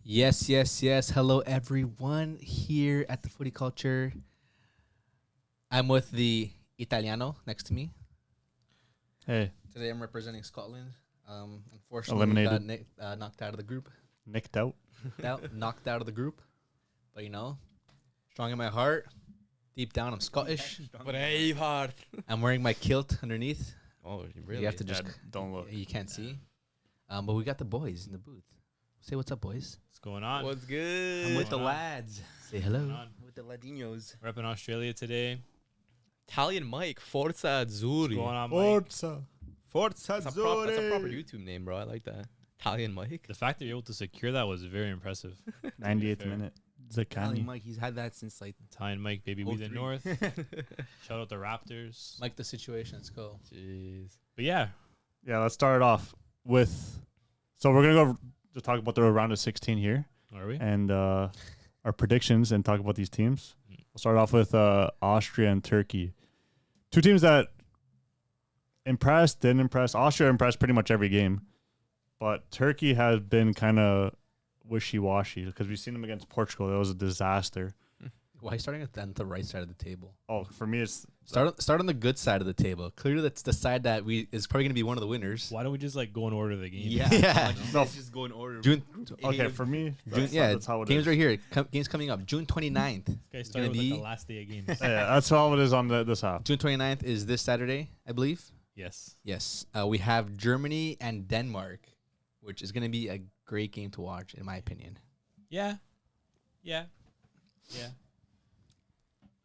Yes, yes, yes. Hello, everyone here at the Footy Culture. I'm with the Italiano next to me. Hey, Today I'm representing Scotland. Unfortunately, Eliminated. we got knocked out of the group. nicked out. Knocked out of the group. But strong in my heart. Deep down, I'm Scottish. Braveheart. I'm wearing my kilt underneath. Oh, really? You have to just Don't look. You can't see. But we got the boys in the booth. Say what's up, boys. What's going on? What's good? I'm with the lads. Say hello. With the Ladinos. We're up in Australia today. Italian Mike, Forza What's Azzurri. going on, Mike? Forza. That's a proper YouTube name, bro. I like that. Italian Mike. The fact that you're able to secure that was very impressive. 98th Fair. minute. Italian Zaccani. Mike, he's had that since like Italian Mike, baby, we the 03. North. Shout out the Raptors. Like the situation. Let's go. Jeez. But yeah, Yeah, let's start it off with. So we're gonna go just talk about the round of 16 here are we? and our predictions and talk about these teams. We'll start off with Austria and Turkey. Two teams that impressed, didn't impress. Austria impressed pretty much every game, but Turkey has been kind of wishy-washy because we've seen them against Portugal. It was a disaster. Why are you starting at the right side of the table? Oh, for me, it's Start on the good side of the table. Clearly, that's the side that is probably going to be one of the winners. Why don't we just go and order the game? yeah. Yeah. Let's just go in order. June, okay for me. June That's how it games is. right here. Games coming up. June 29th. This guy started gonna with be- the last day of games. Yeah, that's how it is on this half. June 29th is this Saturday, I believe. Yes. Yes. We have Germany and Denmark, which is going to be a great game to watch, in my opinion. Yeah. Yeah. Yeah.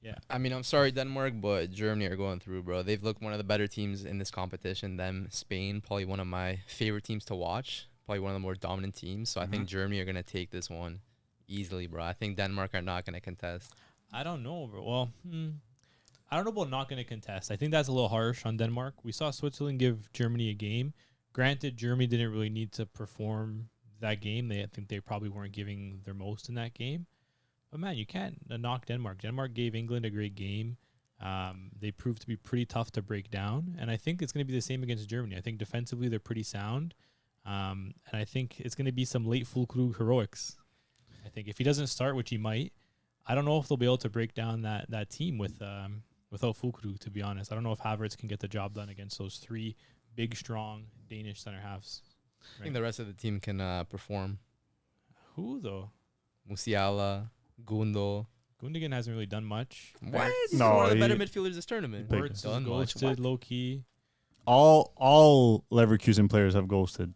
Yeah. I mean, I'm sorry, Denmark, but Germany are going through, bro. They've looked one of the better teams in this competition. Them, Spain, probably one of my favorite teams to watch. Probably one of the more dominant teams. So I think Germany are going to take this one easily, bro. I think Denmark are not going to contest. I don't know, bro. Well, I don't know about not going to contest. I think that's a little harsh on Denmark. We saw Switzerland give Germany a game. Granted, Germany didn't really need to perform that game. I think they probably weren't giving their most in that game. But, man, you can't knock Denmark. Denmark gave England a great game. They proved to be pretty tough to break down. And I think it's going to be the same against Germany. I think defensively they're pretty sound. And I think it's going to be some late Füllkrug heroics. I think if he doesn't start, which he might, I don't know if they'll be able to break down that team without Füllkrug, to be honest. I don't know if Havertz can get the job done against those three big, strong Danish center halves. I think the rest of the team can perform. Who, though? Musiala, Gundo. Gundogan hasn't really done much. What? He's No, one of the he- better midfielders this tournament. Big. Wirtz is Done much. ghosted, low-key. All Leverkusen players have ghosted.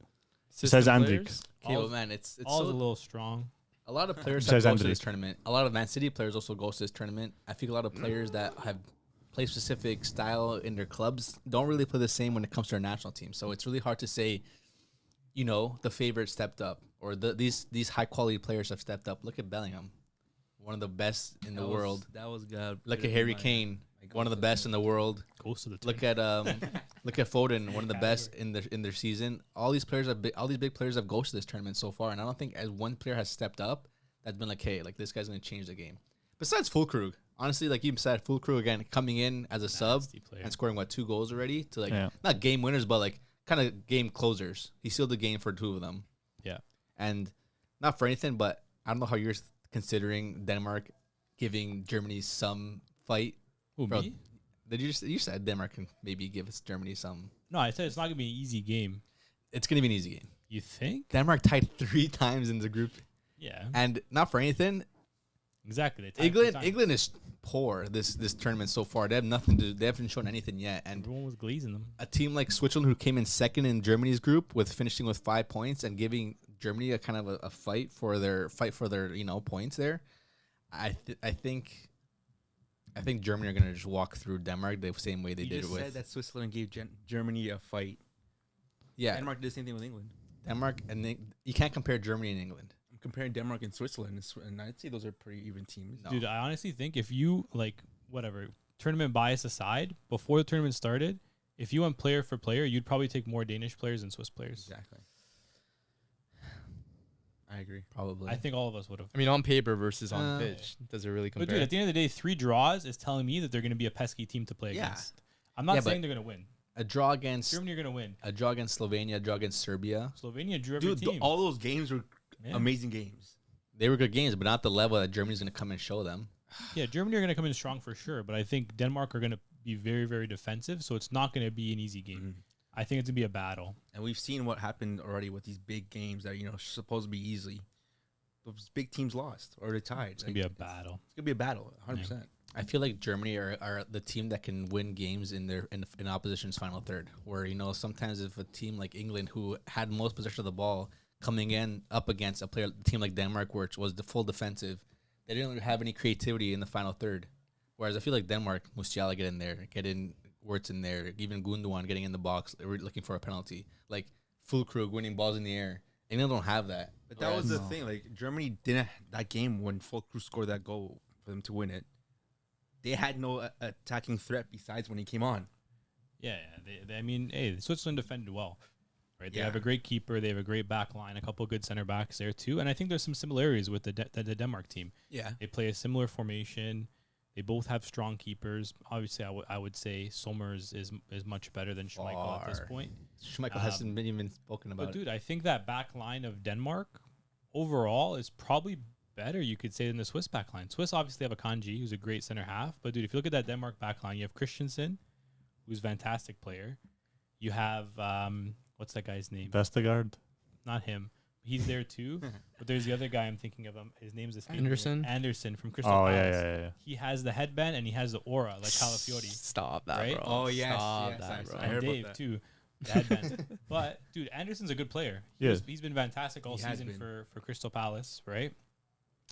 Says System Andrik. players? Okay, All- well, man, it's All's a so, little strong. a lot of players Says have ghosted Andrik. this tournament. A lot of Man City players also ghosted this tournament. I think a lot of players that have play specific style in their clubs don't really play the same when it comes to their national team. So it's really hard to say, the favorite stepped up or these high quality players have stepped up. Look at Bellingham, one of the best in the world. That was good. Look at Harry Kane, one of the best in the world. Ghosted the team. Look at look at Foden, one of the best in their season. All these players all these big players have ghosted this tournament so far, and I don't think as one player has stepped up that's been like, hey, like this guy's gonna change the game. Besides Füllkrug, honestly, like you said, Füllkrug again coming in as a sub Nasty player. and scoring 2 goals already to Yeah. not game winners, but like kind of game closers. He sealed the game for 2 of them. Yeah. And not for anything, but I don't know how you're considering Denmark giving Germany some fight. Who, Bro, me? You said Denmark can maybe give us Germany some. No, I said it's not going to be an easy game. It's going to be an easy game. You think? Denmark tied 3 times in the group. Yeah. And not for anything, Exactly. They tied 3 times. England is poor this tournament so far. They have nothing to. They haven't shown anything yet. And Everyone was glazing them. a team like Switzerland, who came in second in Germany's group, with finishing with 5 points and giving Germany a kind of a fight for their points there. I think Germany are going to just walk through Denmark the same way they You did just with said that Switzerland gave Germany a fight. yeah Denmark did the same thing with England. Denmark, and you can't compare Germany and England. I'm comparing Denmark and Switzerland, and I'd say those are pretty even teams. No. Dude, I honestly think if you, tournament bias aside, before the tournament started, if you went player for player, you'd probably take more Danish players than Swiss players. Exactly. I agree. Probably. I think all of us would have. I mean, on paper versus on pitch, does it really But compare? dude, at the end of the day, 3 draws is telling me that they're going to be a pesky team to play Yeah. against. I'm not Yeah, but- saying they're going to win. a draw against Germany are going to win. Slovenia, a draw against Serbia. Slovenia drew every Dude, team. all those games were Yeah. amazing games. They were good games, but not the level that Germany's going to come and show them. Yeah, Germany are going to come in strong for sure, but I think Denmark are going to be very, very defensive, so it's not going to be an easy game. Mhm. I think it's going to be a battle. And we've seen what happened already with these big games that supposed to be easy. Those big teams lost or they tied. It's going to be a battle. It's gonna be a battle, 100%. I feel like Germany are the team that can win games in opposition's final third. Where sometimes if a team like England, who had most possession of the ball, coming in up against a team like Denmark, which was the full defensive, they didn't have any creativity in the final third. Whereas I feel like Denmark, Musiala get in Wirtz in there, even Gundogan getting in the box, looking for a penalty. Like Füllkrug winning balls in the air. England don't have that. But that was the thing. Like Germany didn't that game when Füllkrug scored that goal for them to win it. They had no attacking threat besides when he came on. Yeah. I mean, hey, Switzerland defended well. Right? They Yeah. have a great keeper. They have a great back line, a couple of good center backs there too. And I think there's some similarities with the Denmark team. Yeah. They play a similar formation. They both have strong keepers. Obviously, I would say Somers is much better than Schmeichel at this Far. point. Schmeichel hasn't been even spoken about. But dude, I think that back line of Denmark overall is probably better, you could say, than the Swiss back line. Swiss obviously have a Kanji, who's a great center half. But dude, if you look at that Denmark back line, you have Christensen, who's a fantastic player. You have what's that guy's name? Vestergaard. Not him. He's there too. But there's the other guy I'm thinking of. His name's Anderson? Anderson from Crystal Oh, Palace. yeah. He has the headband and he has the aura like Calafiori. Stop that, Right? bro. Oh, yes, Stop yes, that, I bro. heard And about Dave that. too. The headband. But dude, Anderson's a good player. Yes. He's been fantastic all He has season been. for Crystal Palace, right?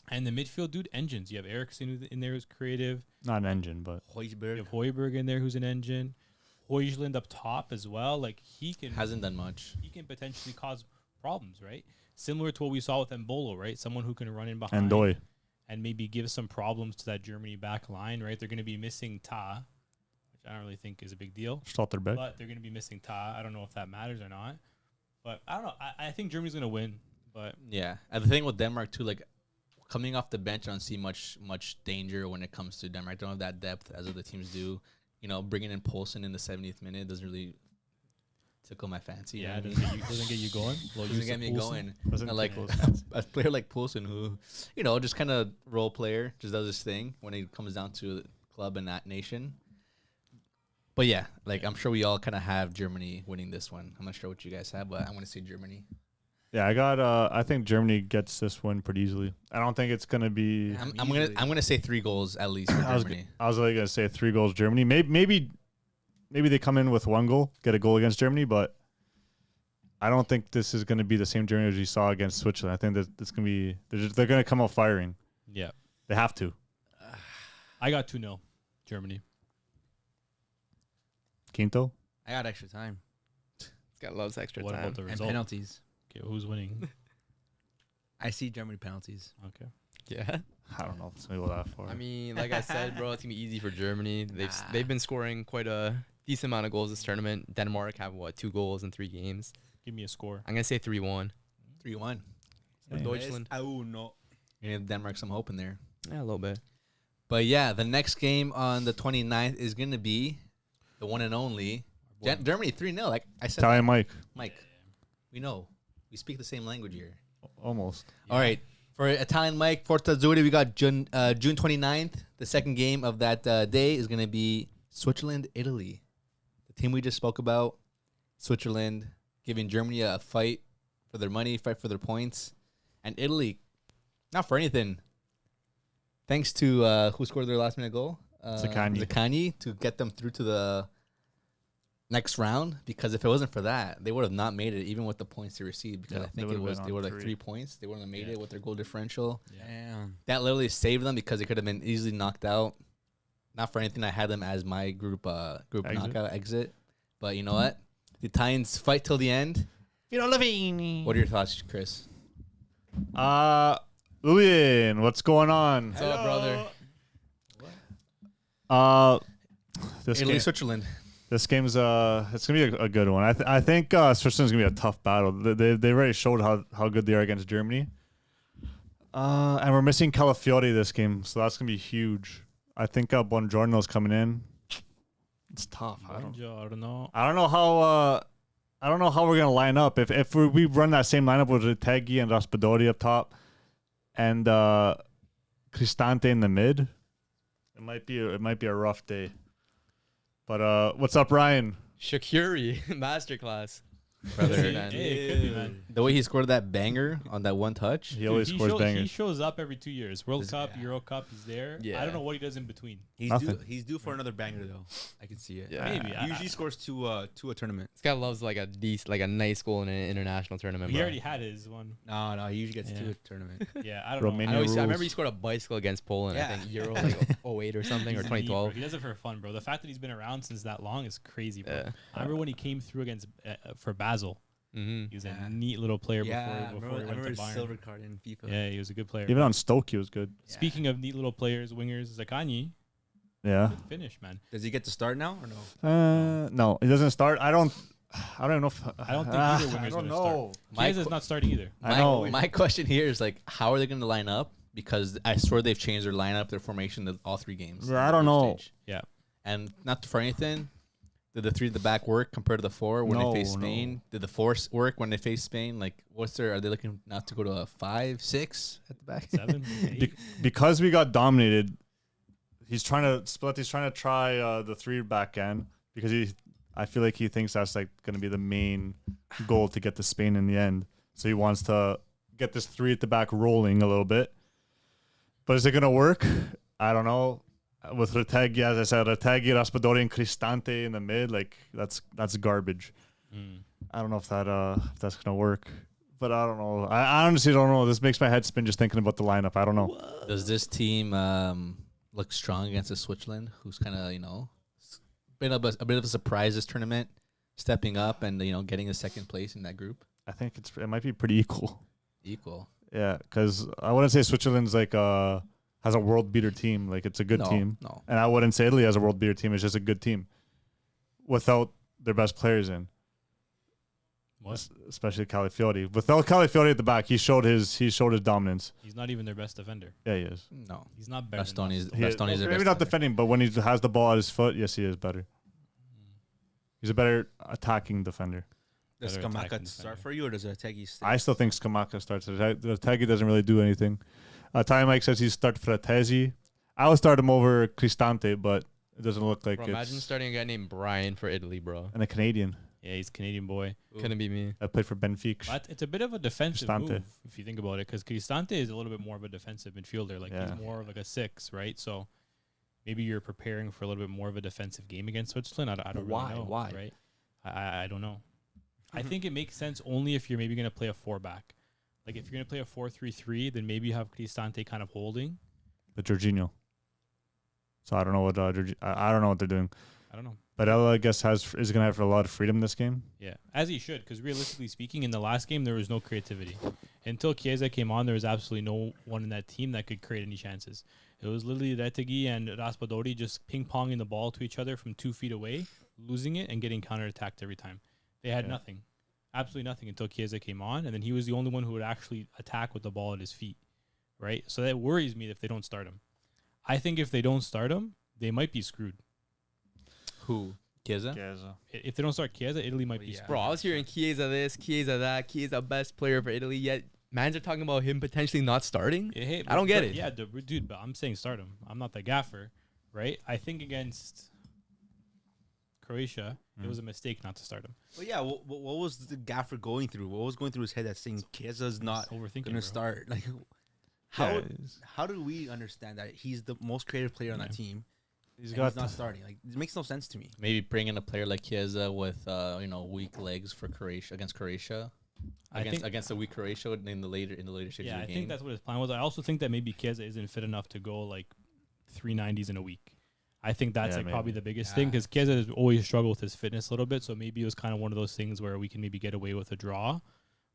And the midfield, dude, engines. You have Eriksson in there who's creative. Not an engine, but You Højbjerg. have Højbjerg in there who's an engine. Højlund up top as well. Like he can Hasn't done much. he can potentially cause problems, right? Similar to what we saw with Mbolo, right? Someone who can run in behind and Doi. and maybe give some problems to that Germany back line, right? They're going to be missing Ta, which I don't really think is a big deal. Stotterbeck. But they're going to be missing Ta. I don't know if that matters or not. But I don't know. I think Germany's going to win. But Yeah, and the thing with Denmark too, like coming off the bench, I don't see much danger when it comes to Denmark. They don't have that depth as other teams do. Bringing in Poulsen in the 70th minute doesn't really tickle my fancy. yeah, you know it what I mean? doesn't get you going. Well, Doesn't get me going. Doesn't And like tickle his fancy. a player like Poulsen, who just kind of role player, just does his thing when it comes down to the club and that nation. But yeah, like I'm sure we all kind of have Germany winning this one. I'm not sure what you guys have, but I want to say Germany. Yeah, I think Germany gets this one pretty easily. I don't think it's gonna be. Yeah. I'm gonna say 3 goals at least for Germany. I was really gonna say 3 goals Germany. Maybe they come in with 1 goal, get a goal against Germany, but I don't think this is gonna be the same Germany as we saw against Switzerland. I think that it's gonna be they're gonna come out firing. Yeah. They have to. I got 2-0 Germany. Quinto. I got extra time This guy loves extra What time. about the and result? penalties. Okay, who's winning? I see Germany penalties. Okay. Yeah. I don't know if it's gonna go that far. I mean, like I said, bro, it's gonna be easy for Germany. They've been scoring quite a decent amount of goals this tournament. Denmark have 2 goals in 3 games. Give me a score. I'm gonna say 3-1. 3-1. Yeah. Deutschland. Uno. You give Denmark some hope in there. Yeah, a little bit. But yeah, the next game on the 29th is going to be the one and only Germany 3-0. Like I said, Italian Mike. Mike, we know. We speak the same language here. Almost. All right. For Italian Mike, Forza Azzurri, we got June 29th. The second game of that day is going to be Switzerland, Italy. The team we just spoke about, Switzerland, giving Germany a fight for their money, fight for their points. And Italy, not for anything. Thanks to who scored their last minute goal? Zaccagni. to get them through to the next round. Because if it wasn't for that, they would have not made it, even with the points they received. Because Yeah, I think they would've been they on were like 3. 3 points. They wouldn't have made Yeah. it with their goal differential. Damn. That literally saved them because they could have been easily knocked out. Not for anything, I had them as my group Exit. knockout exit. But you know what? The Italians fight till the end. What are your thoughts, Chris? Julian, what's going on? What's up, brother? This Italy, game, Switzerland. this game's it's gonna be a good one. I think Switzerland's gonna be a tough battle. They already showed how good they are against Germany. And we're missing Calafiori this game, so that's gonna be huge. I think Buongiorno's coming in. It's tough. I don't Buongiorno. know how I don't know how we're gonna line up. If we run that same lineup with Retegui and Raspadori up top, and Cristante in the mid, it might be a rough day. But what's up, Ryan? Shaqiri masterclass. Brother, Hey, it could be, man. the way he scored that banger on that one touch. He always scores He bangers. shows up every 2 years. World This- Cup, Euro Cup, he's there. I Yeah. don't know what he does in between. Nothing. He's due for another banger though. I can see it. Yeah. Maybe. He usually scores to a tournament. This guy loves like a nice goal in an international tournament. He bro. already had his one. No, he usually gets Yeah. to a tournament. Yeah, I don't Romania know. I remember he rules. scored a bicycle against Poland. I Yeah. think Euro like 08 or something or He's a neat, bro. 2012. He does it for fun, bro. The fact that he's been around since that long is crazy, bro. Yeah. I remember when he came through against for Basel. Mm-hmm. He was Yeah. a neat little player Yeah, I before remember, he went to his Bayern. silver card in FIFA. Yeah, he was a good player. Even on Stoke, he was good. Speaking of neat little players, wingers, Zakanyi, Yeah. good finish, man. Does he get to start now or no? No, he doesn't start. I don't know if I don't think either winger's I don't gonna know. My Chiesa's not starting either. I know. My question here is like, how are they going to line up? Because I swear they've changed their lineup, their formation, all 3 games. Yeah, I don't know. Yeah. And not for anything, did the 3 at the back work compared to the 4 when No, they faced Spain? no. Did the 4 work when they faced Spain? Like, are they looking not to go to a 5, 6 at the back? 7, 8. Because we got dominated, he's trying to split. He's trying to try the 3 back end because I feel like he thinks that's like going to be the main goal to get to Spain in the end. So he wants to get this 3 at the back rolling a little bit. But is it going to work? I don't know. With Retegui, as I said, Retegui, Raspadori, and Cristante in the mid, like that's garbage. I don't know if that's gonna work, but I don't know. I honestly don't know. This makes my head spin just thinking about the lineup. I don't know. Does this team look strong against a Switzerland, who's kind of been a bit of a surprise this tournament, stepping up and getting a second place in that group? I think it might be pretty equal. Equal. Yeah, because I wouldn't say Switzerland's like has a world beater team. Like it's a good team, No. and I wouldn't say Italy has a world beater team. It's just a good team without their best players in. What? Especially Calafiori. Without Calafiori at the back, he showed his dominance. He's not even their best defender. Yeah, he is. No. He's not better. Bastoni's than He is. Bastoni's their Maybe best not defender. defending, but when he has the ball at his foot, yes, he is better. He's a better attacking defender. Does Better Kamaka attacking start defender. for you or does Retegui stay? I still think Skamaka starts. Taggy doesn't really do anything. Ty Mike says he's start Fratesi. I would start him over Cristante, but it doesn't look like Bro, it's. imagine starting a guy named Brian for Italy, bro. And a Canadian Yeah, he's a Canadian boy. Couldn't be me. that played for Benfica. But it's a bit of a defensive Cristante. move if you think about it, because Cristante is a little bit more of a defensive midfielder. Like Yeah. he's more of like a 6, right? So maybe you're preparing for a little bit more of a defensive game against Switzerland. I don't Why? really know. Why? Right? I don't know. I think it makes sense only if you're maybe going to play a 4-back. Like if you're going to play a 4-3-3, then maybe you have Cristante kind of holding. But Jorginho. So I don't know what I don't know what they're doing. I don't know. But Ella, I guess, is going to have a lot of freedom this game. Yeah, as he should, because realistically speaking, in the last game there was no creativity. Until Chiesa came on, there was absolutely no one in that team that could create any chances. It was literally Retegui and Raspadori just ping-ponging the ball to each other from 2 feet away, losing it and getting counter-attacked every time. They had Yeah. nothing, absolutely nothing until Chiesa came on, and then he was the only one who would actually attack with the ball at his feet, right? So that worries me if they don't start him. I think if they don't start him, they might be screwed. Who? Chiesa? If they don't start Chiesa, Italy might be Yeah. screwed. Bro, I was hearing Chiesa this, Chiesa that, Chiesa best player for Italy, yet mans are talking about him potentially not starting. Yeah, hey, I don't get but it. Yeah, dude, but I'm saying start him. I'm not the gaffer, right? I think against Croatia, it was a mistake not to start him. Well, yeah. What was the gaffer going through? What was going through his head that saying Chiesa's not Overthinking, going bro. to start? Like, how do we understand that he's the most creative player on that team? He's and got he's not starting. Like, it makes no sense to me. Maybe bring in a player like Chiesa with weak legs for Croatia against Croatia. I think- Against the weak Croatia in the later stages Yeah, of I the think game. that's what his plan was. I also think that maybe Chiesa isn't fit enough to go like 390s in a week. I think that's Yeah, probably maybe. the biggest thing because Chiesa has always struggled with his fitness a little bit. So maybe it was kind of one of those things where we can maybe get away with a draw.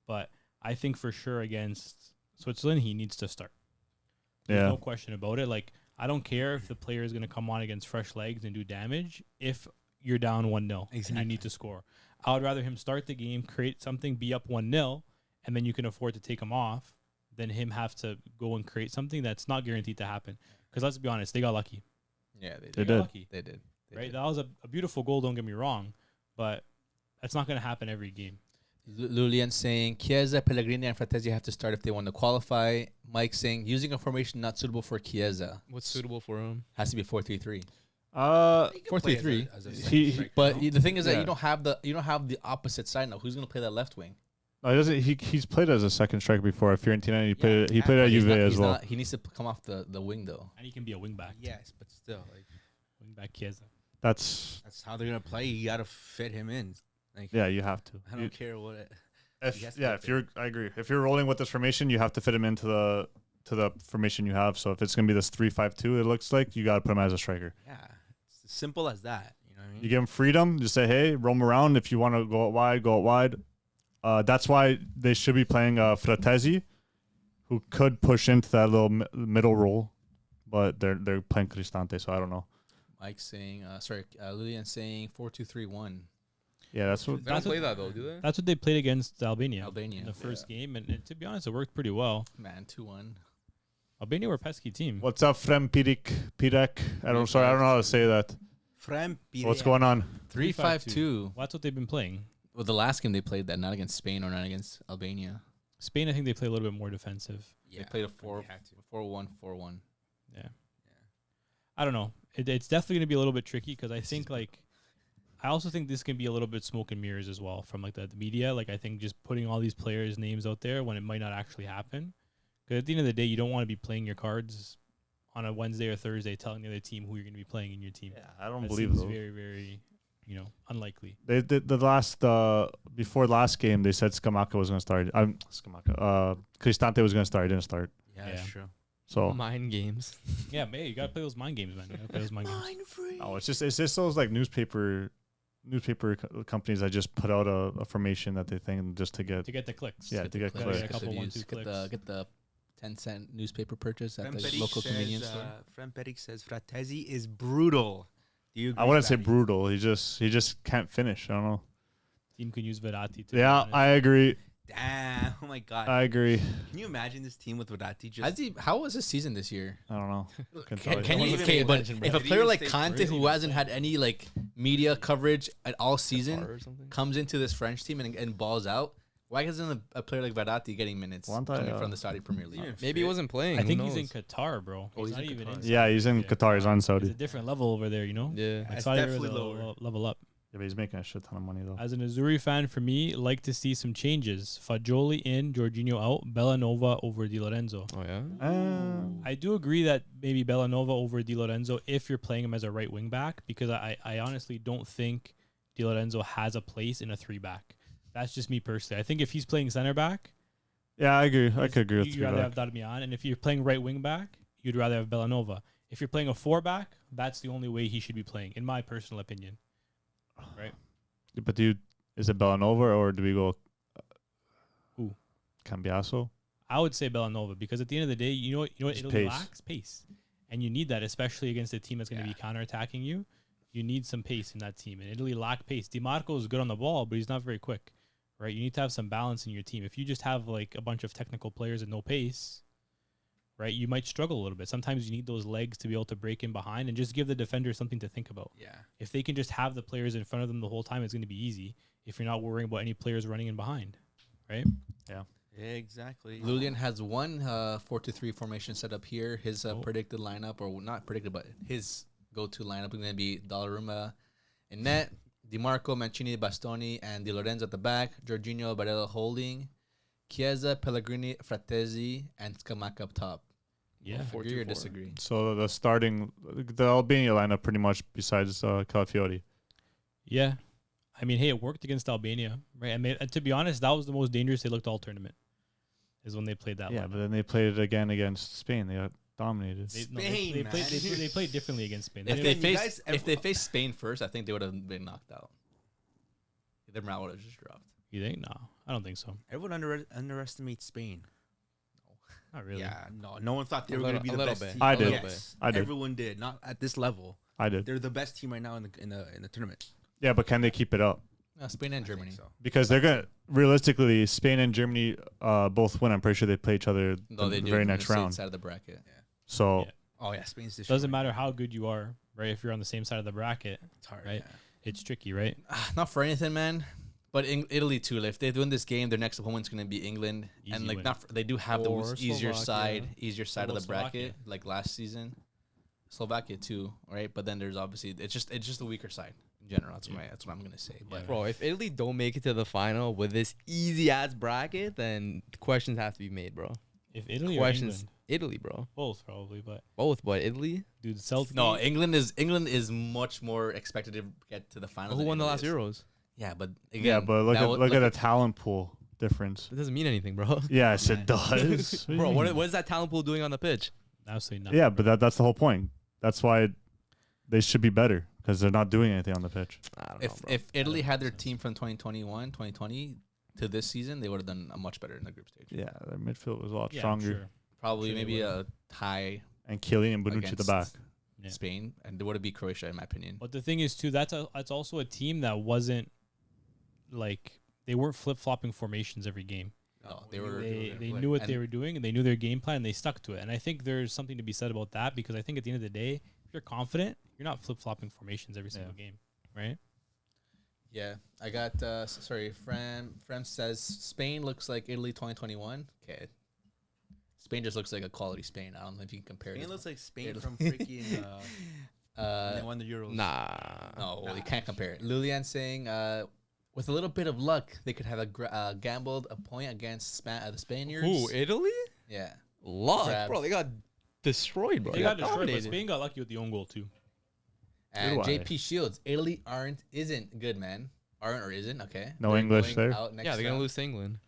But I think for sure against Switzerland, he needs to start. There's Yeah. no question about it. Like, I don't care if the player is going to come on against fresh legs and do damage if you're down 1-0 and you need to score. I would rather him start the game, create something, be up 1-0, and then you can afford to take him off than him have to go and create something that's not guaranteed to happen. Because let's be honest, they got lucky. Yeah, they They did. got did. lucky, They did. They right? did. That was a beautiful goal, don't get me wrong. But That's not going to happen every game. Lulian saying Chiesa, Pellegrini, and Fratesi have to start if they want to qualify. Mike saying using a formation not suitable for Chiesa What's suitable for him? has to be 4-3-3. 4-3-3. But the thing is that Yeah. you don't have the opposite side now. Who's going to play that left wing? No, he doesn't. He's played as a second striker before at Fiorentina. And he Yeah, played at but he's Juve not- as he's well. not- he needs to come off the wing though. And he can be a wing back. Yes, but still, like Wing back Chiesa. That's that's how they're gonna play. You gotta fit him in. Like yeah. You have to. I don't care what it. If, He has to yeah, get if there. you're, I agree. If you're rolling with this formation, you have to fit him into the formation you have. So if it's gonna be this 3-5-2, it looks like you gotta put him as a striker. Yeah, it's as simple as that. You know what I mean? You give him freedom. Just say, hey, roam around. If you want to go out wide, go out wide. That's why they should be playing Fratesi, who could push into that little middle role, but they're playing Cristante, so I don't know. Mike saying, Lulian saying 4-2-3-1. Yeah, that's what. They don't That's play what- that though, do they? That's what they played against Albania. Albania. In the first game. And to be honest, it worked pretty well. Man, 2-1. Albania were a pesky team. What's up, Frem Pirek? I don't know how to say that. What's going on? 3-5-2. Well, that's what they've been playing. Well, the last game they played that, not against Spain or not against Albania. Spain, I think they play a little bit more defensive. They played a they had to. 4-1-4-1. Yeah. I don't know. It's definitely going to be a little bit tricky because I think I also think this can be a little bit smoke and mirrors as well from like the media. Like I think just putting all these players' names out there when it might not actually happen. Because at the end of the day, you don't want to be playing your cards on a Wednesday or Thursday telling the other team who you're going to be playing in your team. Yeah, I don't That believe seems those. very, very, unlikely. They did the last before last game. They said Scamacca was going to start. Cristante was going to start. He didn't start. Yeah, Yeah. that's true. So Mind games. Yeah, man, you got to play those mind games, man. You got to play those mind games. no, it's just those like newspaper companies that just put out a formation that they think just to get To get the clicks. Yeah, to get Gotta clicks. get a couple Get 1-2 clicks. Get the 10-cent newspaper purchase at the Frem local convenience store. Peric says Fratesi is brutal. Do you agree I wouldn't with say that? brutal. He just can't finish. I don't know. Team can use Verratti. To be Yeah, honest. I agree. Damn! Oh my god! I agree. Can you imagine this team with Verratti? Just How was his season this year? I don't know. Couldn't tell Can, you. can you even okay, pay but attention, bro. if a Did he player even like stay Conte, crazy? who hasn't had any like media coverage at all season, Or something. comes into this French team and balls out, why isn't a player like Verratti getting minutes One time, coming from the Saudi Premier League? Even Maybe he fit. wasn't playing. I who think he's in knows? Qatar, bro. Oh, he's not in even Qatar. in Yeah, he's in Qatar. He's on It's Saudi. a different level over there, you know? Yeah. Like It's Saudi definitely Arabia is a lower. level up. Yeah, but he's making a shit ton of money though. As an Azzurri fan, for me, like to see some changes. Fagioli in, Jorginho out, Bellanova over Di Lorenzo. Oh yeah. I do agree that maybe Bellanova over Di Lorenzo if you're playing him as a right wing back, because I honestly don't think Di Lorenzo has a place in a 3-back. That's just me personally. I think if he's playing center back, Yeah, I agree. I could agree with you'd you. rather have Darmian. And if you're playing right wing back, you'd rather have Bellanova. If you're playing a 4-back, that's the only way he should be playing, in my personal opinion. Right? But is it Bellanova or do we go? Who? Cambiaso. I would say Bellanova because at the end of the day, you know what It's Italy pace. lacks? Pace. And you need that, especially against a team that's going to be counterattacking you. You need some pace in that team. And Italy lack pace. DiMarco is good on the ball, but he's not very quick. Right? You need to have some balance in your team. If you just have like a bunch of technical players and no pace, right, you might struggle a little bit. Sometimes you need those legs to be able to break in behind and just give the defender something to think about. Yeah. If they can just have the players in front of them the whole time, it's going to be easy if you're not worrying about any players running in behind. Right? Exactly. Lulian has one 4-2-3 formation set up here. His Oh. predicted lineup, or not predicted, but his go-to lineup is going to be Donnarumma in net, DiMarco, Mancini, Bastoni, and Di Lorenzo at the back, Jorginho, Barella holding, Chiesa, Pellegrini, Fratesi, and Scamacca up top. Yeah. Agree or 4-2-4. disagree? So the Albania lineup pretty much besides Calafiori. Yeah. I mean, hey, it worked against Albania, right? I mean, to be honest, that was the most dangerous they looked all tournament, is when they played that Yeah, lineup. but then they played it again against Spain. They got dominated. Spain, man. They played differently against Spain. If They they didn't- you faced guys if they faced Spain first, I think they would have been knocked out. Their morale would have just dropped. You think? No, I don't think so. Everyone underestimates Spain. Not really. Yeah, no one thought they A were going to little- be a the little best bit. team. I A did. little Yes, I did. Everyone did, not at this level. I did. They're the best team right now in the tournament. Yeah, but can they keep it up? Spain and I think Germany. so. Because they're gonna realistically, Spain and Germany both win. I'm pretty sure they play each other No, they the do. very on the next same round. side of the bracket. So Yeah. Oh yeah, Spain's this Doesn't matter how good you are, right? If you're on the same side of the bracket, It's hard, right? yeah. It's tricky, right? Not for anything, man. But Italy too. Like, if they win this game, their next opponent's going to be England, Easy and like win. they do have the Or easier Slovakia. side of the about bracket, Slovakia? like last season. Slovakia too, right? But then there's obviously it's just a weaker side in general. That's what I'm gonna say. But Bro, if Italy don't make it to the final with this easy ass bracket, then questions have to be made, bro. If Italy or Questions. England, Italy, bro. both probably, but Both, but Italy. dude, Celtic. no, England is much more expected to get to the final. Who than won the Italy last is. Euros? Yeah, but again, Yeah, but look that at was- look at the talent pool difference. That doesn't mean anything, bro. Yes, it does. Bro, what is that talent pool doing on the pitch? absolutely not. Yeah, but that's the whole point. That's why they should be better because they're not doing anything on the pitch. I don't know, bro. if Italy had their team from 2021, 2020 to this season, they would have done much better in the group stage. Yeah, their midfield was a lot Yeah, I'm stronger. sure. Probably Sure they maybe would've. a tie And Kylian Bonucci at the against back. Yeah. Spain, and it would have beat Croatia in my opinion. But the thing is, too, that's also a team that wasn't like they weren't flip flopping formations every game. No, we they were- They like- knew what and- they were doing and they knew their game plan and they stuck to it. And I think there's something to be said about that because I think at the end of the day, if you're confident, you're not flip flopping formations every single game, right? Yeah, I got sorry, Fran says Spain looks like Italy 2021. Okay. Spain just looks like a quality Spain. I don't know if you can compare it. Spain looks like Spain Italy. from freaking when they won the Euros. Nah. No, well, you can't compare it. Lilian saying, with a little bit of luck, they could have gambled a point against the Spaniards. Who? Italy? Yeah. Luck, Crabs. bro. They got destroyed, bro. They got destroyed, but dominated. Spain got lucky with the own goal too. And do I? JP Shields, Italy isn't good, man. Aren't or isn't, okay. No They're English going there? out next Yeah, they're gonna round. lose to England.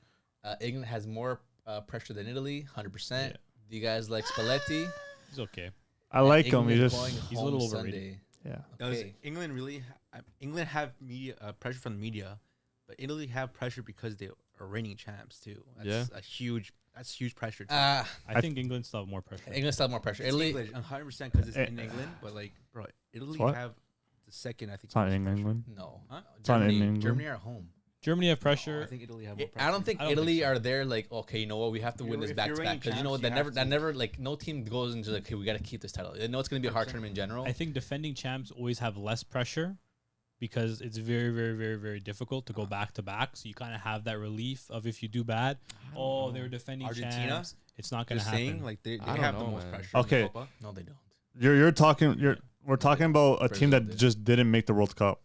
England has more pressure than Italy, 100%. Yeah. Do you guys like Spalletti? He's okay. I like him. He England just going He's a little home overrated. Sunday. yeah. Does Okay. England really? England have media pressure from the media, but Italy have pressure because they are reigning champs too. That's a huge. That's huge pressure. Too. I think England still have more pressure. England still have more pressure. It's Italy, English, 100% because it's Eh, in England. But like, bro, Italy what? have the second. I think It's not most in pressure. England. no. Huh? It's not in Germany, England. Germany are home. Germany have Oh, pressure. I think Italy have more pressure. I don't think I don't Italy think so. are there like, okay, you know what, we have to win this If back you're to back reigning because you know champs, what, you have that to. never like no team goes into like, okay, we got to keep this title. They know it's going to be a hard 100%. tournament in general. I think defending champs always have less pressure because it's very, very, very, very difficult to go back to back. So you kind of have that relief of if you do bad, oh, they were defending Argentina? champs. It's not going to Just happen. saying, like they I don't have the know, most man. pressure. in the Okay. Copa. No, they don't. We're talking about a team Brazil that did. just didn't make the World Cup.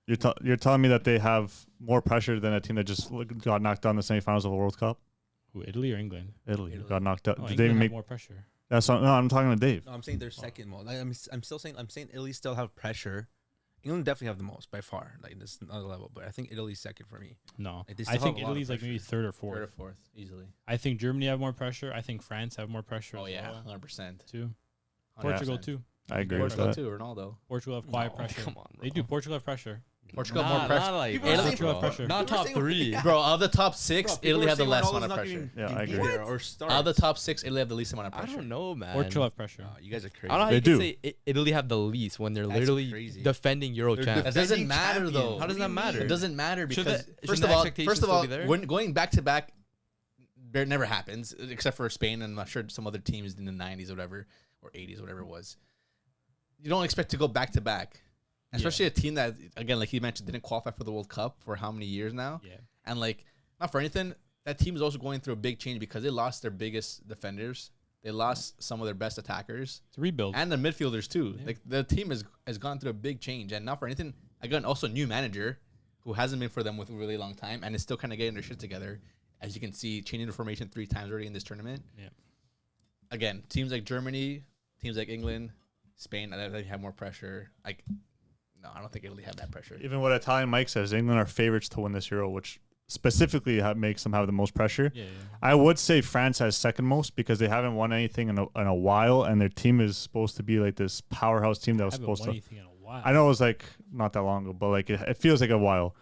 You're telling me that they have more pressure than a team that just got knocked out in the semifinals of the World Cup? Who, Italy or England? Italy Italy. got knocked out. Oh, Did they England even have make? more pressure. That's not, no. I'm talking to Dave. No, I'm saying they're second most. Like, I'm still saying Italy still have pressure. England definitely have the most by far. Like this is another level, but I think Italy's second for me. No. Like, they I still think have a lot of Italy's like maybe pressure. third or fourth. Third or fourth, easily. I think Germany have more pressure. I think France have more pressure. Oh as yeah, well, 100%. too. 100%. Portugal too. I agree with Portugal that. too. Ronaldo. Portugal have quiet No, pressure. come on, They bro. do. Portugal have pressure. Portugal have Nah, more pressure. not like People are that, saying- Portugal have bro. pressure. Not People are top saying- three. yeah. Bro, of the top six, Bro, people Italy are have the saying less Ronaldo's amount of not pressure. gonna Yeah, be I agree. there Or start. Out of the top six, Italy have the least amount of I pressure. don't know, man. Portugal have pressure. You guys are crazy. I don't know how They you can do. say Italy have the least when they're That's literally crazy. defending Euro They're champs. That doesn't defending matter champions. though. How does that matter? It doesn't matter Should because the- first shouldn't of the all, expectations still be there? when going back to back, it never happens except for Spain and I'm sure some other teams in the 90s or whatever or 80s, whatever it was. You don't expect to go back to back, especially a team that, again, like he mentioned, didn't qualify for the World Cup for how many years now, Yeah. and like not for anything, that team is also going through a big change because they lost their biggest defenders, they lost some of their best attackers, It's a rebuild. and the midfielders too. Yeah. Like the team has gone through a big change, and not for anything. Again, also new manager who hasn't been for them with a really long time, and is still kind of getting their shit together. As you can see, changing the formation 3 times already in this tournament. Yeah. Again, teams like Germany, teams like England, Spain, they have more pressure. Like, no, I don't think Italy have that pressure. Even what Italian Mike says, England are favorites to win this Euro, which specifically makes them have the most pressure. Yeah, yeah. I would say France has second most because they haven't won anything in a while, and their team is supposed to be like this powerhouse team that was Haven't supposed won to. anything in a while. I know it was like not that long ago, but like it feels like a while.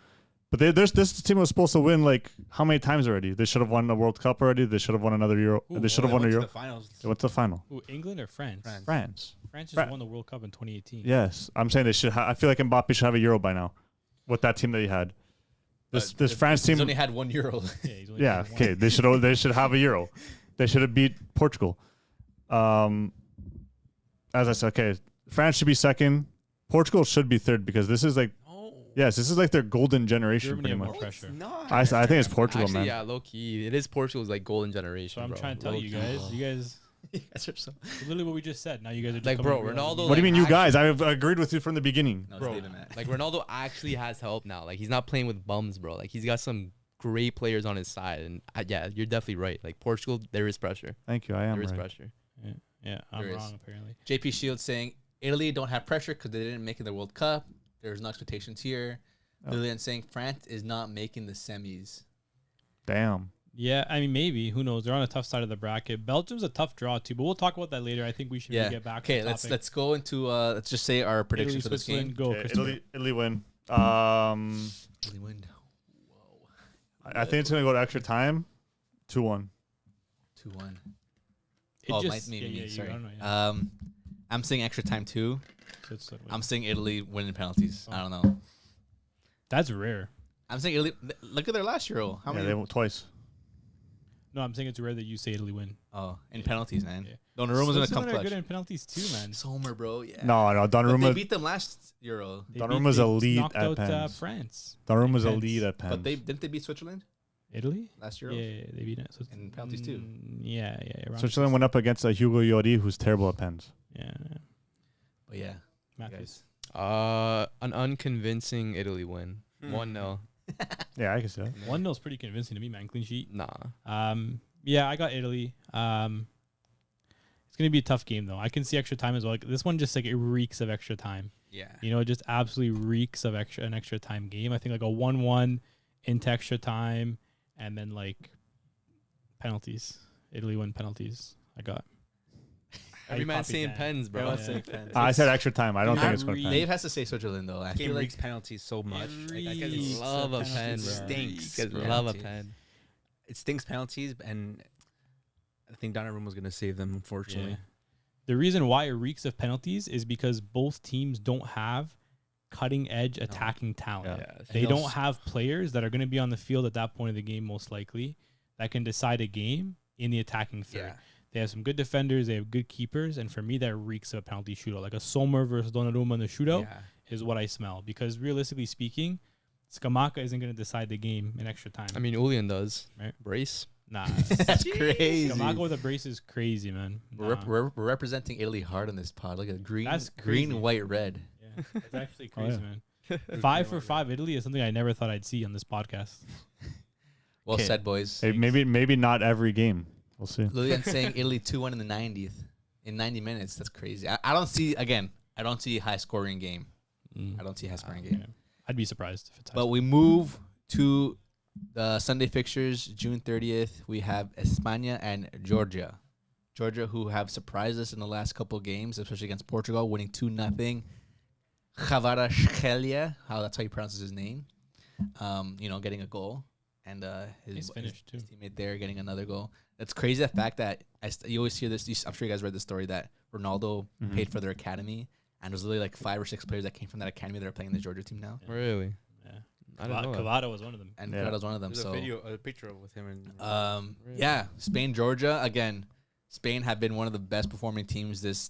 But this team was supposed to win like how many times already? They should have won the World Cup already. They should have won another Euro. Ooh, they should have Well, won a they Euro. went to the finals. They went to the final. Ooh, England or France? France. France. France just Fran- won the World Cup in 2018. Yes, I'm saying they should. I feel like Mbappe should have a Euro by now, with that team that he had. This France team. He's only had 1 Euro. Yeah, he's only Yeah, won one. okay. They should have a Euro. They should have beat Portugal. As I said, okay, France should be second. Portugal should be third because this is like Oh, Yes, this is like their golden generation, Germany pretty have much. more pressure. Not. I think it's Portugal, Actually, man. yeah, low key, it is Portugal's like golden So generation. I'm bro. trying to tell you guys. You guys, You guys are so. literally what we just said. Now you guys are just Like, coming bro, to realize Ronaldo, What do you like, mean, you guys? I've agreed with you from the beginning. No, bro, it's David, Matt. like Ronaldo actually has help now. Like he's not playing with bums, bro. Like he's got some great players on his side, and yeah, you're definitely right. Like Portugal, there is pressure. Thank you. I am There is right. pressure. Yeah, I'm There is. wrong apparently. JP Shields saying Italy don't have pressure because they didn't make it the World Cup. There's no expectations here. Oh. Lillian saying France is not making the semis. Damn. Yeah, I mean maybe. Who knows? They're on a tough side of the bracket. Belgium's a tough draw too, but we'll talk about that later. I think we should Yeah. get back. Okay, to the let's topic. go into let's just say our Italy, predictions for this Switzerland, game. go. Okay, Christopher. Italy win. Italy win. Whoa. I think it's gonna go to extra time. 2-1. 2-1. It Oh, just, me. you Sorry. don't know, yeah. I'm saying extra time too. Switzerland win. I'm saying Italy winning penalties. Oh. I don't know. That's rare. I'm saying Italy. Look at their last Euro. How Yeah, many? they won twice. No, I'm saying it's rare that you say Italy win. Oh, in penalties, man. Yeah. Donnarumma's gonna come Switzerland are clutch. good in penalties too, man. Sommer, bro. Yeah. No, But they Donnarumma. beat them last Euro. Donnarumma's they elite knocked at out pens. France. Donnarumma's Pens. elite at pens. But they didn't they beat Switzerland Italy? last Euro Yeah, they beat it. So in penalties too. Yeah. Around Switzerland went up against Hugo Lloris, who's terrible at pens. Yeah. But yeah, Matthews. guys. An unconvincing Italy win. Hmm. 1-0. Yeah, I can see that. 1-0's pretty convincing to me, man. Clean sheet. Nah. Yeah, I got Italy. It's gonna be a tough game though. I can see extra time as well. Like, this one just like it reeks of extra time. Yeah. You know, it just absolutely reeks of an extra time game. I think like a 1-1 into extra time and then like penalties. Italy win penalties. I got. Every I man copied saying that. pens, bro. Everyone's saying pens. I said extra time. I don't think Not it's going to really. pen. Dave has to say Switzerland though. I Game feel like reeks penalties so much. Like, I reeks. guess love a pen, penalties bro. stinks. Guys bro. love a pen. It stinks penalties, and I think Donnarumma was gonna save them. Unfortunately, Yeah. The reason why it reeks of penalties is because both teams don't have cutting edge attacking talent. Yeah. They And don't they'll have players that are going to be on the field at that point of the game, most likely, that can decide a game in the attacking third. Yeah. They have some good defenders. They have good keepers. And for me, that reeks of a penalty shootout. Like a Sommer versus Donnarumma in the shootout Yeah. is what I smell. Because realistically speaking, Skamaka isn't going to decide the game in extra time. I mean, Ulian does. Right. Brace. Nah. that's crazy. Skamaka with a brace is crazy, man. We're, Nah. we're representing Italy hard on this pod. Look at green, That's green, crazy. white, red. Yeah, that's actually Oh, crazy, yeah. man. 5 for 5 Italy is something I never thought I'd see on this podcast. Well Okay. said, boys. Hey, maybe not every game. We'll see. Lillian saying Italy 2-1 in the 90th in 90 minutes. That's crazy. I don't see I don't see a high scoring game. I don't see a high scoring game. Yeah. I'd be surprised if it's high But we move to the Sunday fixtures, June 30th. We have España and Georgia. Georgia, who have surprised us in the last couple of games, especially against Portugal, winning 2-0. Kvaratskhelia, that's how he pronounces his name. Getting a goal, and He's finished, his too. teammate there getting another goal. It's crazy the fact that you always hear this. I'm sure you guys read the story that Ronaldo Mhm. paid for their academy, and there's literally like 5 or 6 players that came from that academy that are playing in the Georgia team now, Yeah. Really? Yeah. I didn't know that. Cavada was one of them. and Yeah. Kvarat's one of them. There's So a picture with him and Really? yeah, Spain, Georgia again. Spain have been one of the best performing teams this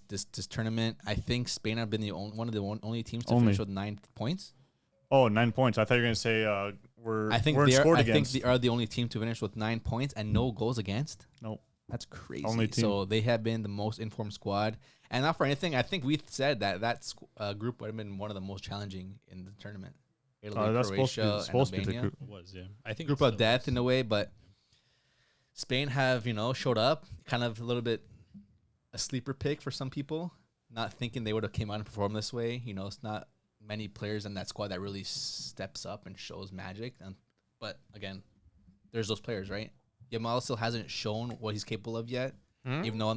tournament. I think Spain have been one of the only teams to Only. finish with 9 points. Oh, 9 points. I thought you were going to say we're I think we're they are. scored I think against. they are the only team to finish with 9 points and no goals against. Nope. That's crazy. Only team. So they have been the most informed squad, and not for anything. I think we said that group would have been one of the most challenging in the tournament. Italy, That's supposed Croatia, to be and the Albania. group. It was, yeah. I think Group it of still death is. in a way, but Spain have showed up, kind of a little bit a sleeper pick for some people, not thinking they would have came out and performed this way. It's not many players in that squad that really steps up and shows magic. But again, there's those players, right? Yamal still hasn't shown what he's capable of yet, even though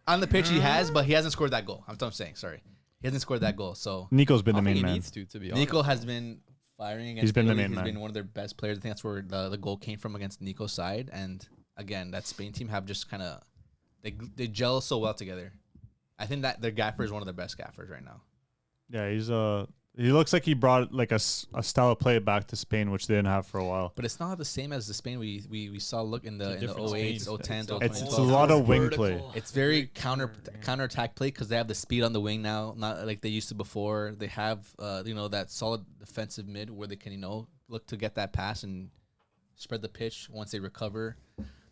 on the pitch he has, but he hasn't scored that goal. That's what I'm saying. Sorry, he hasn't scored that goal. So Nico's been I the don't think main he man. needs to be honest. Nico has been firing against He's been the Italy. main He's man. been one of their best players. I think that's where the goal came from against Nico's side. And again, that Spain team have just kind of they gel so well together. I think that their gaffer is one of the best gaffers right now. Yeah, He looks like he brought like a style of play back to Spain, which they didn't have for a while. But it's not the same as the Spain we saw look in the different 08s, Spain. 010s, It's 020s. a lot of wing play. It's very counterattack play because they have the speed on the wing now, not like they used to before. They have that solid defensive mid where they can look to get that pass and spread the pitch once they recover.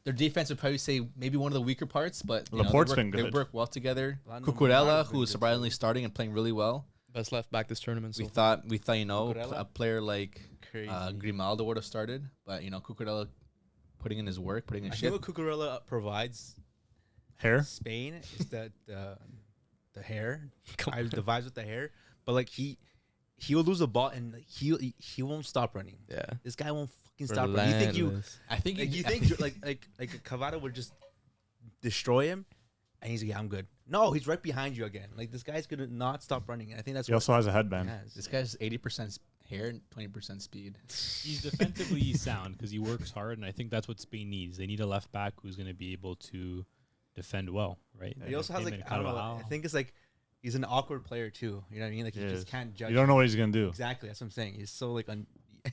Their defense would probably say maybe one of the weaker parts, but Laporte's they been good. work well together. Lando Cucurella, Morata's been who's good surprisingly starting and playing really well. Best left back this tournament. We So thought a Cucurella? player like Crazy. Grimaldo would have started, but Cucurella putting in his work, putting in I shit. think what Cucurella provides Hair? Spain is that the hair, the vibes with the hair, but like he will lose a ball and like, he won't stop running. yeah, This guy won't fucking stop running. You think Relentless. I think you think like Cavada would just destroy him, and he's like, yeah, I'm good. No, he's right behind you again. Like this guy's gonna not stop running. And I think that's He what also has a headband. he has. this guy's 80% hair and 20% speed. He's defensively sound because he works hard, and I think that's what Spain needs. They need a left back who's going to be able to defend well, right? He also has Him like and I don't know. Carvajal. I think it's like he's an awkward player too. You know what I mean? Like He you is. just can't judge. You don't know what he's gonna do. exactly. That's what I'm saying. He's so like Yeah.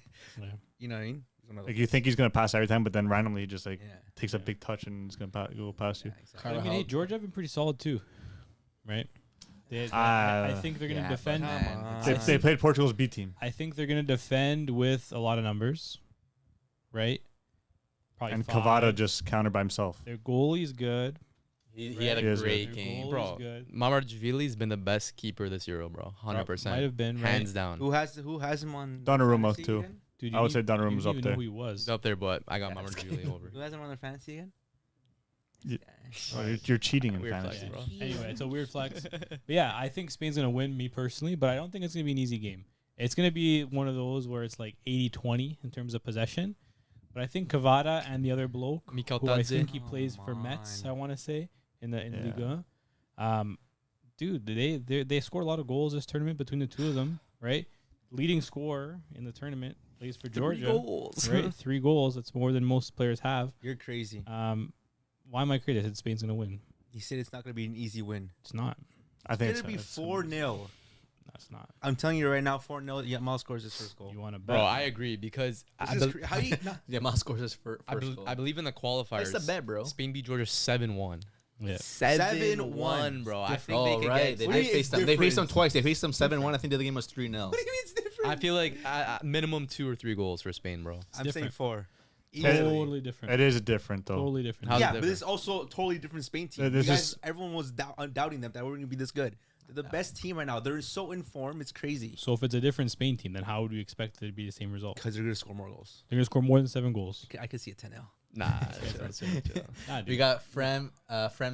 you know what I mean? He's one of Like those- you think he's gonna pass every time, but then randomly he just like yeah. takes a big touch and he's gonna go past you. Yeah, exactly. But I mean, hey, Georgia have been pretty solid too, right? I think they're going to yeah, defend. but Come on. They played Portugal's B team, I think they're going to defend with a lot of numbers, right? Probably and five. Cavada just countered by himself. Their goalie's good. He had He a is great Their game. goal Bro, is good. Mamardashvili's been the best keeper this Euro, bro. 100%. Might have been, right? Hands down. Who has him on Donnarumma, fantasy too. again? Dude, I would say you Donnarumma's didn't up even there. know who he was. He's up there, but I got Yeah, that's Mamardashvili over. Who has him on their fantasy again? Yeah. Yeah. Oh, you're cheating in Weird fantasy. flex, bro. Anyway, it's a weird flex. But yeah, I think Spain's going to win, me personally, but I don't think it's going to be an easy game. It's going to be one of those where it's like 80-20 in terms of possession. But I think Cavada and the other bloke, Mikel who I Tadze. think he Oh, plays for Metz, man. I want to say, in Yeah. Liga. Dude, they scored a lot of goals this tournament between the two of them, right? Leading scorer in the tournament plays for Georgia. 3 goals. Right? 3 goals. That's more than most players have. You're crazy. Why am I crazy? I said Spain's going to win. He said it's not going to be an easy win. It's not. I think It's going to be 4-0. That's not. I'm telling you right now, 4-0. Yamal scores his first goal. You want to bet? Bro, I agree because I, This is bel- how you not, Yeah, Miles scores his first goal. I believe in the qualifiers. That's the bet, bro. Spain beat Georgia 7-1. Yeah. 7-1, bro. I think Oh, they could right. get. They What do did you- face it's them. They faced them different. twice. They faced them 7-1. I think the other game was 3-0. what do you mean it's different? I feel like minimum 2 or 3 goals for Spain, bro. I'm saying different. 4. Totally different. it is different though. Totally different. How's it Yeah, but different? it's also a totally different Spain team. This You guys, is- everyone was doubting them that we're going to be this good. They're the best team right now. They're so in form. It's crazy. So if it's a different Spain team, then how would we expect it to be the same result? Because they're going to score more goals. They're going to score more than 7 goals. I could see a 10-0. Nah. Nah, dude. We got Frem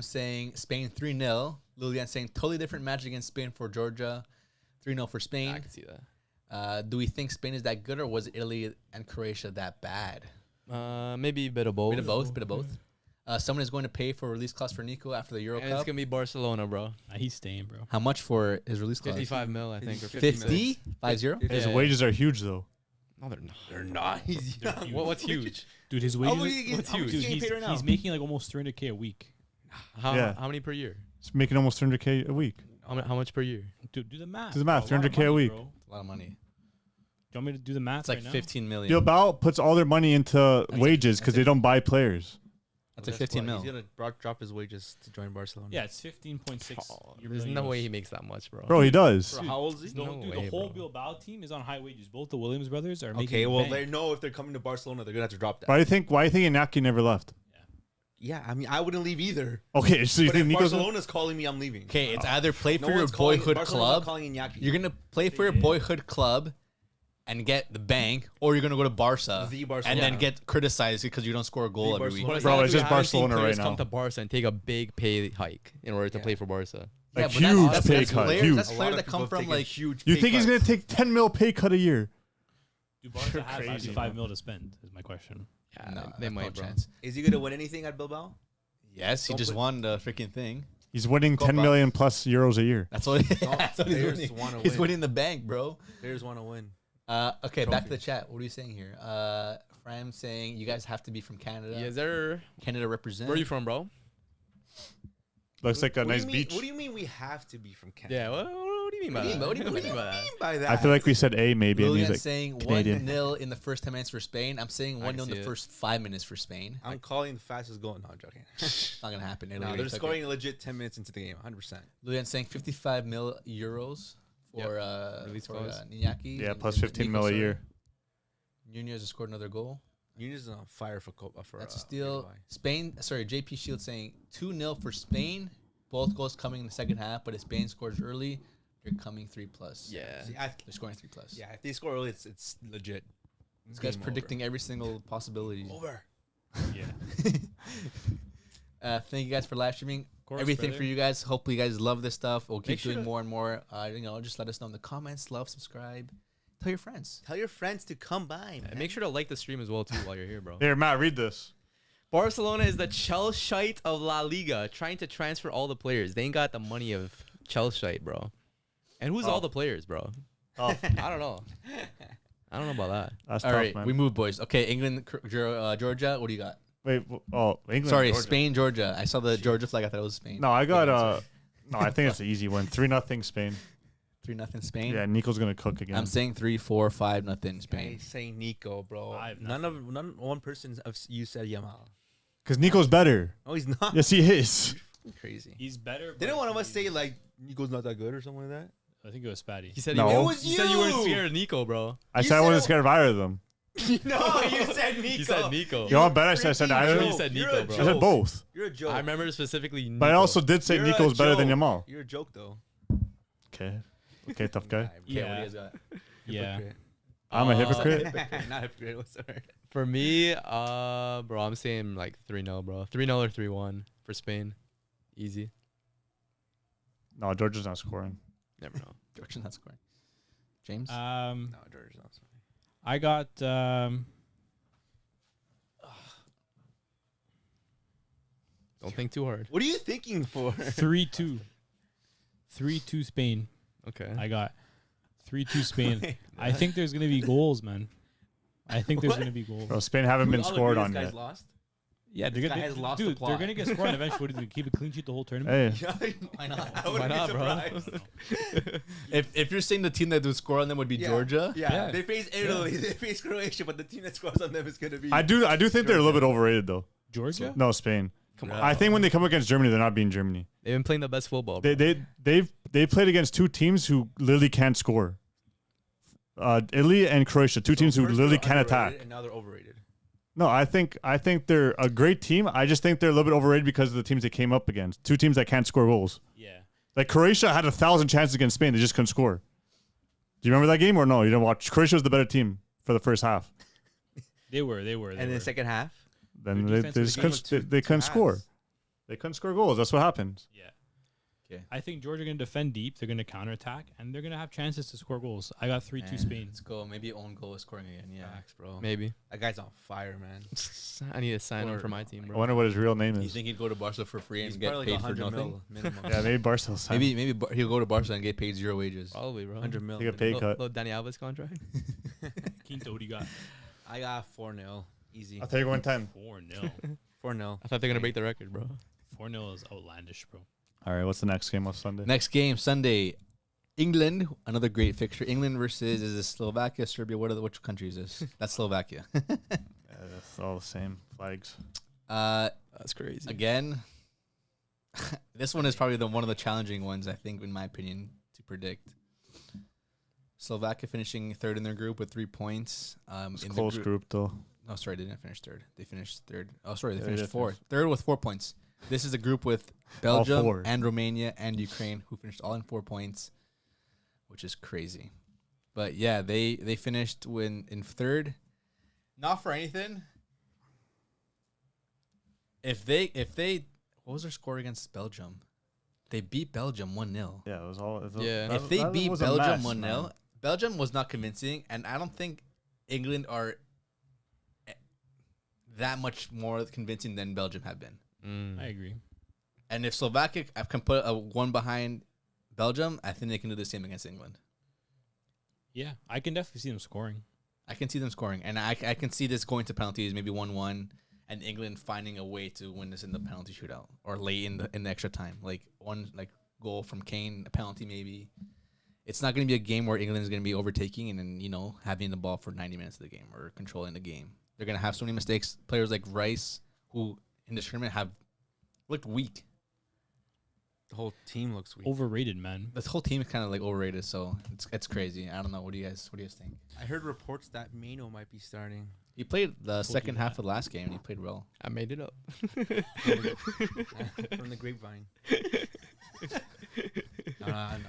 saying Spain 3-0. Lilian saying totally different match against Spain for Georgia. 3-0 for Spain. I can see that. Do we think Spain is that good, or was Italy and Croatia that bad? Maybe a bit of both. Bit of both. Someone is going to pay for release cost for Nico after the Euro And it's Cup. gonna be Barcelona, bro. Nah, he's staying, bro. How much for his release cost? 55 mil, I think, or 50? 50? His Yeah. wages are huge though. No, they're not. They're not. He's They're young. huge. What's huge? Dude, his How wages. much he what's how much huge? he Dude, getting paid right now? he's making like almost 300K a week. How Yeah. many per year? He's making almost 300K a week. How much per year? Dude, do the math. Do the math, bro. A lot of 300K a money, week. bro. A lot of money. Do you want me to do the math It's like right now? 15 million. Bilbao puts all their money into wages because they don't buy players. That's like 15 mil. He's going to drop his wages to join Barcelona. Yeah, it's 15.6. There's no way he makes that much, bro. Bro, he does. Bro, how old is he? No Dude, way, the whole bro. Bilbao team is on high wages. Both the Williams brothers are making Okay, well, bank. they know if they're coming to Barcelona, they're going to have to drop that. Why do you think Inaki never left? Yeah, I mean, I wouldn't leave either. Okay, so you But if think Nico's Barcelona's calling me, I'm leaving. Okay, it's either play No for your one's calling, boyhood Barcelona's not club. calling Iñaki. You're going to play for your boyhood club and get the bank, or you're going to go to Barca The and Barcelona. then get criticized because you don't score a goal The every week. Barcelona. Bro, not it's like just we haven't seen Barcelona players right come now. to Barca and take a big pay hike in order to Yeah. play for Barca. Like but huge that's pay cut, players, huge. That's A lot players of that people come from taking like huge You pay think he's cuts. gonna take 10 mil pay cut a year? Do Barca have crazy, 55 bro. mil to spend? Is my question. Yeah, no, they might, no bro. chance. Is he going to win anything at Bilbao? Yes, he Don't just put- won the freaking thing. He's winning Copa. 10 million plus euros a year. That's what, Don't- that's what he's players winning. wanna He's win. winning the bank, bro. Players want to win. Okay, back to the Trophy. chat. What are you saying here? Fram saying you guys have to be from Canada. Yes, sir. Canada represent. Where are you from, bro? Looks like a What do nice you mean- beach. What do you mean we have to be from Canada? Yeah, what do do you mean by What do you that? mean? What do you mean by that? by that? I feel like we said A maybe, and he's Lillian's like saying Canadian. 1-0 in the first 10 minutes for Spain. I'm saying I 1-0 can in the see it. first 5 minutes for Spain. I'm calling the fastest goal. No, I'm joking. It's not gonna happen. Italy No, already they're took scoring it. legit 10 minutes into the game, 100%. Lillian's saying 55 mil euros for Release for clause. Iñaki. yeah, and- plus and 15 Nico, mil a sorry. year. Nunez has scored another goal. Nunes is on fire for Copa. For, That's a steal. Uruguay. Spain, sorry, JP Shield saying 2-0 for Spain. Both goals coming in the second half, but if Spain scores early, they're coming 3+. Yeah. See, They're scoring 3+. yeah, if they score early, it's legit. This guy's Game predicting every single possibility. over. Yeah. Thank you guys for live streaming. Course, Everything brother. for you guys. Hopefully, you guys love this stuff. We'll keep Make sure doing to- more and more. Just let us know in the comments. Love, subscribe, tell your friends. Tell your friends to come by. And make sure to like the stream as well too while you're here, bro. Here, Matt, read this. Barcelona is the Chelsea of La Liga, trying to transfer all the players. They ain't got the money of Chelsea, bro. And who's all the players, bro? Oh, I don't know. I don't know about that. that's All tough, right, man. we move, boys. Okay, England, Georgia. What do you got? Wait, England. Sorry, Georgia. Spain, Georgia. I saw the Georgia flag. I thought it was Spain. No, I got no, I think it's an easy one. 3-0 Spain. 3-0 Spain. Yeah, Nico's gonna cook again. I'm saying 3-4-5-0 Spain. I say Nico, bro. 5-0. None one person of you said Yamal. Because Nico's better. Oh, he's not. Yes, he is. Crazy. He's better. Didn't but one of us he- say like Nico's not that good or something like that? I think it was Spatty. He said No. you, It was you said you weren't you. scared of Nico, bro. I You said I said wasn't it- scared of either of them. No, you said Nico. You said Nico. You know what better? I said freaking either of You them. said You're Nico, a bro. I said both. You're a joke. I remember specifically Nico. But I also did say You're Nico's a better than joke. Yamal. You're a joke though. Okay. Okay, tough guy. Okay, what do you Yeah. guys got? Yeah. Hypocrite. I'm a hypocrite. Not hypocrite. What's the word? For me, bro, I'm saying like 3-0, bro. 3-0 or 3-1 for Spain. Easy. No, Georgia's not scoring. Never know. Georgia's not scoring. James? No, George's not. I got Don't think too hard. What are you thinking for? 3-2. 3-2 Spain. Okay. I got 3-2 Spain. I think there's gonna be goals, man. I think there's What? gonna be goals. Bro, Spain haven't been All scored of on you guys yet. lost. Yeah, they're This guy gonna. has lost the Dude, they're plot. gonna get scored eventually. What do they keep a clean sheet the whole tournament? Hey, Why not? I wouldn't Why be not, bro? surprised. If you're saying the team that would score on them would be Georgia, Yeah. Yeah. They face Italy. They face Croatia, but the team that scores on them is gonna be. I do think they're a little bit overrated though. Georgia? No, Spain. Come on. I think when they come against Germany, they're not beating Germany. They've been playing the best football, bro. They played against two teams who literally can't score. Italy and Croatia, two teams who First literally they were can't underrated, attack. and now they're overrated. No, I think they're a great team. I just think they're a little bit overrated because of the teams they came up against. Two teams that can't score goals. Yeah. Like Croatia had 1,000 chances against Spain, they just couldn't score. Do you remember that game or no? You didn't watch. Croatia was the better team for the first half. They were. And in the second half, Then Their they defense just was couldn't, they couldn't score. They couldn't score goals. That's what happened. Yeah. Okay. I think Georgia are gonna defend deep. They're gonna counterattack, and they're gonna have chances to score goals. I got 3-2 Man, Spain. Let's go. Maybe own goal is scoring again. Yeah. Facts, bro. Maybe. That guy's on fire, man. I need to sign him Or- for my team, I bro. wonder what his real name You is. think he'd go to Barca for free and He's get probably paid like for 100 nothing? mil minimum. Yeah, maybe Barca will sign him. Maybe he'll go to Barca and get paid 0 wages. Probably, bro. 100 mil. Take a pay Little, cut. little Danny Alves contract. Quinto, what do you got? I got 4-0. Easy. I'll take 110. 4-0. 4-0. I thought they're gonna break the record, bro. 4-0 is outlandish, bro. All right, what's the next game on Sunday? Next game Sunday, England. Another great fixture. England versus is this Slovakia, Serbia? Which country is this? That's Slovakia. Yeah, that's all the same flags. That's crazy. Again, this one is probably one of the challenging ones, I think, in my opinion, to predict. Slovakia finishing third in their group with 3 points. It's a in the close group though. No, sorry, they didn't finish third. They finished third. Oh, sorry, they Yeah, finished they fourth. finished- Third with 4 points. This is a group with All Belgium four. and Romania and Ukraine, who finished all in 4 points, which is crazy. But yeah, they finished in third. Not for anything. If they what was their score against Belgium? They beat Belgium 1-0. Yeah, it was all. Yeah. If they beat was a Belgium mess, 1-0, man. Belgium was not convincing, and I don't think England are that much more convincing than Belgium have been. Mm. I agree. And if Slovakia can put a one behind Belgium, I think they can do the same against England. Yeah, I can definitely see them scoring. I can see them scoring, and I can see this going to penalties, maybe 1-1, and England finding a way to win this in the penalty shootout or late in the extra time, like one goal from Kane, a penalty maybe, it's not going to be a game where England is going to be overtaking and then, having the ball for 90 minutes of the game or controlling the game. They're going to have so many mistakes. Players like Rice, who in this tournament have looked weak. The whole team looks weak. Overrated, man. This whole team is kind of like overrated, so it's crazy. I don't know. What do you guys think? I heard reports that Mano might be starting. He played the second you half that. of the last game, and he played well. I made it up. From the grapevine.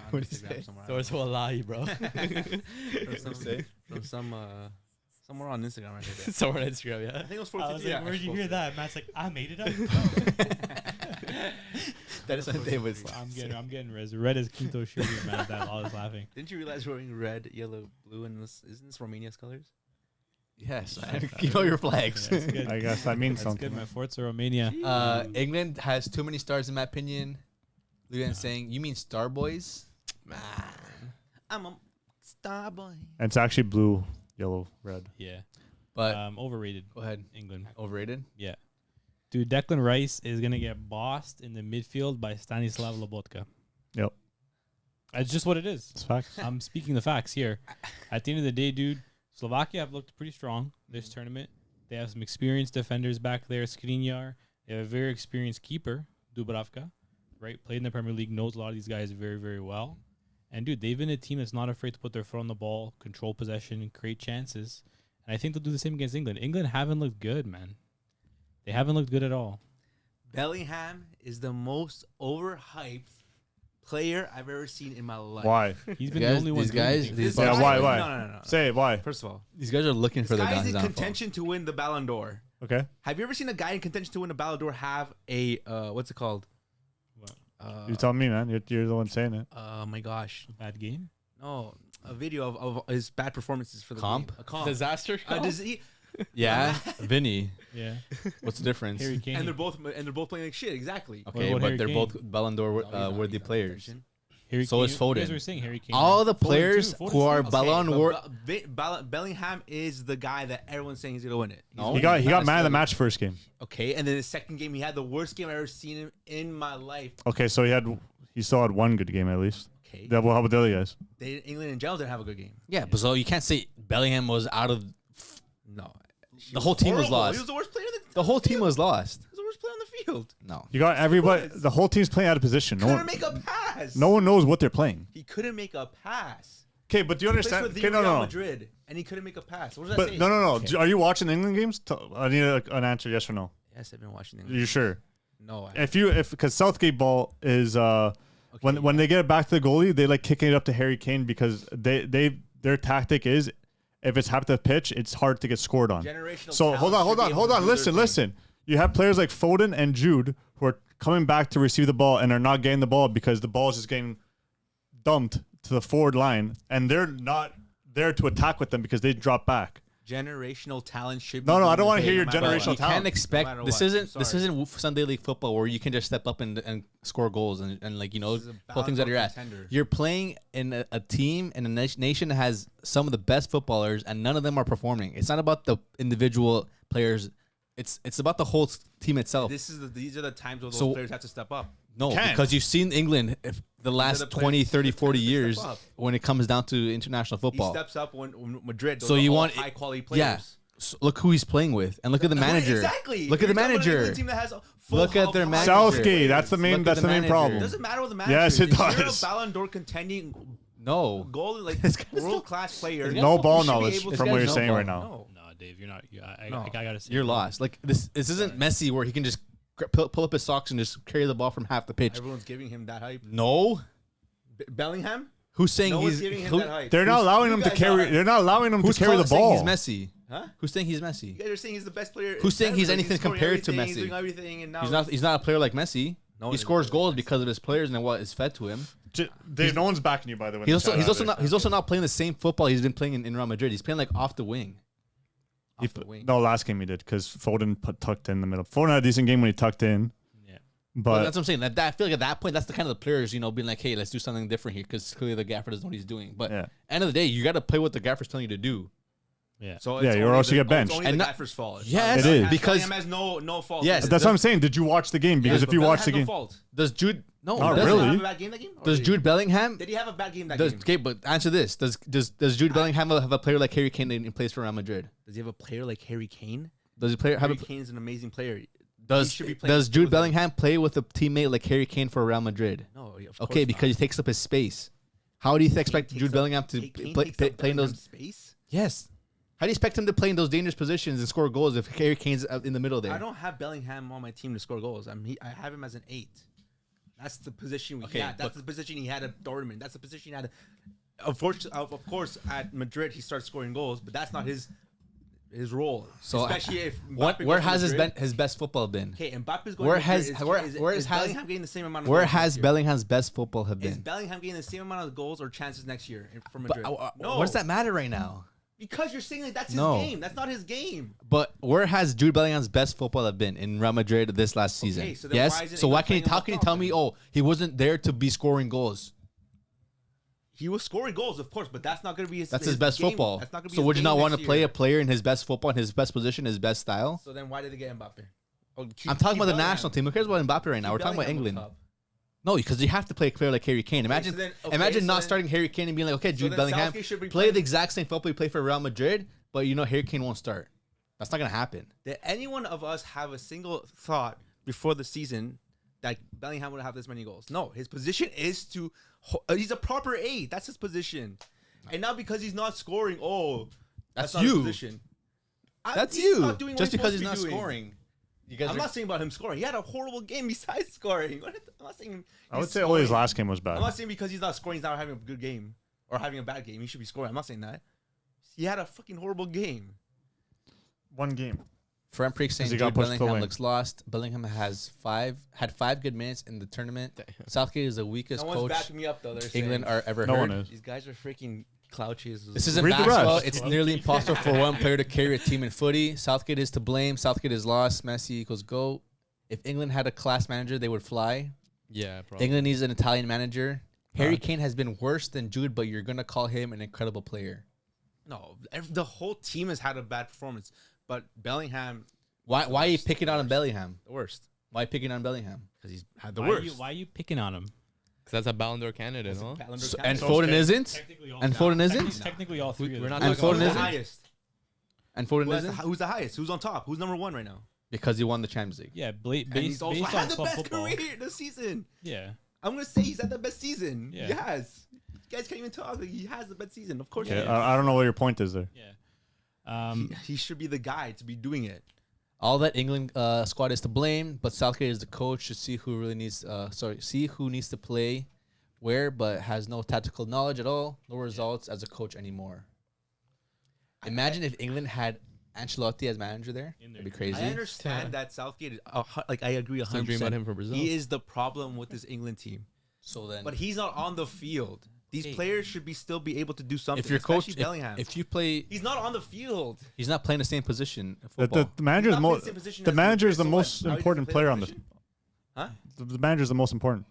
What did you say? Source will allow you, bro. From somewhere on Instagram. I heard that. Somewhere on Instagram, I yeah. think it was I was 450. like, where'd you hear that? Matt's like, I made it up. That is what David's. I'm getting red as Quinto shooting, man. That I was laughing. Didn't you realize we're wearing red, yellow, blue, and isn't this Romania's colors? Yes, you know your flags. Yeah, that's good. I guess that means That's something. good, man. Forza Romania. England has too many stars, in my opinion. Lulian saying, "You mean Star Boys?" I'm a star boy. And it's actually blue, yellow, red. Yeah. But Overrated. go ahead. England. Overrated. Yeah. Dude, Declan Rice is going to get bossed in the midfield by Stanislav Lobotka. Yep. That's just what it is. It's facts. I'm speaking the facts here. At the end of the day, dude, Slovakia have looked pretty strong this tournament. They have some experienced defenders back there, Skriniar. They have a very experienced keeper, Dubravka, right? Played in the Premier League, knows a lot of these guys very, very well. And, dude, they've been a team that's not afraid to put their foot on the ball, control possession, and create chances. And I think they'll do the same against England. England haven't looked good, man. They haven't looked good at all. Bellingham is the most overhyped player I've ever seen in my life. Why? He's been the only one. These guys, This Yeah, guy- why? No. Say it. Why? First of all, these guys are looking for this the guy is in downfall. contention to win the Ballon d'Or. Okay. Have you ever seen a guy in contention to win a Ballon d'Or have a what's it called? What? You tell me, man. You're the one saying it. Oh my gosh, Bad game. no, a video of his bad performances for the Comp? game. A comp. Disaster. Yeah, Vinny. Yeah. What's the difference? Harry Kane. and they're both playing like shit. Exactly. Okay, about but Harry they're Kane? both Ballon d'Or No, he's not- worthy he's not in players. contention. Harry So is Kane. You guys Foden. were saying Harry Kane. All right? the Foden players too. Foden's who are too. Ballon d'Or. Bellingham is the guy that everyone's saying he's gonna win it. No. He got not man of the necessarily. match first game. Okay, and then the second game he had the worst game I've ever seen him in my life. Okay, so he still had one good game at least. Okay, Yeah, well, how about the other guys? England in general didn't have a good game. Yeah, but so you can't say Bellingham was out of. No, The whole team was horrible. lost. He was the worst player. The whole team was lost. He was the worst player on the field. No. You got everybody. was. The whole team's playing out of position. No Couldn't one, make a pass. no one knows what they're playing. He couldn't make a pass. Okay, but do you He plays understand? for the Okay, no, Real no. Madrid, and he couldn't make a pass. What does that But say? no. Are you watching England games? I need an answer, yes or no. Yes, I've been watching. Are you sure? No, Because Southgate ball is when they get it back to the goalie, they like kicking it up to Harry Kane because their tactic is if it's half the pitch, it's hard to get scored on. generational. So hold on. Listen. You have players like Foden and Jude who are coming back to receive the ball and are not getting the ball because the ball is just getting dumped to the forward line, and they're not there to attack with them because they drop back. Generational talent should. No, be I don't doing wanna the hear thing your no matter But generational what. you talent. can't expect No matter this what. isn't I'm this sorry. isn't Sunday League football where you can just step up and score goals and like This is a pull things out of your ass. contender. You're playing in a team and a nation that has some of the best footballers and none of them are performing. It's not about the individual players. It's about the whole team itself. These are the times where those So- players have to step up. No, Can't. because you've seen England the last the players 20, 30, that 40 step years up. when it comes down to international He football. steps up when Madrid. So you want high quality players. Yeah. So look who he's playing with and look at the manager. Exactly. Look at the You're talking about an manager. England team that has a full Look at their high manager. quality Southgate, players. that's the main Look at the main manager. It problem. doesn't matter what the manager Yes, is. it If you're does. a Ballon d'Or contending No. goal, like world class player. No you ball should be knowledge able to- from what you're no saying ball. right now. No. No, Dave, you're not. I No. gotta say You're lost. Like this isn't Messi where he can just pull up his socks and just carry the ball from half the pitch. Everyone's giving him that hype. No. Bellingham? Who's saying No one's he's giving him who- that hype. They're not allowing you him to guys carry. are. They're not allowing him to Who's carry the saying ball. he's Messi? Huh? Who's saying he's Messi? You guys are saying he's the best player. Who's saying he's ever. anything scoring compared to everything, He's Messi? doing everything, and now He's not a player like Messi. No, He he's scores not. goals because of his players and what is fed to him. Dave, no one's backing you, by the way. He's also not playing the same football he's been playing in Real Madrid. He's playing like off the wing. off the wing. No, last game he did because Foden tucked in the middle. Foden had a decent game when he tucked in, Yeah. But but that's what I'm saying. That I feel like at that point, that's the kind of the players, being like, hey, let's do something different here because clearly the gaffer doesn't know what he's doing. But Yeah. end of the day, you got to play what the gaffer's telling you to do. Yeah. So Yeah, it's you're only also the- get benched. It's only And the not- gaffer's fault. Yes, It is. because- Bellingham has no fault. Yes, in it. that's what I'm saying. Did you watch the game? Because Yeah, if you Bellingham watch has the no game, fault. Does Jude No, Not does, really. Did he have a bad game that game? Or Does did Jude Bellingham? Did he have a bad game that Does, game? okay, but answer this: Does Jude Bellingham have a player like Harry Kane in place for Real Madrid? Does he have a player like Harry Kane? Does he have Harry a Kane's an amazing player. does He should be playing does with Jude him. Bellingham play with a teammate like Harry Kane for Real Madrid? No, of Okay, course because not. he takes up his space. How do you expect Kane Jude takes Bellingham up- to Kane play, takes play, up play in those? Bellingham's space? Yes. How do you expect him to play in those dangerous positions and score goals if Harry Kane's out in the middle there? I don't have Bellingham on my team to score goals. I have him as an 8. That's the position Okay, had. That's but- the position he had at Dortmund. That's the position he had. Of course, at Madrid he starts scoring goals, but that's not his role. So, especially if What? Mbappe Where goes to has Madrid. his best football been? Okay, Mbappe's going. Where to has- Madrid. where- is where has- Bellingham getting the same amount of Where goals has next year? Bellingham's best football have Is been? Bellingham getting the same amount of goals or chances next year for But, Madrid? No. what does that matter right now? Because you're saying like that's his No. game. That's not his game. But where has Jude Bellingham's best football have been in Real Madrid this last season? Okay, so then Yes. why isn't So England why can you? playing him How up can you top tell then? me? Oh, he wasn't there to be scoring goals. He was scoring goals, of course, but that's not going to be his. That's his best game. football. That's not going to be. So his would you game not want to next play year. a player in his best football, in his best position, his best style? So then why did they get Mbappe? Oh, I'm talking about the national team. Who cares about Mbappe right now? We're talking about England. No, because you have to play a player like Harry Kane. Imagine, so not then- starting Harry Kane and being like, okay, Jude then Bellingham, Southgate should be play playing- the exact same football you play for Real Madrid, but you know Harry Kane won't start. That's not gonna happen. Did anyone of us have a single thought before the season that Bellingham would have this many goals? No, his position is to. He's a proper 8. That's his position. And not because he's not scoring. Oh, That's not his you. position. That's He's you. not doing what Just he's because supposed he's to not be doing. scoring. You guys I'm are- not saying about him scoring. He had a horrible game besides scoring. I'm not saying. I would he's say only his scoring. last game was bad. I'm not saying because he's not scoring, he's not having a good game or having a bad game. He should be scoring. I'm not saying that. He had a fucking horrible game. One game. Frank Preek saying he got Jude pushed to the Bellingham wing. looks lost. Bellingham had 5 good minutes in the tournament. Southgate is the weakest No one's coach backing me up though. They're England saying, are ever No heard. one is. these guys are freaking cloud chasers. This isn't Read the basketball. rest. It's nearly impossible for one player to carry a team in footy. Southgate is to blame. Southgate is lost. Messi equals GOAT. If England had a class manager, they would fly. Yeah, probably. England needs an Italian manager. Harry Kane has been worse than Jude, but you're going to call him an incredible player. No, the whole team has had a bad performance, but Bellingham Why are you picking on Bellingham? the worst Why picking on Bellingham? because he's had the Why worst. are you picking on him? Because that's a Ballon d'Or candidate, huh? Ballon d'Or So, and candidate. Foden isn't? Technically all And three. Foden isn't? Technically all three. We're of not them. And talking Foden Who's the isn't? highest? And Foden isn't? Who's the highest? Who's on top? Who's number 1 right now? Because he won the Champions League. Yeah, And he's based, also based had on the club best football. career this season. Yeah. I'm gonna say he's had the best season. Yeah. He has. You guys can't even talk. Like, he has the best season. Of course, Okay, he, is. I don't know what your point is there. Yeah. He should be the guy to be doing it. All that England squad is to blame, but Southgate is the coach to see who really needs. See who needs to play where, but has no tactical knowledge at all, no results as a coach anymore. Imagine if England had Ancelotti as manager there. In That'd be there. crazy. I understand that Southgate is like I agree Still 100%. dream about him for Brazil. He is the problem with this England team, So then, but he's not on the field. These Hey. players should be still be able to do something. if your coach, especially Bellingham, if you play, he's not on the field. he's not playing the same position. In The, football. the manager He's is not playing the same the position as manager is the Madrid, so most what? How he important doesn't play player that on the. position? Huh? The manager is the most important.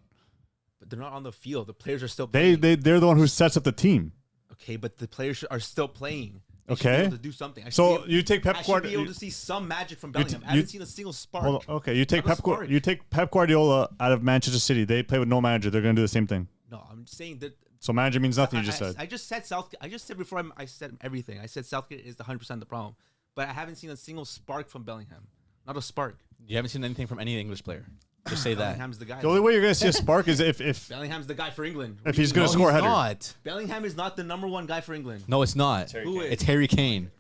But they're not on the field. The players are still They're playing. the one who sets up the team. Okay, but the players are still playing. They should be Okay. able to do something. I should So be able- you take I Pep should be able Guardiola. to see some magic from You t- Bellingham. I you- haven't seen a single spark. Hold on, okay, you take Not a Pep. Gu- spark. You take Pep Guardiola out of Manchester City. They play with no manager. They're going to do the same thing. No, I'm saying that. So manager means nothing. You just said. I just said Southgate. I just said before I said everything. I said Southgate is the 100% the problem, but I haven't seen a single spark from Bellingham. Not a spark. you haven't seen anything from any English player. Just say that. Bellingham's the guy. The only way you're going to see a spark is if Bellingham's the guy for England. if he's No, going to score a he's header. not. Bellingham is not the number 1 guy for England. No, it's not. Who is? It's Harry Kane.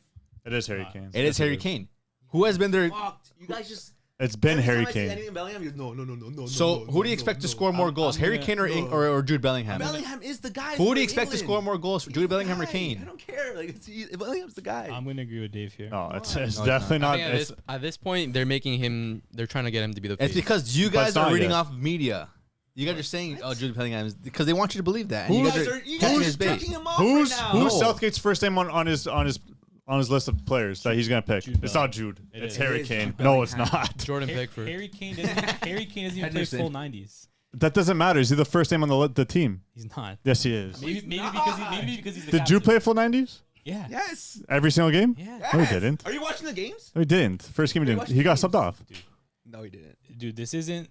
It is Harry Kane. It is Harry Kane. Who has been there? Fucked. You guys just. It's been every Harry time I see Kane. anything Bellingham, you go, no. So who do you expect to score more goals, Harry gonna- Kane or Jude Bellingham? Bellingham is the guy. Who for do you expect to England. score more goals, He's Jude the Bellingham or guy. Kane? I don't care. Like Bellingham's the guy. I'm gonna agree with Dave here. No, it's No, it's definitely I not. think at this point, they're making him. They're trying to get him to be the. It's face. because you But guys it's are not reading yet. off of media. You guys are saying, "Oh, Jude Bellingham," is because they want you to believe that. And You you guys guys are you catching guys his are bait. taking him off Who's right now. who's No. Southgate's first name on his list of players that he's going to pick? Jude It's not Jude. It It's is. Harry It is Kane. Jude No, it's Bellingham. not. Jordan Pickford. Harry Kane doesn't even play Henderson. full 90s. That doesn't matter. Is he the first name on the team? He's not. Yes, he is. Maybe because he's the Did you captain. play full 90s? Yeah. Yes. Every single game? Yeah. No, he Yes. didn't. Are you watching the games? No, he didn't. First game he Are you didn't. watching He got games? subbed off. No, he didn't. Dude, this isn't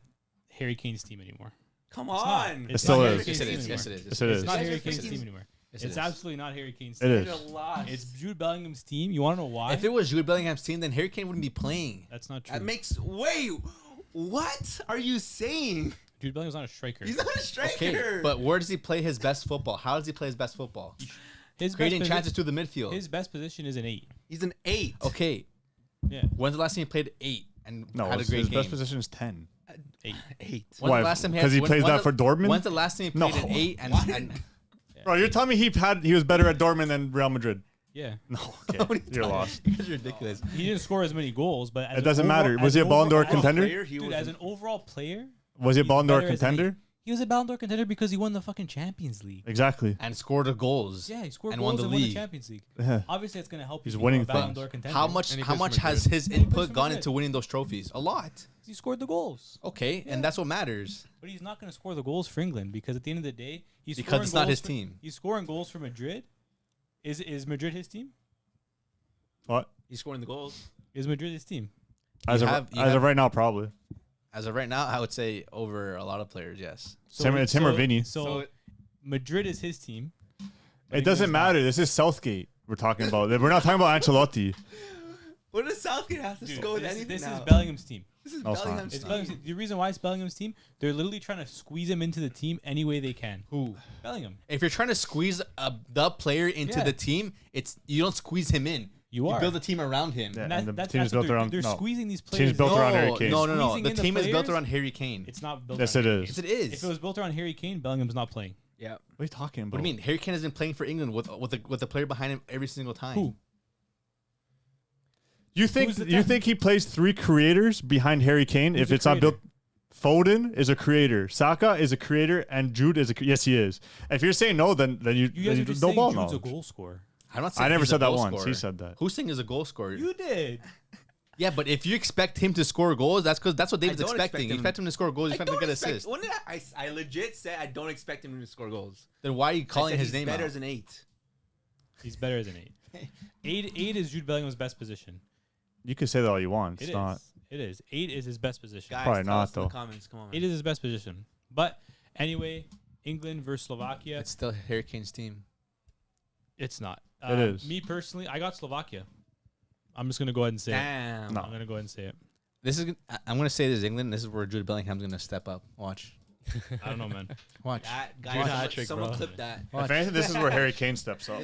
Harry Kane's team anymore. Come It's not. on. It still not is. Harry Yes, Kane's it team is. anymore. Yes, it is. Yes, it It's is. not You Harry guys are Kane's freaking- team anymore. Yes, it It's is. absolutely not Harry Kane's It team. is. You're lost. It's Jude Bellingham's team. You want to know why? If it was Jude Bellingham's team, then Harry Kane wouldn't be playing. That's not true. That makes wait. What are you saying? Jude Bellingham's not a striker. He's not a striker. Okay, but where does he play his best football? How does he play his best football? His Creating best chances to the midfield. His best position is an 8. He's an 8. Okay, Yeah, when's the last time he played 8 and No, had a his, great his game? best position is 10. 8. When's Why? the last time Because he plays that for Dortmund? When's the last time he No. played an 8 and, What? and Bro, you're telling me he was better at Dortmund than Real Madrid? yeah. No, okay. You're lost. You guys are ridiculous. He didn't score as many goals, but as It an doesn't overall- matter. as Was he a an Ballon d'Or overall- contender? Player, he Dude, was as an overall player, Was he a he's Ballon d'Or better as an contender? 8. He was a Ballon d'Or contender because he won the fucking Champions League. Exactly. And scored the goals. Yeah, he scored and goals won the and won the league. Champions League. Yeah. Obviously, it's going to help He's you winning become a Ballon things. d'Or contender. How much? And he How plays much for has Madrid. his And he plays input for gone Madrid. into winning those trophies? A lot. He scored the goals. Okay, and that's what matters. But he's not going to score the goals for England because at the end of the day, he's Because scoring it's not goals his for- team. He's scoring goals for Madrid. Is Madrid his team? What? he's scoring the goals. Is Madrid his team? As You of, have- you as have- of right now, probably. As of right now, I would say over a lot of players, yes. It's him or Vinny. So, Madrid is his team. but It doesn't England's not. matter. This is Southgate we're talking about. We're not talking about Ancelotti. What does Southgate have to Dude, go with this anything this now? is Bellingham's team. This is No, it's not. Bellingham's It's team. Bellingham's, the reason why it's Bellingham's team, they're literally trying to squeeze him into the team any way they can. Who? Bellingham. If you're trying to squeeze the player into Yeah. the team, you don't squeeze him in. You are. build a team around him. Yeah. And And the that's team's what built they're, around- they're no. squeezing these Team's players. built in. around Harry Kane. No. Squeezing The in the team is built players, around Harry Kane. It's not built Yes, around it Harry is. Yes, Kane. it is. If it was built around Harry Kane, Bellingham's not playing. Yeah. What are you talking about? What do you mean? Harry Kane has been playing for England with a player behind him every single time. Who? You think Who's the you tenth? think he plays 3 creators behind Harry Kane Who's if the it's not built? creator? Foden is a creator. Saka is a creator, and Jude is a. Yes, he is. If you're saying no, then You guys are just no saying ball Jude's a knowledge. goal scorer. I'm not saying I never he's a said that goal once. scorer. He said that. Who's saying is a goal scorer? You did. Yeah, but if you expect him to score goals, that's what David's don't expecting. expect You him- expect him to score goals. You I expect him to don't get expect. assists. When did I legit said I don't expect him to score goals. Then why are you I calling said his he's name better out? as an 8. He's better as an 8. 8 is Jude Bellingham's best position. You can say that all you want. It It's is. not. It is. 8 is his best position. Guys, Probably tell not, us in though. the comments. Come on. 8 is his best position. But anyway, England versus Slovakia. It's still Harry Kane's team. It's not. It is. Me personally, I got Slovakia. I'm just gonna go ahead and say it. Damn. No. I'm gonna go ahead and say it. I'm gonna say this is England. This is where Jude Bellingham's gonna step up. Watch. I don't know, man. Watch. Guys, Jude someone, hat-trick, someone bro. clip that. If anything, this is where Harry Kane steps up.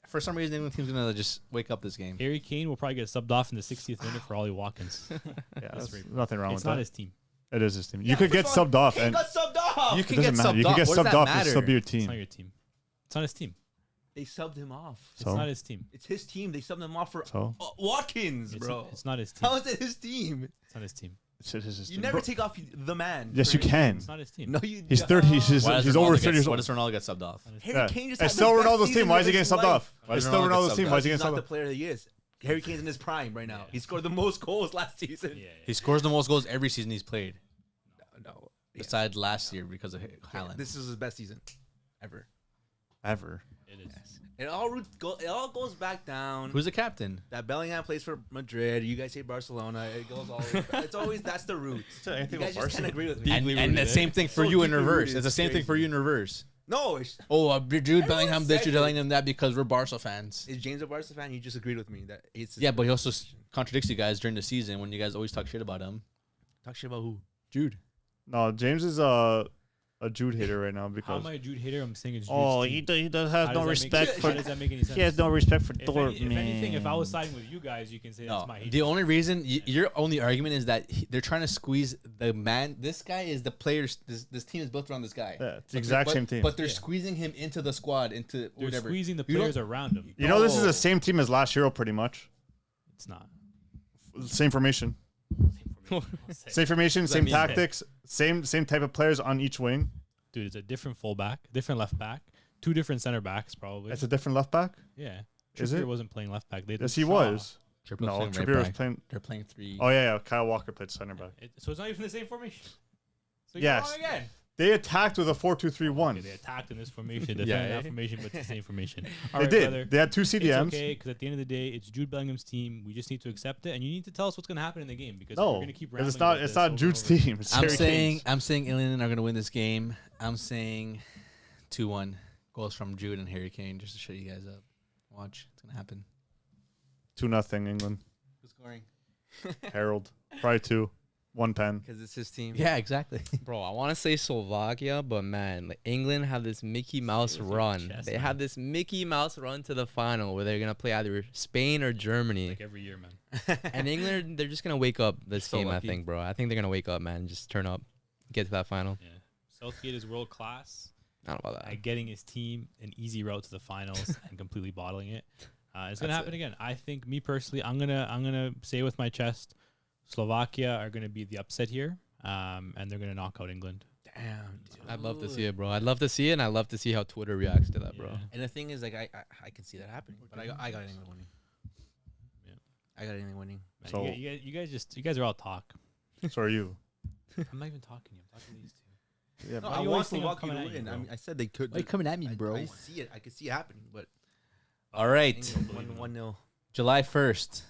For some reason, the England team's gonna just wake up this game. Harry Kane will probably get subbed off in the 60th minute for Ollie Watkins. Yeah, That's there's right. nothing wrong It's with not that. his team. It is his team. Yeah, You could get first of all, subbed off, Kane and got subbed off. You it can doesn't get matter. subbed You off. can get What does subbed that off and matter? still be your It's not team. your team. It's not his team. They subbed him off. It's So? not his team. It's his team. They subbed him off for So Watkins, It's, bro. it's not his team. How is it his team? It's not his team. it's his You team. never Bro, take off the man. Yes, for you any- can. It's not his team. No, you. He's 30. He's Why does over Ronaldo 30 years Why old. does Ronaldo get subbed off? Harry Yeah. Kane just It's had still the best Ronaldo's season team. Why is of he getting his subbed life. off? Why It's does still Ronaldo get Ronaldo's subbed team. off? Why is he He's getting not subbed the off? player that he is. Harry Kane's in his prime right now. He scored the most goals last season. Yeah, He scores the most goals every season he's played, No. besides last year because of Haaland. This is his best season ever. Ever. it is. It all goes back down. Who's the captain? That Bellingham plays for Madrid. You guys say Barcelona. It goes all. It's always that's the roots. You anything guys about just can't Barcelona. agree with me. And the same thing for So you in deeply reverse. rooted, It's the it's same thing for crazy. you in reverse. No, it's Jude Bellingham this, said Jude it. Bellingham that because we're Barca fans. is James a Barca fan? You just agreed with me that it's Yeah, but he also contradicts you guys during the season when you guys always talk shit about him. talk shit about who? Jude. No, James is a Jude hater right now How because am I a Jude hater? I'm saying it's Jude's Oh, team. he does How have does no that make respect sense? for. How does that make any sense? He has no respect for If Dortmund. anything, if I was siding with you guys, you can say that's No, my hate. the only reason your only argument is that they're trying to squeeze the man. This guy is the players. This team is built around this guy. Yeah, it's the But exact but- same team. But they're Yeah. squeezing him into the squad, into They're whatever. squeezing the You don't- players around him. you know this is No. the same team as last Euro, pretty much. It's not. Same formation, same formation, does that same mean? tactics, same type of players on each wing. Dude, it's a different fullback, different left back, 2 different center backs probably. It's a different left back. Yeah. Is Trippier it? wasn't playing left back. They Yes, did he Shaw. was. Trippier's No, playing right Trippier was back. playing. They're playing 3. Oh yeah, Kyle Walker played center back. So it's not even the same formation. So you're Yes. wrong again. They attacked with a 4-2-3-1. Okay, they attacked in this formation, defended Yeah, that eh? formation, but it's the same formation. They All right, did. brother. They had 2 It's CDMs. okay, because at the end of the day, it's Jude Bellingham's team. We just need to accept it, and you need to tell us what's going to happen in the game because we're No, going to keep because rambling it's not. about It's this not over and Jude's over. team. It's I'm Harry saying Kane's. England are going to win this game. I'm saying 2-1 goals from Jude and Harry Kane just to shut you guys up. Watch, it's going to happen. 2-0 England. Who's scoring? Harold. Probably 2. 1 pen. Because it's his team. Yeah, exactly. Bro, I want to say Slovakia, but man, like England have this Mickey Mouse with your run. chest, They man. have this Mickey Mouse run to the final where they're gonna play either Spain or Germany. Like every year, man. And England, they're just gonna wake up this So game. lucky. I think, bro. I think they're gonna wake up, man. Just turn up, get to that final. Yeah. Southgate is world class I don't know about that. at getting his team an easy route to the finals and completely bottling it. It's gonna That's happen again. I think, me personally, I'm gonna say with my chest, Slovakia are gonna be the upset here, and they're gonna knock out England. Damn, dude. I'd love to see it, bro. I'd love to see it, and I'd love to see how Twitter reacts to that, bro. Yeah. And the thing is, like, I can see that happening, but I got England winning. Yeah. I got England winning. Man, So- you guys are all talk. So are you. I'm not even talking to you. I'm talking to these two. Yeah, No, Why I you want always think I'm Slovakia to coming at you, win. I bro? mean, I said they could. Why you coming at me, bro? I see it. I can see it happening, but All right. England 1-0. July 1st,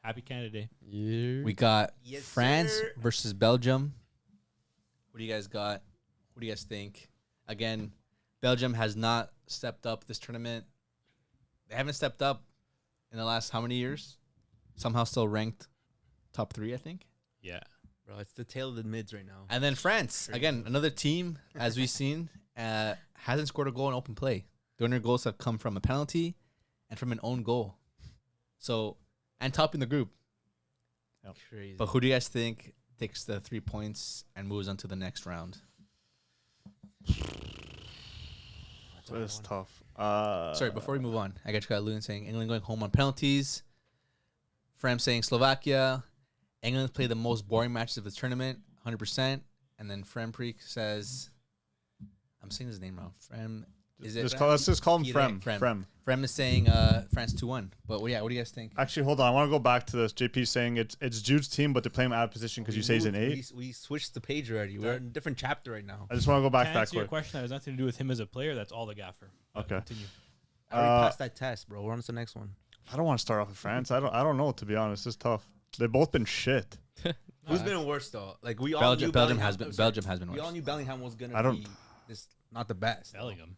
Happy Canada Day. Yeah. we got Yes, France sir. versus Belgium. What do you guys got? What do you guys think? Again, Belgium has not stepped up this tournament. They haven't stepped up in the last how many years? Somehow still ranked top 3, I think. Yeah. Bro, it's the tail of the mids right now. And then France, again, another team, as we've seen, hasn't scored a goal in open play. The only goals have come from a penalty and from an own goal. So, and topping the group. Crazy. But who do you guys think takes the 3 points and moves on to the next round? So it's tough. Sorry, before we move on, I got Loon saying England going home on penalties. Fram saying Slovakia. England played the most boring matches of the tournament, 100%. And then Frem Preek says, I'm saying his name wrong. Frem, is it? let's just call him Frem. Frem. Frem. Frem. Frem is saying France 2-1. But what do you guys think? Actually, hold on. I want to go back to this. JP saying it's Jude's team, but they're playing him out of position because you say he's an 8. We switched the page already. We're in a different chapter right now. I just want to go back To to that answer your quick. question, that has nothing to do with him as a player. That's all the gaffer. Okay. Continue. I already Uh, passed that test, bro. We're on to the next one. I don't want to start off with France. I don't know, to be honest. It's tough. They've both been shit. Who's been worse though? Like we all Belgium, knew Belgium Bellingham- has been sorry. Belgium has been We all worse. knew Bellingham was gonna I don't- be this not the best. Bellingham.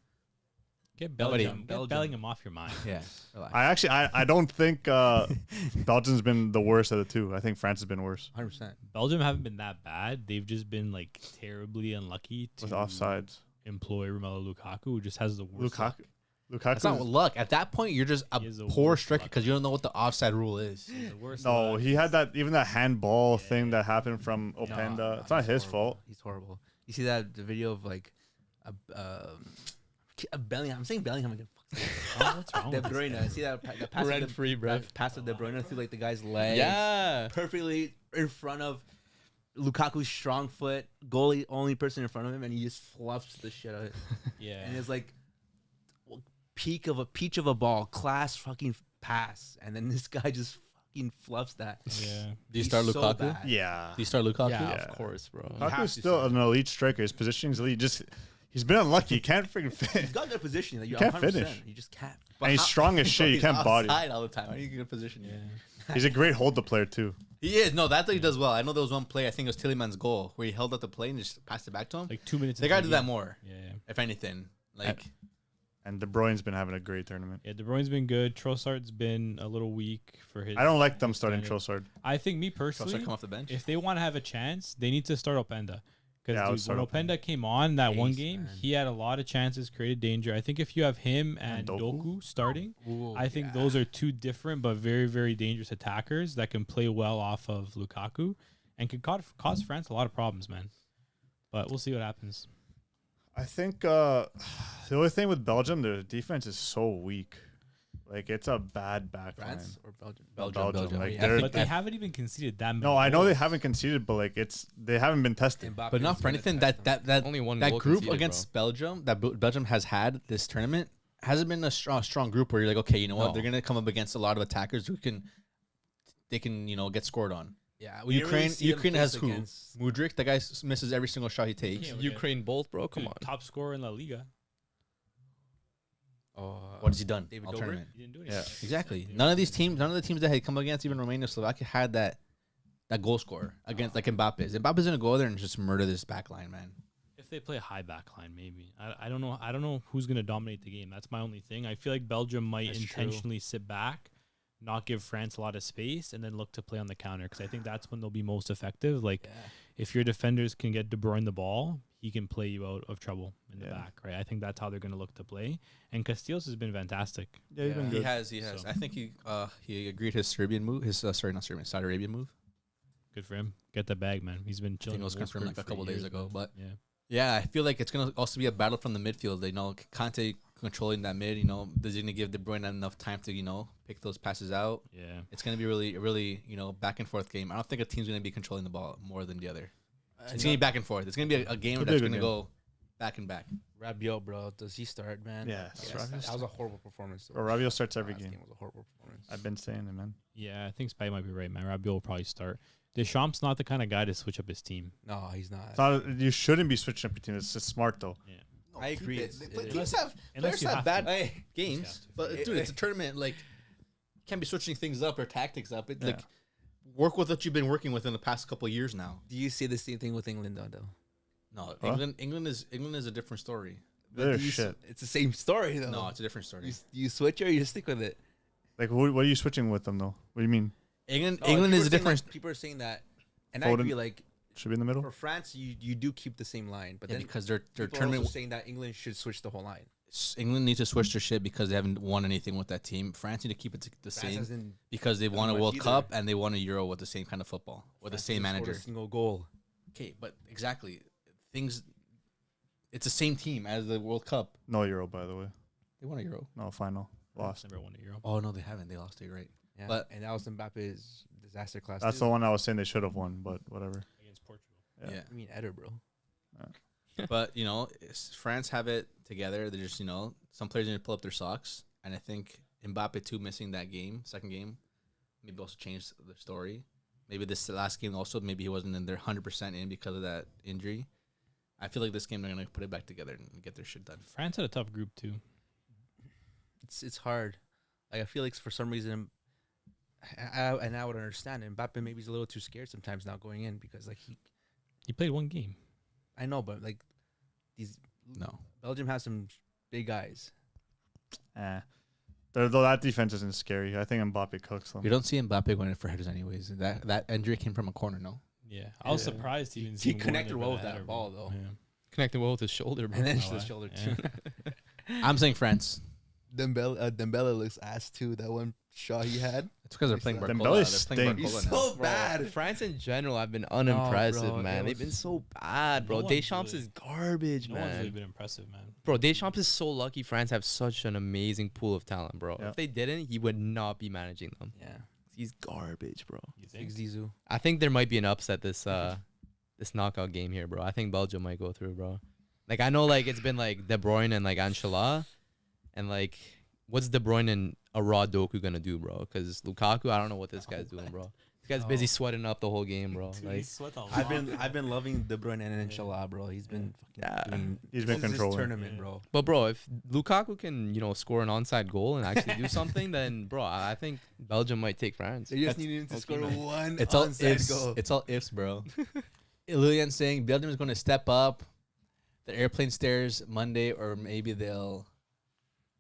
Get Nobody- Bellingham. Get Bellingham off your mind. Yeah. Relax. I don't think Belgium's been the worst of the two. I think France has been worse 100%. Belgium haven't been that bad. They've just been like terribly unlucky to with offsides. employ Romelu Lukaku, who just has the worst. luck. That's not luck. At that point, you're just a He is the poor worst striker luck. because you don't know what the offside rule is. He has the worst No, luck. he had that handball thing that happened from Openda. No, it's not he's his horrible. fault. He's horrible. You see that the video of like a Bellingham. I'm saying Bellingham again. What's wrong De with this Bruyne. guy? See that pass Red of De, free, bro. that pass of De Bruyne through like the guy's legs. Yeah. Perfectly in front of Lukaku's strong foot. Goalie only person in front of him, and he just fluffs the shit out of it. Yeah. And it's like peach of a ball, class fucking pass, and then this guy just fucking fluffs that. Yeah. Do you He's start so Lukaku? bad. Yeah. Do you start Lukaku? Yeah, Yeah. of course, bro. You have Lukaku's to still start. an elite striker. His positioning's elite. He's been unlucky. He can't freaking He's fit. got good positioning. Like, You you're can't 100%. finish. You just can't. And he's strong as shit. You He's can't body. offside all the time. How do you get a position? Yeah. He's a great hold the player too. He is. No, that thing he does well. I know there was one play. I think it was Tillemans' goal where he held up the play and just passed it back to him. Like 2 minutes. They into gotta the do that game. more, Yeah. if anything. Like, And De Bruyne's been having a great tournament. Yeah. De Bruyne's been good. Trossard's been a little weak for his. I don't like them starting standard. Trossard. I think me Trossard personally, come off the bench. if they want to have a chance, they need to start Openda. Yeah, I would Because when start Openda came on that one Ace, game, man. he had a lot of chances, created danger. I think if you have him and Doku? Doku starting, Ooh, I think yeah. those are two different but very, very dangerous attackers that can play well off of Lukaku and can cause France a lot of problems, man. But we'll see what happens. I think the only thing with Belgium, their defense is so weak. Like it's a bad back line. France or Belgium? Belgium, like, Yeah. they're- But they haven't even conceded that many. No, I know they goals. haven't conceded, but like they haven't been tested. Mbappe But not is for gonna anything. test them. That Only one that goal group conceded, against Belgium that Belgium has had this tournament hasn't been a strong group where you're like, okay, you know what? No. They're gonna come up against a lot of attackers who can get scored on. Yeah, we didn't really see him Ukraine face has who? against- Mudryk. That guy misses every single shot he takes. can't- Ukraine both, bro. Come Dude, on. top scorer in La Liga. What has he done? David all Dobrik? tournament? He didn't do anything. Yeah. Exactly. None of the teams that had come against, even Romania, Slovakia, had that goal scorer against like Mbappe's. Mbappe's gonna go there and just murder this back line, man. If they play a high back line, maybe. I don't know. I don't know who's gonna dominate the game. That's my only thing. I feel like Belgium might That's true. intentionally sit back, not give France a lot of space, and then look to play on the counter because I think that's when they'll be most effective. Like if your defenders can get De Bruyne the ball, he can play you out of trouble in the Yeah. back, right? I think that's how they're gonna look to play. And Castellanos has been fantastic. Yeah, he's been Yeah. good. He has. So- I think he agreed his Serbian move. His sorry, not Serbian, Saudi Arabian move. Good for him. Get the bag, man. He's been I chilling. think it was in confirmed Wolfsburg like a for couple days years, ago. man. But yeah. yeah, I feel like it's gonna also be a battle from the midfield. You know, Kante controlling that mid. You know, is he gonna give De Bruyne enough time to pick those passes out? Yeah. It's gonna be really back and forth game. I don't think a team's gonna be controlling the ball more than the other. It's gonna be back and forth. It's gonna be a game It'll be that's a good gonna game. go back and back. Rabiot, bro, does he start, man? Yeah, Yes, Rabiot that was a horrible performance. Bro, Rabiot starts every Last game. was a horrible performance. I've been saying it, man. Yeah, I think Spy might be right, man. Rabiot will probably start. Deschamps not the kind of guy to switch up his team. No, he's not. It's not, you shouldn't be switching up your team. It's just smart though. Yeah. I agree. Teams Unless- have unless players you have have bad to. Hey, games, have to. but dude, it's a tournament. Like, you can't be switching things up or tactics up. It Yeah. like work with what you've been working with in the past couple of years now. do you see the same thing with England, though? No, Huh? England is a different story. They're Do you shit. It's the same story, though. No, it's a different story. you switch or you stick with it. Like, what are you switching with them though? What do you mean? England No, England people is are a saying, different. like, people are saying that, and I Foden. agree. Like Should be in the middle. for France, you do keep the same line, but then because their people are also tournament. saying that England should switch the whole line. England needs to switch their shit because they haven't won anything with that team. France need to keep it the France same hasn't- because they won a much World either. Cup and they won a Euro with the same kind of football with the France same hasn't scored manager. a single goal. Okay, but exactly things. It's the same team as the World Cup. No Euro, by the way. They won a Euro. No final. Lost. Never won a Euro. Oh no, they haven't. They lost it. You're right. Yeah, But- and that was Mbappe's disaster class. That's too. the one I was saying they should have won, but whatever. Against Portugal. Yeah. Yeah. I mean, Eder, bro. But France have it together. They're just some players need to pull up their socks, and I think Mbappe too missing that second game, maybe also changed the story. Maybe this last game also maybe he wasn't in there 100% in because of that injury. I feel like this game they're gonna put it back together and get their shit done. France had a tough group too. It's hard. Like I feel like for some reason, and I would understand. Mbappe maybe he's a little too scared sometimes now going in because like He played one game. I know, but like these No, Belgium has some big guys. Though that defense isn't scary. I think Mbappe cooks them. you don't see Mbappe going in for headers anyways. That injury came from a corner. No, Yeah, I was Yeah. surprised he didn't. He see him going connected in well for with the that header, ball, bro. though. Yeah. Connecting well with his shoulder, bro. And then Oh, the yeah. shoulder Yeah. too. I'm saying France. Dembele looks ass too. That one shot he had. It's because they're playing Dembele Barcola. They're playing stinks. Barcola He's now. so Bro, bad. France in general, I've been unimpressive, bro, man. it They've been was- so bad, bro. No one's Deschamps really- is garbage, No one's really man. been impressive, man. Bro, Deschamps is so lucky. France have such an amazing pool of talent, bro. Yeah. If they didn't, he would not be managing them. Yeah. He's garbage, bro. You think? Big Zizou. I think there might be an upset this knockout game here, bro. I think Belgium might go through, bro. Like I know, like it's been like De Bruyne and like Ancelotti, and like what's De Bruyne and a raw Doku gonna do, bro? Because Lukaku, I don't know what this guy's doing, bro. This guy's busy sweating up the whole game, bro. Dude, Like he sweat a I've lot. been loving De Bruyne and Inshallah, bro. He's been fucking Yeah. doing He's been since this controlling. tournament, Yeah. bro. But bro, if Lukaku can, score an onside goal and actually do something, then bro, I think Belgium might take France. They just needed to okay, score man. one It's all onside ifs. goal. It's all ifs, bro. Lillian saying Belgium is going to step up the airplane stairs Monday, or maybe they'll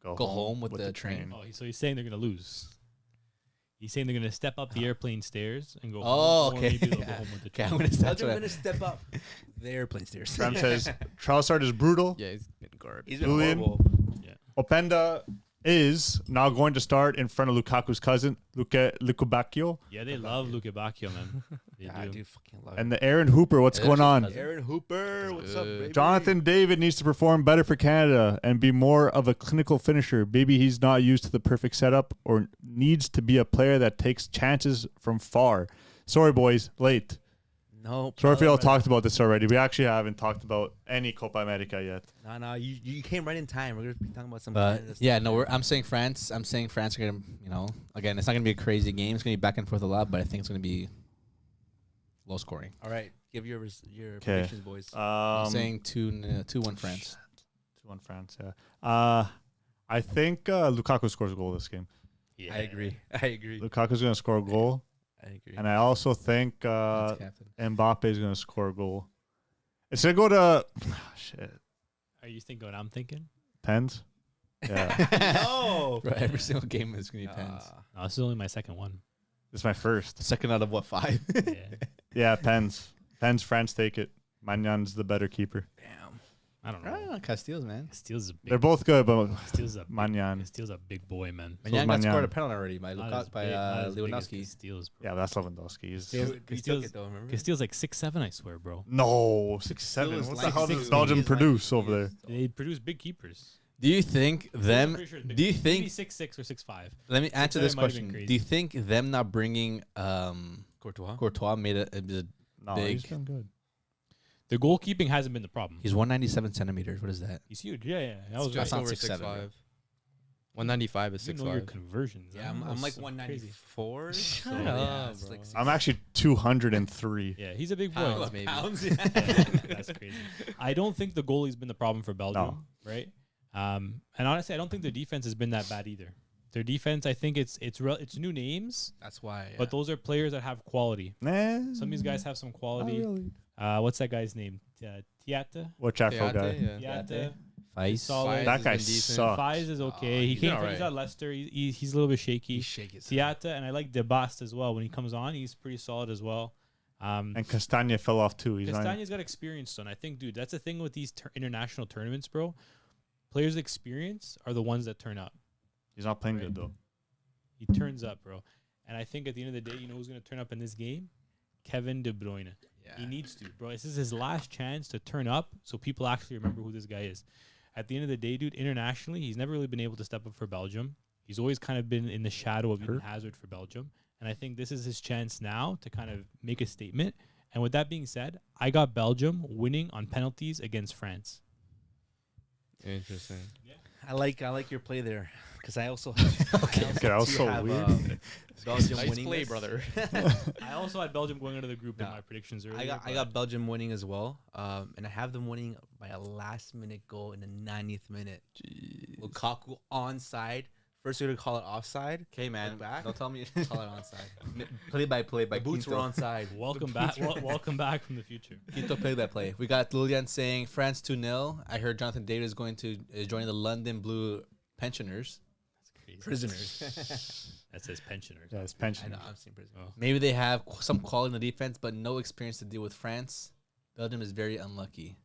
go home with the train. Oh, so he's saying they're gonna lose. He's saying they're gonna step up the airplane stairs and go. Oh, home, or okay. maybe they'll go Yeah. home with the Okay, I'm train. gonna step Belgium to gonna step up the airplane stairs. Ram says Trossard is brutal. Yeah, he's been garbage. He's been Julian. horrible. Openda is now going to start in front of Lukaku's cousin, Lukubakio. Yeah, they love Luka Bacchio, man. They Yeah, I do. do fucking love And the Aaron Hooper, what's Yeah, going that's on? his cousin. Aaron Hooper. What's up, baby? Jonathan David needs to perform better for Canada and be more of a clinical finisher. Maybe he's not used to the perfect setup or needs to be a player that takes chances from far. Sorry, boys, late. No. Sorry if we all talked about this already. We actually haven't talked about any Copa America yet. No, you came right in time. We're gonna be talking about some. But Canada yeah, stuff, no, man. I'm saying France. I'm saying France are gonna, again, it's not gonna be a crazy game. It's gonna be back and forth a lot, but I think it's gonna be low scoring. All right, give your 'Kay. predictions, boys. I'm saying 2-1 France. 2-1 France. Yeah. I think Lukaku scores a goal this game. Yeah. I agree. Lukaku's gonna score a goal, I agree. and I also think That's captain. Mbappe is gonna score a goal. It's gonna go to shit Are you thinking what I'm thinking? pens. Yeah, No. Bro, every single game is gonna be pens. No, this is only my second one. this is my first. Second out of what, 5? Yeah. Yeah, pens. Pens. France take it. Magnan's the better keeper. Damn. I don't know. Castiles, man. Steel's a big. They're both good, but Steel's a big, Magnan. Steel's a big boy, man. Magnan got Magnan. scored a penalty already by Not as Lukaku, by big- not as big as Lewandowski. Steel's, bro. Yeah, that's Lewandowski. He's Steel's- Dude, he took Steel's- it though. Remember? Because Steel's like 6'7", I swear, bro. no 6'7". Steel's What the like hell does 6'8". Belgium He's produce like- over there? They produce big keepers. Do you think them? I'm pretty sure it's big. Do you Maybe think? 6'6" or 6'5"? Let me answer 6'7" this might have been question. crazy. Do you think them not bringing Courtois. made a No, Big. he's been good. The goalkeeping hasn't been the problem. He's 197 centimeters. What is that? He's huge. Yeah. That was It's right. just not over 6'7", 6'5". 195 is You know your 6'5". conversions. Yeah, huh? I'm like That's 194. Shut yeah, up, it's bro. like I'm actually 203. Yeah, he's a big boy. Pounds, maybe. pounds. Yeah, that's crazy. I don't think the goalie's been the problem for Belgium, right? And honestly, I don't think their defense has been that bad either. Their defense, I think it's new names, That's why. but those are players that have quality. Nah, Some of these guys have some not quality. really. What's that guy's name? Tiata. What Afro guy? Yeah. Tiata. Feist. Solid. That has guy been decent. sucks. Fies is okay. He's he came been from he's alright. at Leicester. He's a little bit shaky. He's shaky. Tiata, and I like Debast as well. When he comes on, he's pretty solid as well. And Castagna fell off too. He's not. Castagna's got experience, son. I think, dude, that's the thing with these international tournaments, bro. Players' experience are the ones that turn up. He's not playing good though. He turns up, bro. And I think at the end of the day, you know who's going to turn up in this game? Kevin De Bruyne. He needs to, bro. This is his last chance to turn up so people actually remember who this guy is. At the end of the day, dude, internationally, he's never really been able to step up for Belgium. He's always kind of been in the shadow of Eden Hazard for Belgium. And I think this is his chance now to kind of make a statement. And with that being said, I got Belgium winning on penalties against France. Interesting. I like your play there because I also Okay, that was so weird. Belgium Nice winning play, this. brother. I also had Belgium going into the group in No. my predictions earlier. I got Belgium winning as well, and I have them winning by a last-minute goal in the 90th minute. Lukaku onside. First, you're gonna call it offside. Okay, man. Look back. Don't tell me. Call it onside. Play by play by The boots were Quinto. onside. Welcome back. Welcome back from the future. Quinto play by play. We got Lilian saying France 2-0. I heard Jonathan David is going to join the London Blue pensioners. That's crazy. Prisoners. That says pensioners. Yeah, his I pension. know. I've seen prisoners. Oh. Maybe they have some quality in the defense, but no experience to deal with France. Belgium is very unlucky.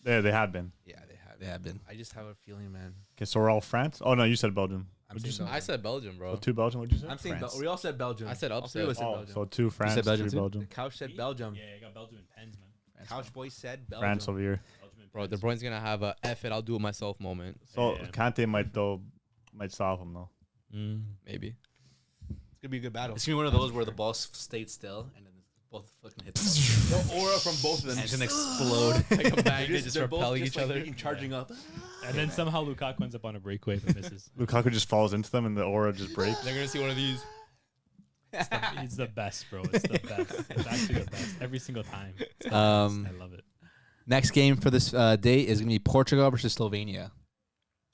There, they have been. Yeah, they have. They have been. I just have a feeling, man. Okay, so we're all France. Oh no, you said Belgium. I'm What'd you saying say? I Belgium. said Belgium, bro. So 2 Belgium. What'd you say? I'm saying France. we all said Belgium. I said All three of us upset. said Oh, Belgium. so 2 France, Belgium 3 too? Belgium. The couch said Belgium. Yeah, I got Belgium and pens, man. Couch boy said Belgium. France over here. Belgium and Bro, De pens. Bruyne's gonna have a F it, I'll do it myself moment. So Yeah. Kante might stop him though. Maybe. It's gonna be a good battle. It's gonna be one of those where the ball stayed still and then both fucking hit the The aura from both of them. and it's gonna explode. Like a magnet just they're both repelling just each other. freaking charging up. And then somehow Lukaku ends up on a breakaway but misses. Lukaku just falls into them and the aura just breaks. They're gonna see one of these. It's the best, bro. It's the best. It's actually the best every single time. It's the Um, best. I love it. Next game for this day is gonna be Portugal versus Slovenia.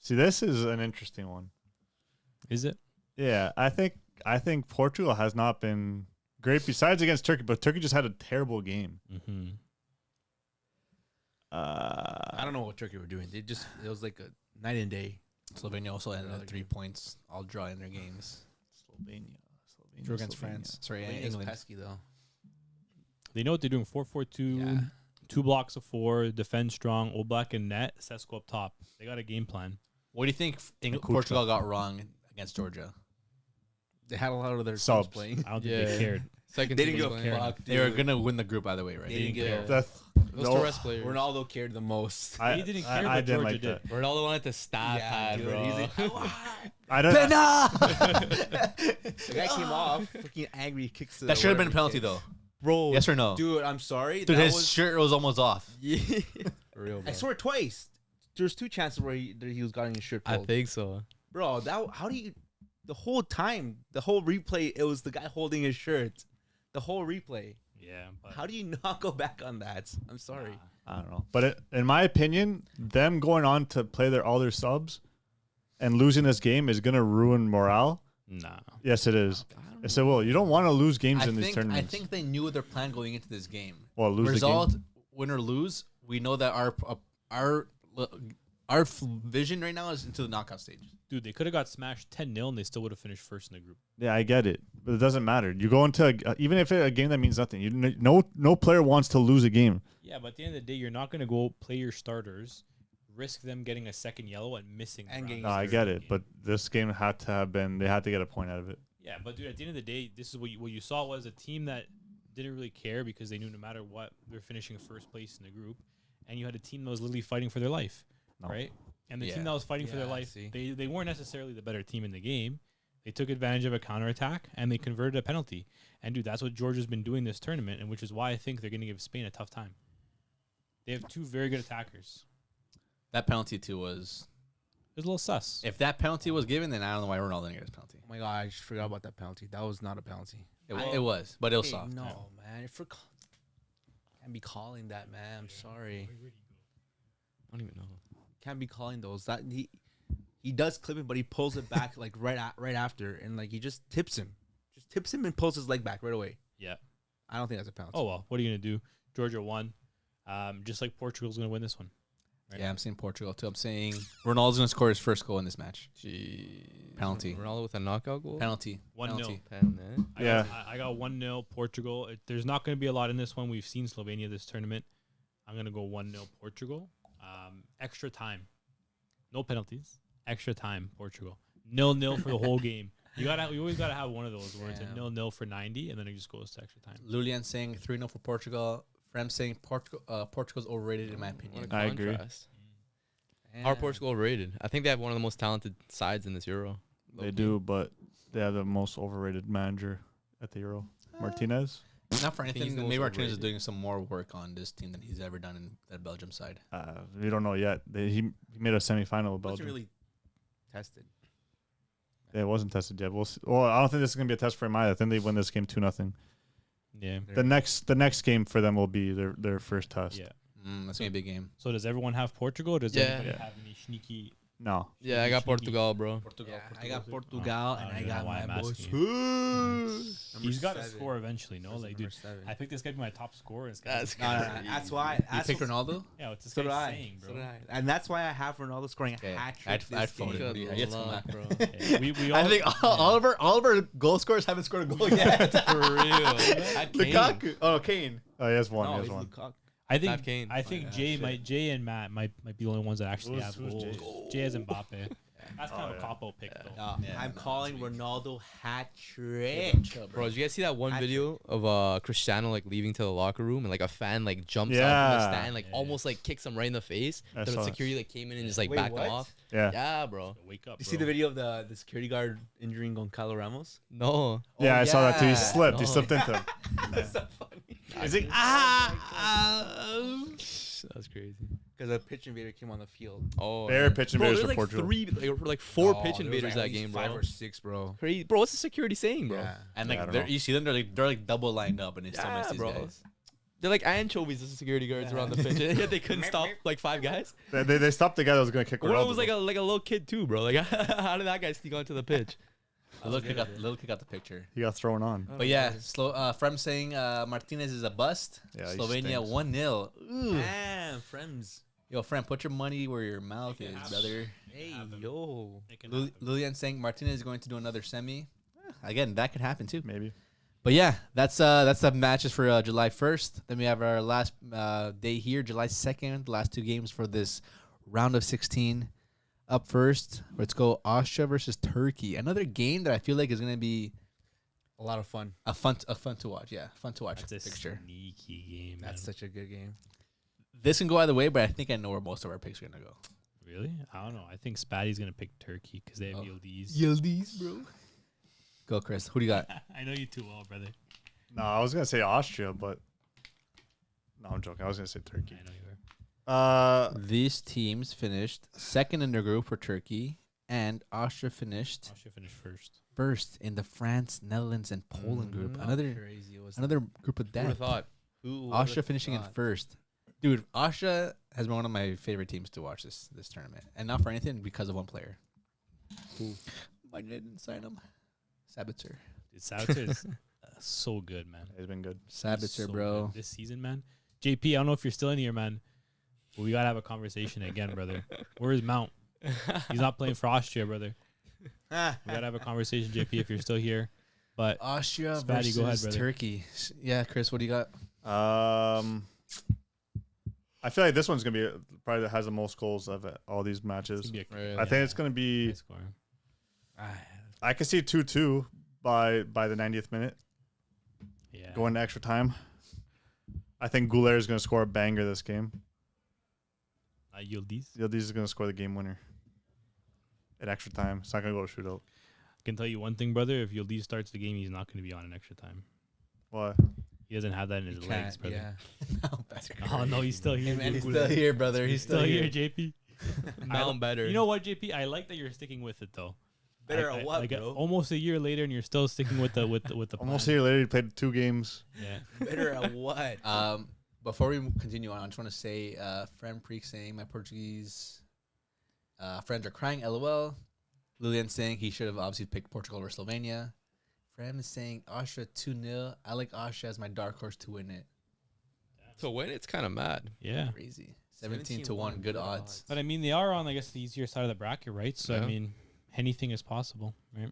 See, this is an interesting one. Is it? Yeah, I think Portugal has not been great besides against Turkey, but Turkey just had a terrible game. Mm-hmm. I don't know what Turkey were doing. It was like a night and day. Slovenia also ended Another at 3 game. points, all draw in their games. Slovenia. Drew against France. Sorry, Slovenia's England. pesky though. They know what they're doing. 4-4-2, Yeah. 2 blocks of 4, defend strong, Old Black and net, Sesko up top. They got a game plan. What do you think Kuchma. Portugal got wrong against Georgia? They had a lot of their Subs. subs playing. I don't think Yeah. they cared. Second They team didn't was give a playing. fuck. They were dude. gonna win the group either way, right? They didn't give a The, Those no, Torres players. Ronaldo cared the most. I, He didn't care, I but didn't Georgia like did. that. Ronaldo wanted to stab pad, dude, bro. he's like, I don't. the guy came off freaking angry, kicks. That should have been a penalty though. Bro, Yes or no? Dude, I'm sorry. Dude, that his was, shirt was almost off. Yeah. for real, bro. I swear twice. There's 2 chances where he was getting his shirt I pulled. think so. Bro, how do you? The whole time, the whole replay, it was the guy holding his shirt. The whole replay. Yeah, but How do you not go back on that? I'm sorry. I don't know. But in my opinion, them going on to play all their subs and losing this game is going to ruin morale. nah. Yes, it is. Yes, it will. You don't want to lose games I in these think tournaments. I think they knew their plan going into this game. Well, lose Result, the game. win or lose, we know that our vision right now is into the knockout stage. Dude, they could have got smashed 10-0 and they still would have finished first in the group. Yeah, I get it, but it doesn't matter. You go into even if a game that means nothing. No player wants to lose a game. Yeah, but at the end of the day, you're not going to go play your starters, risk them getting a second yellow and missing. And getting No, I get it, but this game had to have been. They had to get a point out of it. Yeah, but dude, at the end of the day, this is what you saw was a team that didn't really care because they knew no matter what, they're finishing first place in the group, and you had a team that was literally fighting for their life, No. right? And the Yeah. team that was fighting for their Yeah, life, see. they weren't necessarily the better team in the game. They took advantage of a counterattack and they converted a penalty. And dude, that's what Georgia's been doing this tournament, and which is why I think they're going to give Spain a tough time. They have two very good attackers. That penalty too was. It was a little sus. If that penalty was given, then I don't know why Ronaldo didn't get his penalty. Oh my god, I just forgot about that penalty. That was not a penalty. It was, but it was Hey, soft. no, man. Can't be calling that, man. I'm sorry. I don't even know. Can't be calling those. That he does clip it, but he pulls it back like right after, and like he just tips him and pulls his leg back right away. Yeah. I don't think that's a penalty. Oh well, what are you going to do? Georgia won. Just like Portugal's going to win this one. Right? Yeah, I'm saying Portugal too. I'm saying Ronaldo's gonna score his first goal in this match. Penalty. Ronaldo with a knockout goal. Penalty. 1-0. Penalty. Yeah. I got 1-0 Portugal. There's not going to be a lot in this one. We've seen Slovenia this tournament. I'm going to go 1-0 Portugal. Extra time. No penalties. Extra time, Portugal. 0-0 for the whole game. You always gotta have one of those where it's a Damn. 0-0 for 90, and then it just goes to extra time. Lulian saying 3-0 for Portugal. Frem saying Portugal's overrated in my opinion. I agree. How are Portugal rated? I think they have one of the most talented sides in this Euro. They do, but they have the most overrated manager at the Euro, Martinez. Not for he's anything. the Maybe most Martinez is overrated. doing some more work on this team than he's ever done in that Belgium side. We don't know yet. He made a semifinal with Wasn't Belgium. really tested. Yeah, it wasn't tested yet. We'll see. Well, I don't think this is gonna be a test for him either. I think they win this game 2-0. Yeah. The next game for them will be their first test. Yeah. That's gonna be a big game. So does everyone have Portugal? Or does Yeah. anybody Yeah. have any sneaky? No. Yeah, I got Sneaky. Portugal, bro. Portugal. Yeah, I got too? Portugal Oh, and I I don't know got why my I'm boys. asking Number He's got to 7. score eventually, no? Where's Like, number dude, 7? I think this guy be my top scorer. It's That's No, no, no, crazy. that's why. You That's picked what- Ronaldo? Yeah, what's this So guy did I. saying, bro? So did I. And that's why I have Ronaldo scoring a Okay, hat trick I'd this vote game. it. Yeah, yes, come back. bro. Okay, we all, I think all of our goal scorers haven't scored a goal yet. For real. Had Kane. Lukaku. Oh, Kane. Oh, he has one. No, he has he's one. Lukaku. I think Not Kane. I think Jay and Matt might be the only ones that actually have Who's goals. Jay? Jay has Mbappe. That's kind of yeah. a capo pick though. Yeah, I'm no, calling that's weak. Ronaldo hat trick. Bro, did you guys see that one Hat video of Cristiano like leaving to the locker room and like a fan like jumps off Yeah. from the stand, like Yeah. almost like kicks him right in the face? I The saw it. security like came in and just like Wait, backed what? him off. Yeah. Yeah, bro. Wake up, You bro. see the video of the security guard injuring Gonzalo Ramos? No. Yeah, I saw that too. He yeah. slipped. He No. slipped into him. That's so funny. Is he? That's crazy. Because a pitch invader came on the field. Oh, They're yeah. pitch Bro, invaders there's for like Portugal. like 4 Oh, pitch there was, invaders like, at that least game, 5 bro. or 6, bro. Crazy, bro. What's the security saying, bro? Yeah. And Yeah, I like don't know. you see them, they're like double lined up, and they still Yeah, miss these bro. guys. They're like anchovies, the security guards around the pitch. And yet they couldn't stop like 5 guys. They stopped the guy that was gonna kick One of Ronaldo. them was like a little kid too, bro. Like how did that guy sneak onto the pitch? Little kick out the picture. He got thrown on. But yeah, Frem saying Martinez is a bust. Yeah, he Slovenia stinks. 1-0. Ooh. Damn, friends. Yo, Frem, put your money where your mouth is, brother. Hey, Happen. yo. It can happen. Lilian saying Martinez is going to do another semi. Again, that could happen too. Maybe. But yeah, that's the matches for July 1st. Then we have our last day here, July 2nd. The last 2 games for this round of 16. Up first, let's go Austria versus Turkey. Another game that I feel like is going to be A lot of fun. a fun to watch. Yeah, fun to watch That's a fixture. sneaky game. That's man. such a good game. This can go either way, but I think I know where most of our picks are going to go. Really? I don't know. I think Spatty's gonna pick Turkey because they have Oh. Yildiz. Yildiz, bro. Go, Chris. Who do you got? I know you too well, brother. No, I was gonna say Austria, but no, I'm joking. I was gonna say Turkey. I know you are. These teams finished second in their group for Turkey, and Austria finished Austria finished first. first in the France, Netherlands, and Poland group. Another crazy. another group of Who would have death. thought? Who Austria finishing in first. Dude, Austria has been one of my favorite teams to watch this tournament, and not for anything, because of one player. Who? I didn't sign him. Sabitzer. Dude, Sabitzer is so good, man. He's been good. He's Sabitzer, so bro. good this season, man. JP, I don't know if you're still in here, man. But we gotta have a conversation again, brother. Where's Mount? He's not playing for Austria, brother. We gotta have a conversation, JP, if you're still here. But Austria Spatty, versus go ahead, brother. Turkey. Yeah, Chris, what do you got? I feel like this one's gonna be probably that has the most goals of all these it's matches. gonna be a Really? I think it's gonna be. high score. I could see 2-2 by the 90th minute, Yeah. going to extra time. I think Goulet is gonna score a banger this game. Yildiz. Yildiz is gonna score the game winner at extra time. It's not gonna go to shootout. I can tell you one thing, brother. If Yildiz starts the game, he's not going to be on in extra time. Why? He doesn't have that in his legs, brother. Yeah. Oh, no, he's still here. man, He's dude. still here, brother. He's still here, JP. Mount better. You know what, JP? I like that you're sticking with it, though. Better I- or what, like, bro? Almost a year later, and you're still sticking with the Almost a plan. year later, he played 2 games. Yeah. Better at what? Before we continue on, I just want to say, friend Preek saying my Portuguese friends are crying. LOL. Lilian saying he should have obviously picked Portugal or Slovenia. Friend is saying Austria 2-0. I like Austria as my dark horse to win it. To win, it's kind of mad. Yeah. Crazy. 17-1, good odds. But I mean, they are on, I guess, the easier side of the bracket, right? So, Yeah. I mean, anything is possible, right?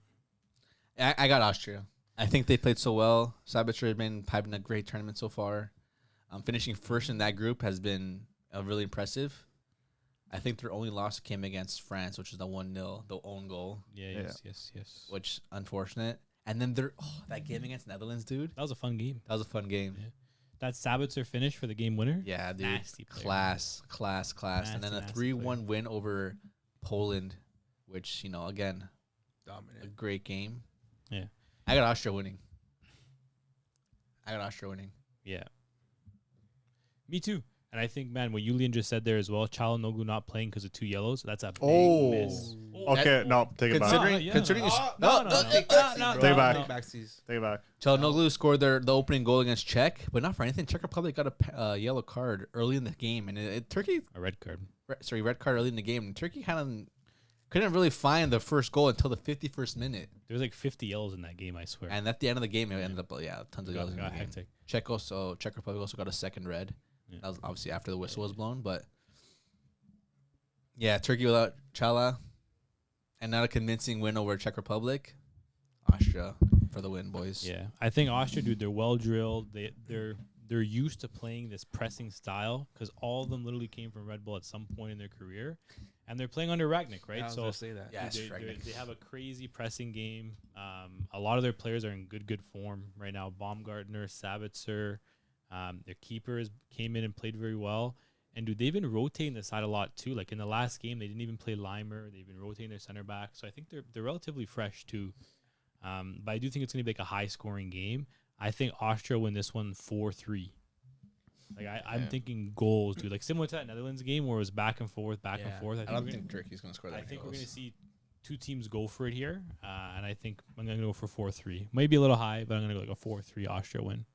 I got Austria. I think they played so well. Sabitzer has been having a great tournament so far. Finishing first in that group has been really impressive. I think their only loss came against France, which is the 1-0, the own goal, Yeah, yes. which unfortunate. And then that game against Netherlands, dude, That was a fun game. that was a fun game. Yeah. That Sabitzer finish for the game winner. Yeah, dude, Nasty player. class. And then a Nasty 3-1 win over Poland, which, again, a Dominant. great game. Yeah. I got Austria winning. Yeah. Me too. And I think, man, what Julian just said there as well, Çalhanoğlu not playing because of 2 yellows, that's a big miss. Okay, no, take it back. Considering No. Take it back. Backsies. Take it back. Çalhanoğlu scored the opening goal against Czech, but not for anything. Czech Republic got a yellow card early in the game, and Turkey, A red card. red card early in the game. And Turkey kind of couldn't really find the first goal until the 51st minute, There was like 50 yellows in that game, I swear. and at the end of the game, it ended up tons of Got- yellows in the got game. hectic. Czech Republic also got a second red. Yeah. That was obviously after the whistle was blown, but yeah, Turkey without Chala, and not a convincing win over Czech Republic. Austria for the win, boys. Yeah, I think Austria, dude, they're well drilled. They're used to playing this pressing style because all of them literally came from Red Bull at some point in their career, and they're playing under Ragnick, right? I was So gonna say that. Yeah. dude, Yes, Ragnick. they have a crazy pressing game. A lot of their players are in good form right now. Baumgartner, Sabitzer, their keepers came in and played very well. And dude, they've been rotating the side a lot too. Like in the last game, they didn't even play Limer. They've been rotating their center back. So I think they're relatively fresh too. But I do think it's going to be like a high scoring game. I think Austria win this one 4-3. Like I'm thinking goals, dude. Like similar to that Netherlands game where it was back and forth. I I think don't think Turkey's gonna score that. I many think we're goals. going to see 2 teams go for it here. And I think I'm going to go for 4-3. Maybe a little high, but I'm going to go like a 4-3 Austria win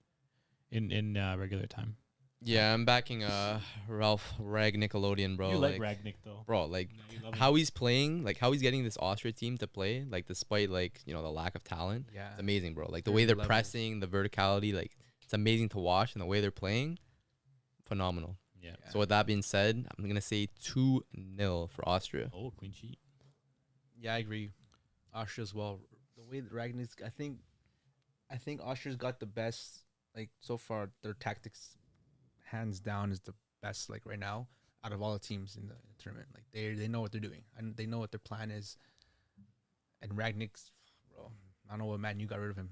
in regular time. Yeah, I'm backing Ralph Nickelodeon, bro. You like Ragnick though. Bro, like Yeah, you love him. how he's playing, like how he's getting this Austria team to play, like despite like the lack of talent. Yeah. It's amazing, bro. Like the Very way they're levels. pressing, the verticality, like it's amazing to watch, and the way they're playing, phenomenal. Yeah. So with that being said, I'm gonna say 2-0 for Austria. Oh, clean sheet. Yeah, I agree. Austria as well. The way that Ragnick's, I think Austria's got the best. Like so far, their tactics, hands down, is the best. Like right now, out of all the teams in the tournament, like they know what they're doing and they know what their plan is. And Ragnick's, bro, I don't know what man you got rid of him.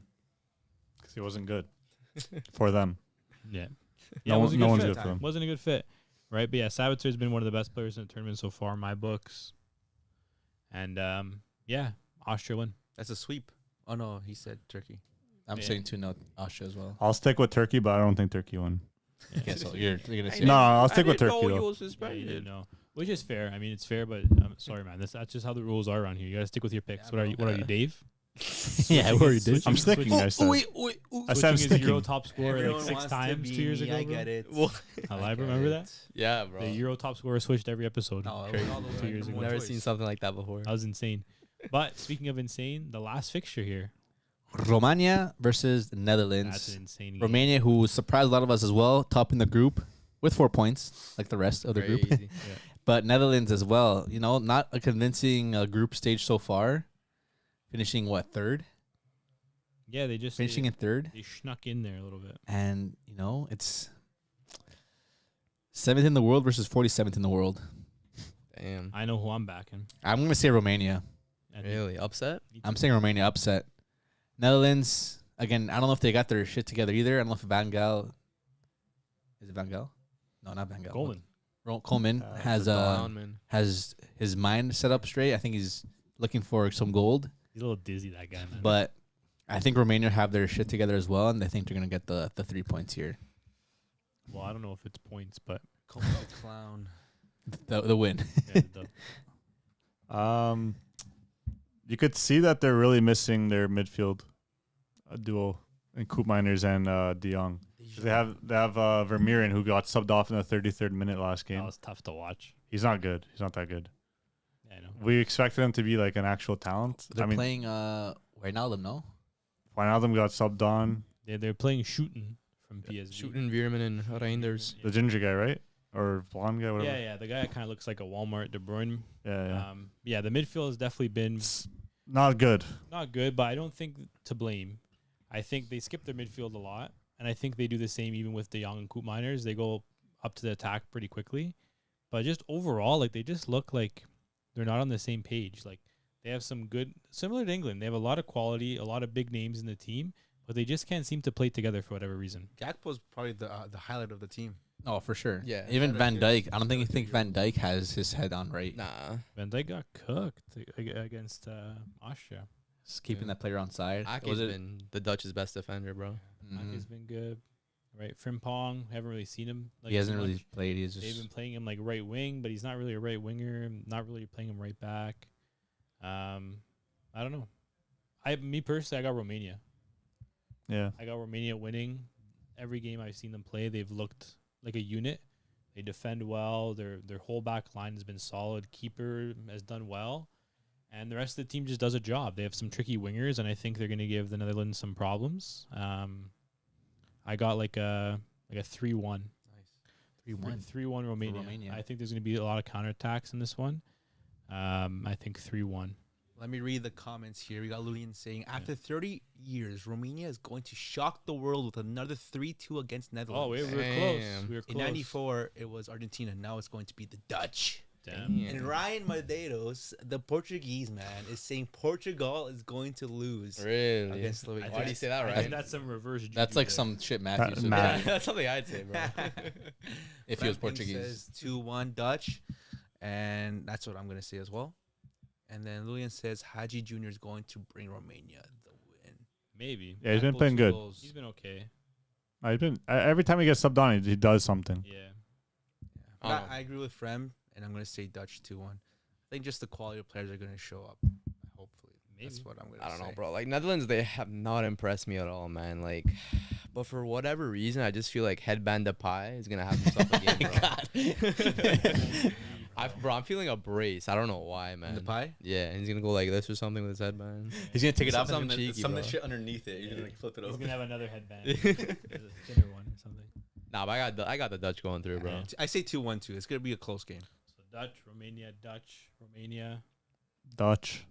Because he wasn't good for them. Yeah. No, it was a no good one's fit. good for them. Wasn't a good fit, right? But yeah, Savitzer's been one of the best players in the tournament so far in my books. And yeah, Austria win. That's a sweep. Oh no, he said Turkey. I'm Yeah. saying 2-0 Austria as well. I'll stick with Turkey, but I don't think Turkey won. Yeah, so you're gonna say No, I'll stick with Turkey, though. You was Yeah, you suspended. didn't know. Which is fair. I mean, it's fair, but I'm sorry, man. That's just how the rules are around here. You got to stick with your picks. Yeah, what are bro. you? What are you, Dave? Yeah, we already did. I'm sticking. I said. I said I'm Switching his Euro sticking. top scorer like Everyone 6 wants to times be 2 years me, ago. I bro. get it. I I get remember it. that? Yeah, bro. The Euro top scorer switched every episode. No, it was Crazy. all the way 2 years number ago. one Never choice. seen something like that before. That was insane. But speaking of insane, the last fixture here. Romania versus the That's Netherlands. an insane game. Romania, who surprised a lot of us as well, topping the group with 4 points, like the rest of the group. Crazy. But Netherlands as well. You know, not a convincing group stage so far. Finishing what, third? Yeah, they just Finishing in third. they snuck in there a little bit. And, you know, it's 7th in the world versus 47th in the world. Damn. I know who I'm backing. I'm going to say Romania. I think- Really? Upset? me I'm too. saying Romania upset. Netherlands, again, I don't know if they got their shit together either. I don't know if Van Gaal. Is it Van Gaal? No, not Van Gaal. Coleman. Coleman Man. has his mind set up straight. I think he's looking for some gold. He's a little dizzy, that guy, man. But I think Romania have their shit together as well, and they think they're going to get the 3 points here. well, I don't know if it's points, but Coleman the clown. The win. yeah, You could see that they're really missing their midfield duo in Koopmeiners and De Jong. They have Vermeeren, who got subbed off in the 33rd minute last that game. was tough to watch. He's not good. He's not that good. Yeah, I know. We expected him to be like an actual talent. They're I mean, playing Wijnaldum, no? Wijnaldum got subbed on. They're playing shooting from PSV. Shooting Veerman and Reinders. The ginger guy, right? Or blonde guy, whatever. Yeah, the guy kind of looks like a Walmart De Bruyne. Yeah. Yeah, the midfield has definitely been Not good. not good, but I don't think to blame. I think they skip their midfield a lot, and I think they do the same even with De Jong and Koopmeiners. They go up to the attack pretty quickly, but just overall, like they just look like they're not on the same page. Like they have some good, similar to England. They have a lot of quality, a lot of big names in the team, but they just can't seem to play together for whatever reason. Gakpo's probably the highlight of the team. Oh, for sure. Yeah. Even Yeah, Van that Dyke. is- I don't think you that think is Van Dyke has his head on right. Nah. Van Dijk got cooked against Austria. Just keeping Yeah. that player on side. Ake's Was it? been the Dutch's best defender, bro. Mhm. Ake's been good, right? Frimpong, haven't really seen him. Like, He hasn't too really much. played. He's They've just been playing him like right wing, but he's not really a right winger. Not really playing him right back. I don't know. Me personally, I got Romania. Yeah. I got Romania winning every game I've seen them play. They've looked like a unit. They defend well. Their whole back line has been solid. Keeper has done well, and the rest of the team just does a job. They have some tricky wingers, and I think they're going to give the Netherlands some problems. I got like a 3-1. Nice. 3-1. 3-1 Romania. Romania. I think there's going to be a lot of counterattacks in this one. I think 3-1. Let me read the comments here. We got Lulian saying, after 30 years, Romania is going to shock the world with another 3-2 against Netherlands. Oh, we were close. Damn. We were In close. '94, it was Argentina. Now it's going to be the Dutch. Damn. Yeah. And Ryan Medeiros, the Portuguese man, is saying Portugal is going to lose Really? against Slovenia. Why do you say that, I right? think that's some reverse juju That's like there. some shit Matthew said. Matt. That's something I'd say, bro. If he was Framping Portuguese. says 2-1 Dutch, and that's what I'm going to say as well. And then Lulian says Haji Jr. is going to bring Romania the win. Maybe. Yeah, he's been Gakpo, playing 2 good. goals. He's been okay. I've been every time he gets subbed on, he does something. Yeah. But Oh. I agree with Frem, and I'm going to say Dutch 2-1. I think just the quality of players are going to show up. Hopefully, that's Maybe. what I'm going to I say. don't know, bro. Like Netherlands, they have not impressed me at all, man. Like, but for whatever reason, I just feel like Headband Depay is gonna have himself a game, bro. I'm feeling a brace. I don't know why, man. The pie? Yeah, and he's gonna go like this or something with his headband. He's gonna take it off Something and then cheeky, some bro. shit underneath it. You're gonna like flip it He's over. gonna have another headband. There's a thinner one or something. Nah, but I got the Dutch going through, bro. Yeah. I say 2-1 too. It's going to be a close game. So Dutch, Romania, Dutch. Dutch.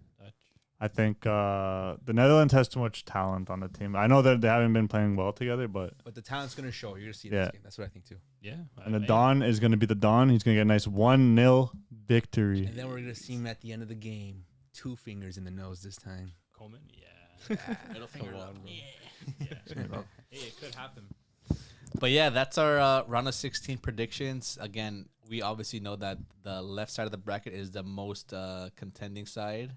I think the Netherlands has too much talent on the team. I know that they haven't been playing well together, but But the talent's going to show. You're going to see Yeah. this game. That's what I think too. Yeah. and the Don is going to be the Don. He's going to get a nice 1-0 victory. And then we're going to see him at the end of the game. 2 fingers in the nose this time. Coleman. Yeah. Middle finger up. Yeah. Hey, it could happen. But yeah, that's our round of 16 predictions. Again, we obviously know that the left side of the bracket is the most contending side.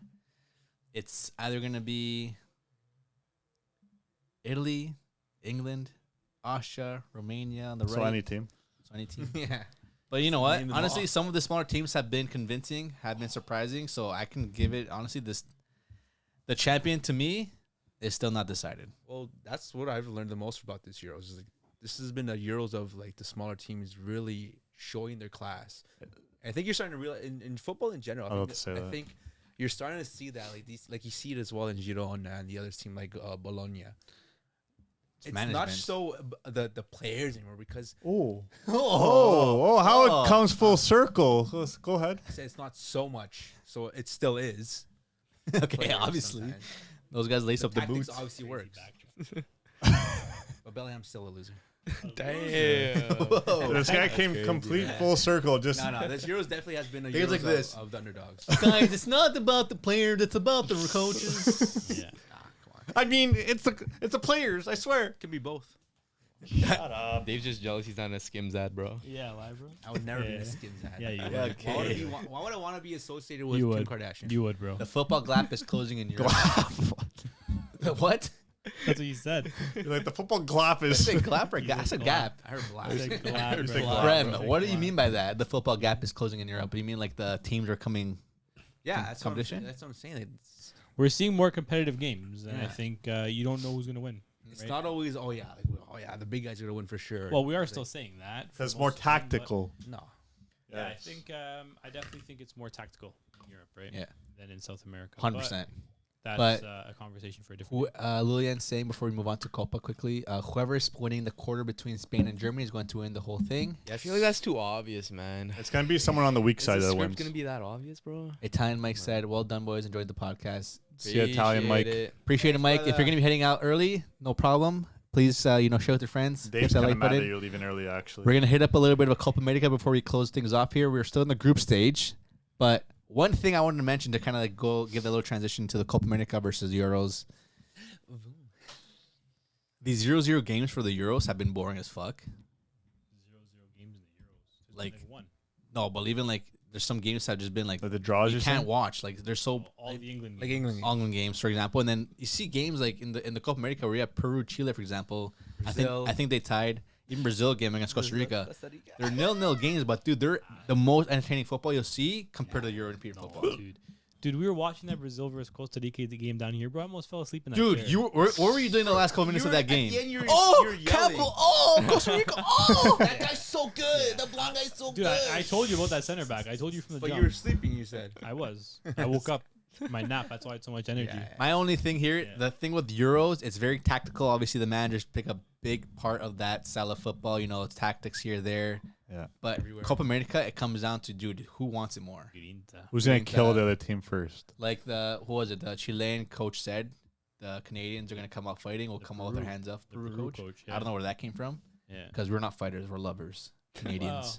It's either going to be Italy, England, Austria, Romania on the So right. any team. So any team. Yeah. But you know what? Name them Honestly, all. some of the smaller teams have been convincing, have been surprising. So I can give it, honestly, the The champion to me is still not decided. Well, that's what I've learned the most about this Euros. Is like, this has been a Euros of like the smaller teams really showing their class. I think you're starting to realize in football in general. I think you're starting to see that like you see it as well in Girona and the other team like Bologna. It's not so the players anymore because how it comes full circle. Go ahead. I said it's not so much, so it still is. Okay, obviously sometimes. those guys lace up the boots. Obviously works, but Bellingham's still a loser. Damn. Whoa. This guy came complete full circle. Just No, this Euros definitely has been a Things Euros like this. of the underdogs. Guys, it's not about the players; it's about the coaches. Yeah. Come on, I mean, it's the players. I swear. it can be both. Shut up. Dave's just jealous he's not in a Skims ad, bro. Yeah, live, bro. I would never be Yeah. a Skims ad. Yeah, you would. Okay. Why would I want to be associated with You Kim would. Kardashian? You would, bro. The football gap is closing in Europe. What? That's what you said. You're like the football glap I is. said glap or gap? I said gap. I heard black. It's like glad, It's bro. like glad, Rem, bro. what do you mean by that? The football gap is closing in Europe. Do you mean like the teams are coming? Yeah, that's competition? That's what I'm saying. We're seeing more competitive games, and I Yeah. think you don't know who's going to win. It's right? not always. Oh yeah, the big guys are gonna win for sure. Well, we are still saying that. for That's more most of them, but- tactical. no. Yeah, I think I definitely think it's more tactical in Europe, right? Yeah. Than in South America. 100%. That's But- a conversation for a different. Lilian saying before we move on to Copa quickly, whoever is winning the quarter between Spain and Germany is going to win the whole thing. Yeah, I feel like that's too obvious, man. It's gonna be someone on the weak Is side the that script wins. gonna be that obvious, bro? Italian Mike said, "Well done, boys. Enjoyed the podcast. See you, Italian Mike. Appreciate it. Appreciate it, Thanks, Mike. If brother. you're gonna be heading out early, no problem. Please, share with your friends. Hit Dave's that kind of like mad that button. you're leaving early. Actually, We're gonna hit up a little bit of a Copa America before we close things off here. We're still in the group stage, but one thing I wanted to mention to kind of like go give that little transition to the Copa America versus Euros. These 0-0 games for the Euros have been boring as fuck. 0-0 games in the Euros. Like- Like one. No, but even like there's some games that have just been like the draws. you You're can't saying? watch. Like they're so All the England Like games. England. England games, for example, and then you see games like in the Copa America where you have Peru, Chile, for example. Brazil. I think they tied. Even Brazil game against Costa Rica. They're 0-0 games, but dude, they're the most entertaining football you'll see compared to the European football. Dude, we were watching that Brazil versus Costa Rica game down here, bro. I almost fell asleep in that Dude, chair. what were you doing the last couple minutes of that game? You're Campbell! Oh, Costa Rica! Oh, that guy's so good. The blonde guy's so Dude, good. I told you about that center back. I told you from the But jump. you were sleeping. You said. I was. I woke up my nap. That's why I had so much energy. My only thing here, Yeah. the thing with Euros, it's very tactical. Obviously, the managers pick a big part of that style of football. You know, it's tactics here, there. Yeah. But Everywhere. Copa America, it comes down to, dude, who wants it more? Who's gonna think, kill the other team first? Like who was it? The Chilean coach said the Canadians are going to come out fighting. We'll come out with our hands up. The Peru Peru coach. coach, I don't know where that came from Yeah. because we're not fighters. We're lovers. Canadians.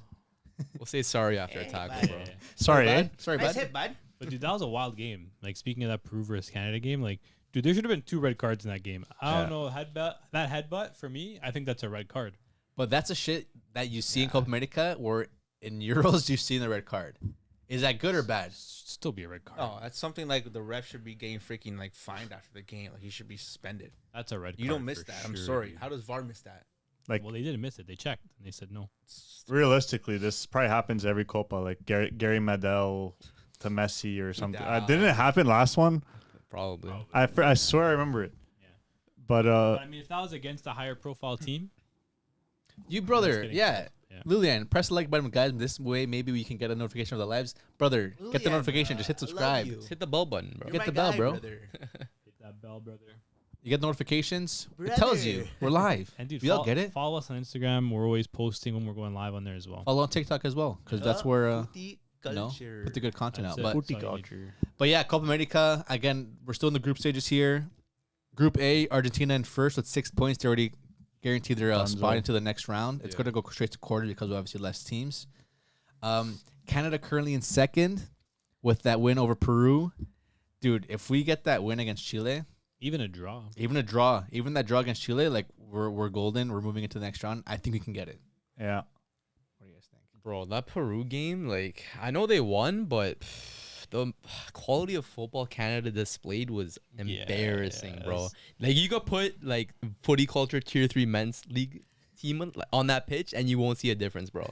We'll say sorry after a tackle, bro. Yeah. Sorry, eh? Sorry, Nice bud. hit, bud. But dude, that was a wild game. Like speaking of that Peru versus Canada game, like dude, there should have been 2 red cards in that game. I don't know that headbutt for me. I think that's a red card. But that's a shit that you see in Copa America where in Euros you see in the red card. Is that good or bad? Still be a red card. Oh, that's something like the ref should be getting freaking like fined after the game. Like he should be suspended. That's a red card. You don't miss for that. I'm sure, sorry. dude. How does VAR miss that? Like Well, they didn't miss it. They checked and they said no. realistically, this probably happens every Copa. Like Gary Medel to Messi or something. Didn't it happen last one? Probably. I swear I remember it. Yeah. But But I mean, if that was against a higher profile team, You brother, getting yeah. Yeah. Lilian, press the like button, guys. This way, maybe we can get a notification of the lives. Brother, get the Lilian, notification. Just hit I love subscribe. you. You Just hit the bell button, bro. Get my the bell, bro. hit that bell, brother. get notifications. It tells you we're live. And dude, We all get it. Follow us on Instagram. We're always posting when we're going live on there as well. Follow on TikTok as well, because that's where Footy you know, culture. put the good content That's out. it. But That's all you need. But yeah, Copa America, again, we're still in the group stages here. Group A, Argentina in first with 6 points. They already guaranteed their Dunzo. spot into the next round. It's Yeah. going to go straight to quarters because of obviously less teams. Canada currently in second with that win over Peru. Dude, if we get that win against Chile, Even a draw. even that draw against Chile, like we're golden. We're moving into the next round. I think we can get it. yeah, What do you guys think? Bro, that Peru game, like, I know they won, but the quality of football Canada displayed was embarrassing, bro. Yes. Like, you could put, like, footy culture tier 3 men's league team on that pitch, and you won't see a difference, bro.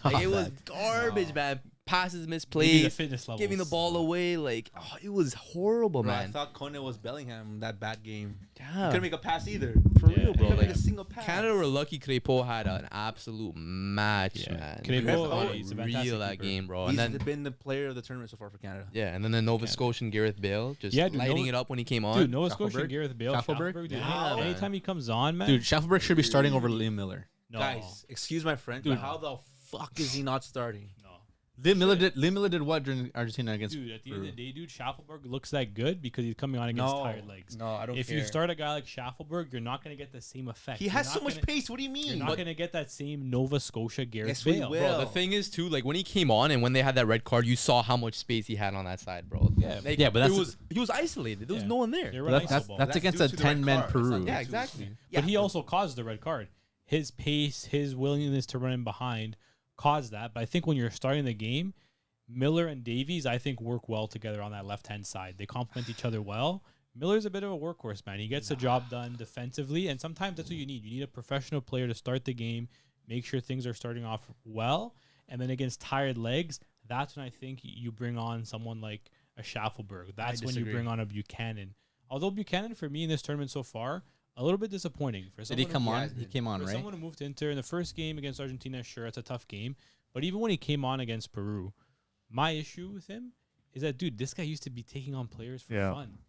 Like, it was garbage, man. passes Maybe the misplayed, fitness levels. giving the ball away. Like, it was horrible, Bro, I man. thought Kone was Bellingham that bad game. He Yeah. couldn't make a pass either. For Yeah. real, bro. Couldn't Like, make a single pass. Canada were lucky Crépeau had an absolute match, Yeah. man. Crépeau, Crépeau, he's a fantastic real that keeper. game, bro. He's And then been the player of the tournament so far for Canada. yeah, and then the Nova Scotian Gareth Bale just Yeah, dude, lighting Nova- it up when he came on. Dude, Nova Scotia, Schaffelberg? Gareth Bale, Schaffelberg? Schaffelberg, dude. Yeah, man. Anytime he comes on, man. Dude, Schaffelberg should be starting over Liam Miller. no. Guys, excuse my French, Dude. but how the fuck is he not starting? No. Liam Miller did what during Argentina against Dude, at the end Peru? of the day, dude, Schaffelberg looks that good because he's coming on against tired legs. No, I don't If care. you start a guy like Schaffelberg, you're not going to get the same effect. he You're has not so much gonna- pace. What do you You're mean? not going to get that same Nova Scotia Gareth Yes, we Bale. will. Bro, the thing is too, like when he came on and when they had that red card, you saw how much space he had on that side, bro. Yeah. Like, Yeah, but that's- he was isolated. There was Yeah. no one there. They But were that's, iso that's, ball. that's That's against due a to the red 10-man card. It's Peru. not due Yeah, to- exactly. Yeah, But he also caused the red card. His pace, his willingness to run in behind caused that. But I think when you're starting the game, Miller and Davies, I think, work well together on that left-hand side. They complement each other well. Miller's a bit of a workhorse, man. He gets the job done defensively, and sometimes that's what you need. You need a professional player to start the game, make sure things are starting off well, and then against tired legs, that's when I think you bring on someone like a Schaffelberg. That's when you disagree. bring on a Buchanan. Although Buchanan, for me in this tournament so far, a little bit disappointing. For Did he someone come who- on? has He been. came on, for right? someone who moved to Inter in the first game against Argentina, sure, it's a tough game. But even when he came on against Peru, my issue with him is that, dude, this guy used to be taking on players for Yeah. fun.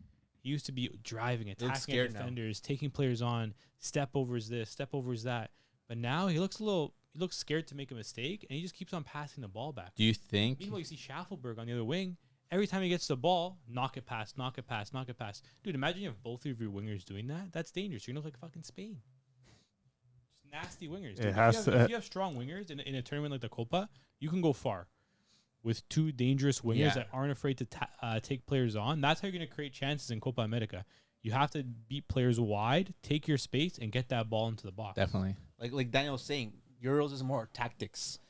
He used to be driving, looks attacking at scared now. defenders, taking players on, step overs this, step overs that. But now he looks scared to make a mistake, and he just keeps on passing the ball back. Do you think? Meanwhile, you see Schaffelberg on the other wing. Every time he gets the ball, knock it past, knock it past, knock it past. Dude, imagine you have both of your wingers doing that. That's dangerous. You're going to look like fucking Spain. Just nasty wingers. Dude. If you have strong wingers in a tournament like the Copa, you can go far. With two dangerous wingers Yeah. that aren't afraid to take players on, that's how you're going to create chances in Copa America. You have to beat players wide, take your space, and get that ball into the box. Definitely. Like Daniel was saying, Euros is more tactics.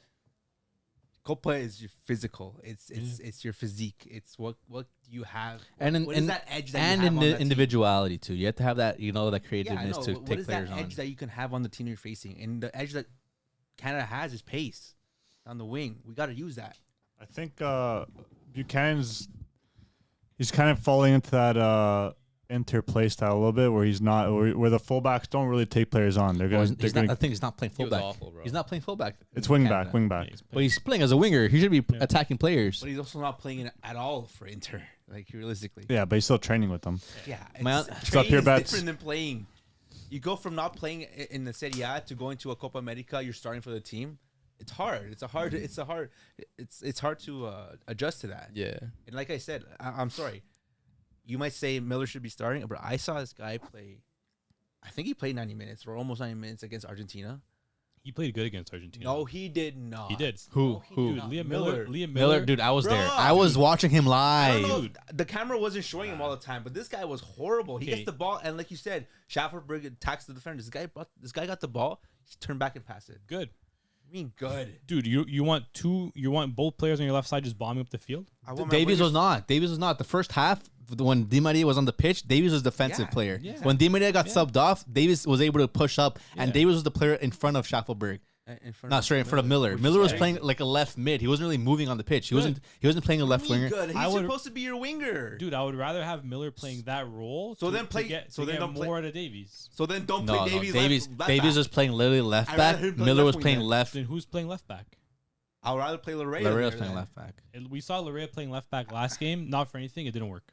Copa is your physical. It's your physique. It's what you have. And what is that edge that you and have in on the that team? individually too. You have to have that, that Yeah, I creativeness know. to What take is that players on. edge that you can have on the team you're facing? And the edge that Canada has is pace on the wing. We got to use that. I think Buchanan's he's kind of falling into that interplay style a little bit, where he's not where the fullbacks don't really take players on. They're Well, gonna they're gonna I think he's not playing He was fullback. awful, bro. He's not playing fullback. it's in wing Canada. back, wing back. But he's playing as a winger. He should be Yeah. attacking players. But he's also not playing it at all for Inter. Like realistically. Yeah, but he's still training with them. Yeah, My- it's, It's up training your is bets. different than playing. You go from not playing in the Serie A to going to a Copa America. You're starting for the team. It's hard. It's hard to adjust to that. Yeah. And like I said, I'm sorry. You might say Miller should be starting, but I saw this guy play. I think he played 90 minutes or almost 90 minutes against Argentina. He played good against Argentina. No, he did not. He did. Who? No, he Who? did Dude, not. Liam Miller. Liam Miller, Miller. dude, I was Bro, there. I was watching him I don't live. know if the camera wasn't showing him all the time, but this guy was horrible. He Okay. gets the ball, and like you said, Schaffelberg attacks the defender. This guy got the ball. He turned back and passed it. Good. I mean, good. Dude, you want both players on your left side just bombing up the field? I want my Davies wingers- was not. Davies was not. The first half, when Di Maria was on the pitch, Davies was defensive Yeah, player. yeah. When Di Maria got Yeah. subbed off, Davies was able to push up, and Yeah. Davies was the player in front of Schaffelberg. in front Not straight in front of Miller. which Miller is was crazy. playing like a left mid. He wasn't really moving on the pitch. He wasn't playing a What left do you mean winger. Good. He's I would- supposed to be your winger. Dude, I would rather have Miller playing that role. So to- then play- To get, so to then get don't play- more out of Davies. So then don't No, play Davies. Davies. left Davies back. was playing literally left I'd back. rather him play Miller left was wing playing then. left. Then who's playing left back? I'd rather play Larea. Larea was playing left back. We saw Larea playing left back last game. Not for anything. It didn't work.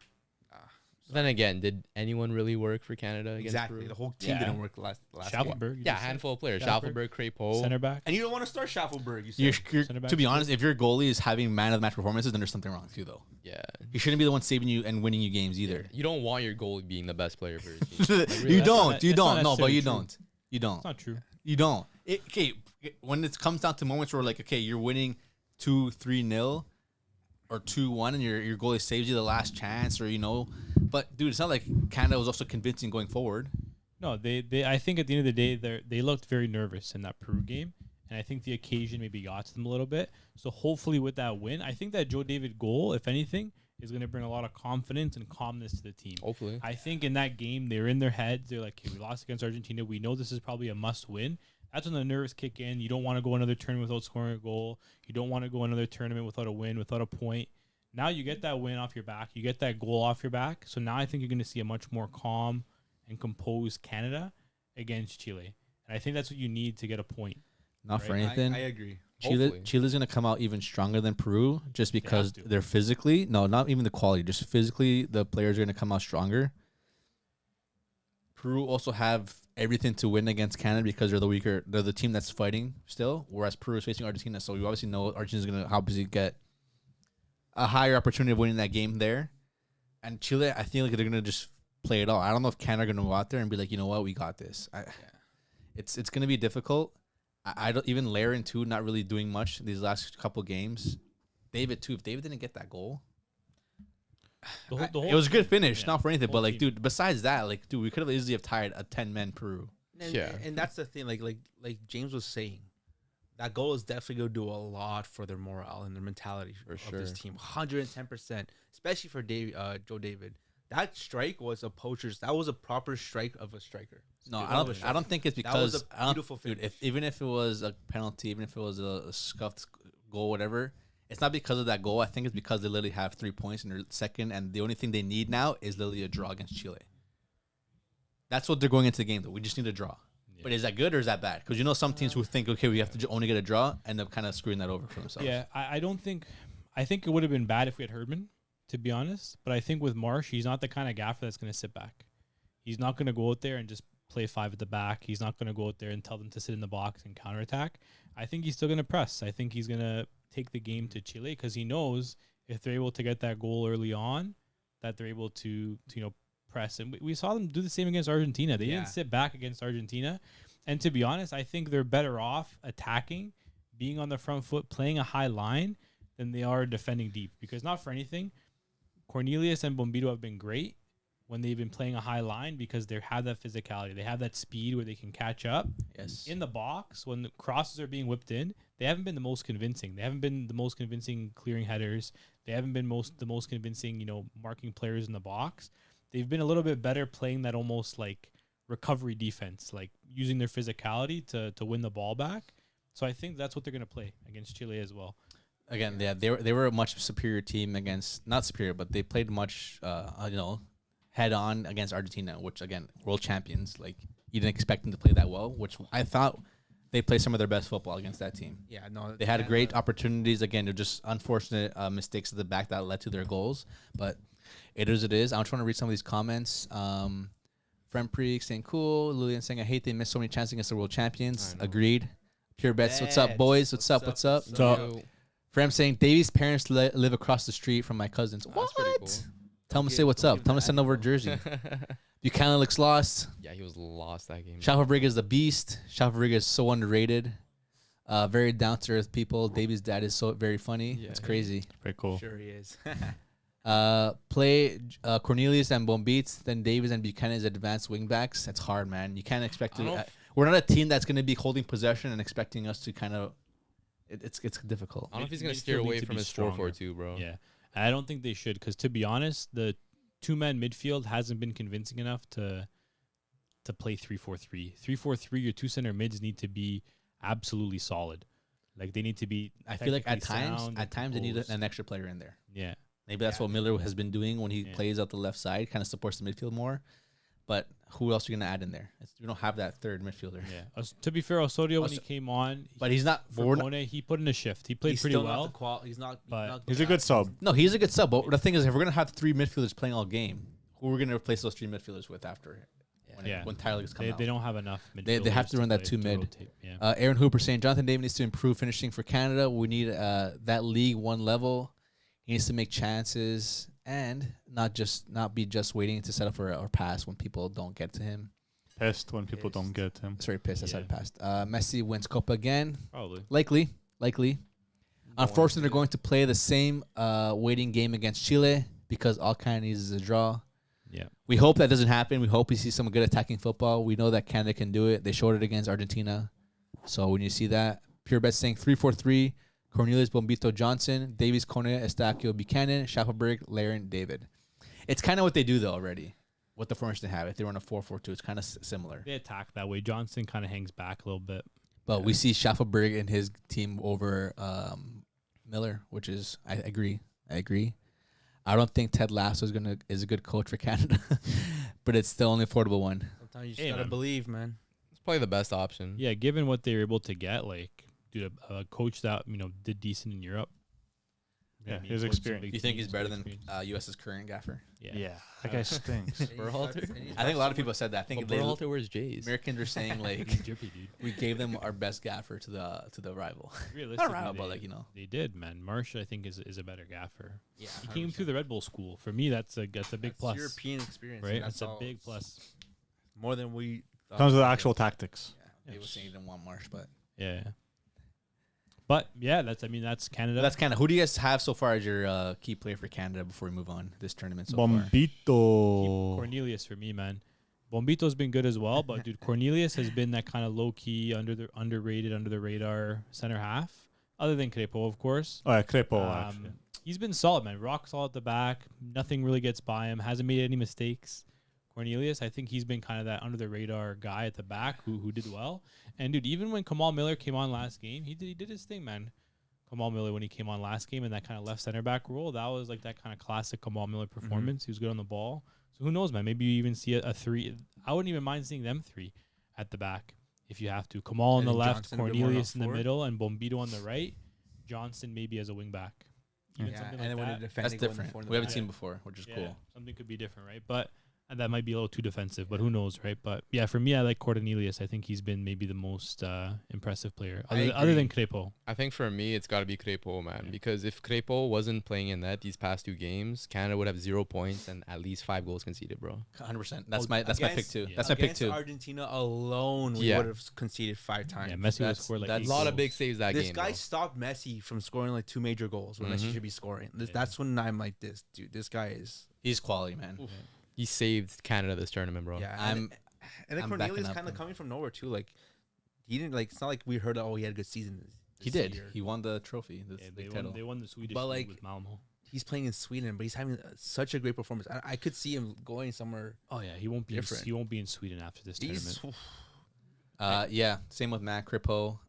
Then again, did anyone really work for Canada against Exactly. Peru? The whole team Yeah. didn't work last game. Schaffelberg. you Yeah, just said. handful of players. Schaffelberg. Schaffelberg, Crépeau. Center back. And you don't want to start Schaffelberg. You said. Center back To be too. honest, if your goalie is having man of the match performances, then there's something wrong with you, though. Yeah. He shouldn't be the one saving you and winning you games either. You don't want your goalie being the best player for your team. You that's not- don't. You that's not don't. No, but necessarily you true. don't. You don't. It's not true. You don't. Okay, when it comes down to moments where like, okay, you're winning 2-3-0 or 2-1, and your goalie saves you the last chance, or but dude, it's not like Canada was also convincing going forward. No, they. I think at the end of the day, they looked very nervous in that Peru game, and I think the occasion maybe got to them a little bit. So hopefully, with that win, I think that Joe David goal, if anything, is going to bring a lot of confidence and calmness to the team. Hopefully. I think in that game, they're in their heads. They're like, okay, we lost against Argentina. We know this is probably a must win. That's when the nerves kick in. You don't want to go another tournament without scoring a goal. You don't want to go another tournament without a win, without a point. Now you get that win off your back. You get that goal off your back. So now I think you're going to see a much more calm and composed Canada against Chile. And I think that's what you need to get a point. Not for Right. anything. I agree. Hopefully. Chile's going to come out even stronger than Peru just because to. they're physically, no, not even the quality, just physically, the players are going to come out stronger. Peru also have everything to win against Canada because they're the team that's fighting still, whereas Peru is facing Argentina. So we obviously know Argentina's going to obviously get a higher opportunity of winning that game there. And Chile, I feel like they're going to just play it all. I don't know if Canada are going to go out there and be like, you know what, we got this. It's going to be difficult. I don't even Laren too, not really doing much these last couple games. David too. If David didn't get that goal, The whole it was a good finish, yeah, not for anything. whole But like, team. dude, besides that, like, dude, we could have easily have tied a 10-man Peru. And that's the thing. Like James was saying, that goal is definitely going to do a lot for their morale and their mentality of this team. 110%, especially for Joe David. That strike was a poacher's. That was a proper strike of a striker. No, It I was a don't. I don't think it's That was because a I don't- beautiful dude. finish. Even if it was a penalty, even if it was a scuffed goal, whatever, it's not because of that goal. I think it's because they literally have 3 points in their second, and the only thing they need now is literally a draw against Chile. That's what they're going into the game though. We just need a draw. Yeah. But is that good or is that bad? Because you know some teams who think, okay, we have to only get a draw, end up kind of screwing that over for themselves. Yeah, I don't think. I think it would have been bad if we had Herdman, to be honest. But I think with Marsh, he's not the kind of gaffer that's going to sit back. He's not going to go out there and just play 5 at the back. He's not going to go out there and tell them to sit in the box and counterattack. I think he's still going to press. I think he's going to take the game to Chile because he knows if they're able to get that goal early on, that they're able to press. And we saw them do the same against Argentina. They didn't sit back against Argentina. And to be honest, I think they're better off attacking, being on the front foot, playing a high line than they are defending deep. Because not for anything, Cornelius and Bombito have been great when they've been playing a high line because they have that physicality. They have that speed where they can catch up. Yes. In the box, when the crosses are being whipped in, they haven't been the most convincing. They haven't been the most convincing clearing headers. They haven't been the most convincing, marking players in the box. They've been a little bit better playing that almost like recovery defense, like using their physicality to win the ball back. So I think that's what they're going to play against Chile as well. Again, yeah, they were a much superior team against, not superior, but they played much, head on against Argentina, which again, world champions. Like you didn't expect them to play that well, which I thought they played some of their best football against that team. Yeah, no, They had great opportunities. Again, they're just unfortunate mistakes at the back that led to their goals. But it is. I'm trying to read some of these comments. Frempreek saying cool. Lillian saying I hate they missed so many chances against the world champions. Agreed. Pure Bets, what's up, boys? What's up? What's up? Frem saying Davy's parents live across the street from my cousins. That's pretty cool. Tell him to say what's up. Tell him to send over a jersey. Buchanan looks lost. Yeah, he was lost that game. Schafferberg is the beast. Schafferberg is so underrated. Very down to earth people. Davy's dad is so very funny. Yeah. It's crazy. Very cool. Sure he is. Play Cornelius and Bombeats, then Davies and Buchanan as advanced wingbacks. That's hard, man. You can't expect to. We're not a team that's going to be holding possession and expecting us to kind of. It's difficult. I don't know if he's going to Midfield steer away needs to from be his stronger. 4-4-2, bro. Yeah. I don't think they should because, to be honest, the two-man midfield hasn't been convincing enough to play 3-4-3. 3-4-3, your two center mids need to be absolutely solid. Like, they need to be I feel like at technically times, sound at and times they need composed. an extra player in there. Yeah. Maybe that's what Miller has been doing when he Yeah. plays out the left side, kind of supports the midfield more. But who else are you going to add in there? We don't have that third midfielder. Yeah. To be fair, Osorio, when he came on, But he's not. for we're not- Kone, he put in a shift. He played He's pretty still well. Not he's not. but He's a good sub. No, he's a good sub. But the thing is, if we're going to have 3 midfielders playing all game, who are we going to replace those 3 midfielders with after? When Tyler gets come out. They don't have enough They have midfielders to run that play- 2 to mid. rotate. Yeah. Aaron Hooper saying Jonathan David needs to improve finishing for Canada. We need that League One level. He needs to make chances and not be just waiting to set up for or pass when people don't get to him. Pissed when people don't get him. Sorry, pissed. I said Yeah. passed. Messi wins Copa again. Probably. Likely. Unfortunately, they're going to play the same waiting game against Chile because all Canada needs is a draw. Yeah. We hope that doesn't happen. We hope we see some good attacking football. We know that Canada can do it. They showed it against Argentina. So when you see that, Pure Bet saying 3-4-3, Cornelius, Bombito, Johnson, Davies, Kone, Estacio, Buchanan, Schaffelberg, Laren, David. It's kind of what they do, though, already. What the formation they have. If they run a 4-4-2, it's kind of similar. They attack that way. Johnson kind of hangs back a little bit. But we see Schaffelberg and his team over Miller, which is I agree. I don't think Ted Lasso is a good coach for Canada, but it's the only affordable one. Sometimes you just Hey, gotta man. believe, man. It's probably the best option. Yeah, given what they were able to get, like, dude, a coach that did decent in Europe. Yeah, Maybe his coached some experience. big You think he's teams, better big than experience. US's current gaffer? Yeah. That guy stinks. Berhalter? I think a lot of people said that. I think But Berhalter wears J's. Americans are saying like He's drippy, dude. we gave them our best gaffer to the rival. Realistically, rival, but they- like they did, man. Marsh, I think, is a better gaffer. Yeah, He came through the Red Bull school. For me, that's a big plus, European experience, right? and That's a all. big plus. More than we. Comes with actual tactics. Yeah, they were saying they didn't want Marsh, but Yeah. But yeah, that's Canada. that's kind of who do you guys have so far as your key player for Canada before we move on this tournament so far? Bombito. Cornelius for me, man. Bombito's been good as well, but dude, Cornelius has been that kind of low key, underrated, under the radar center half. Other than Crepo, of course. Oh yeah, Crepo actually. He's been solid, man. Rock solid at the back. Nothing really gets by him. Hasn't made any mistakes. Cornelius, I think he's been kind of that under the radar guy at the back who did well. And dude, even when Kamal Miller came on last game, he did his thing, man. Kamal Miller when he came on last game in that kind of left center back role, that was like that kind of classic Kamal Miller performance. He was good on the ball. So who knows, man? Maybe you even see a three. I wouldn't even mind seeing them three at the back if you have to. Kamal on And the then left, Johnson a bit more Cornelius in the forward. middle, and Bombito on the right. Johnston maybe as a wing back. Even Yeah, something and then like when that. they're defending, That's going different. forward in the We haven't back. seen before, which is cool. Something could be different, right? But and that might be a little too defensive, but who knows, right? But yeah, for me, I like Cornelius. I think he's been maybe the most impressive player, other than Crepo. I think for me, it's got to be Crepo, man. Because if Crepo wasn't playing in net these past 2 games, Canada would have 0 points and at least 5 goals conceded, bro. 100%. That's my pick Against- too. yeah. That's my pick Against too. Argentina alone, we Yeah. would have conceded 5 times. Yeah, Messi would That's- score like that's 8 A lot goals. of big saves that This game. guy bro. stopped Messi from scoring like 2 major goals when Messi Mhm. should be scoring. Yeah. That's when I'm like, this dude, this guy is. He's quality, man. He saved Canada this tournament, bro. Yeah, I'm- and then I'm Cornelius backing up kind of him. coming from nowhere too. Like he didn't like. It's not like we heard. Oh, he had a good season. He this did. year. He won the trophy. The Yeah, big they title. won the Swedish But, league like, with Malmo. He's playing in Sweden, but he's having such a great performance. I could see him going somewhere. Oh yeah, he won't be. Different. He won't be in Sweden after this He's tournament. Yeah, same with Matt Kripo.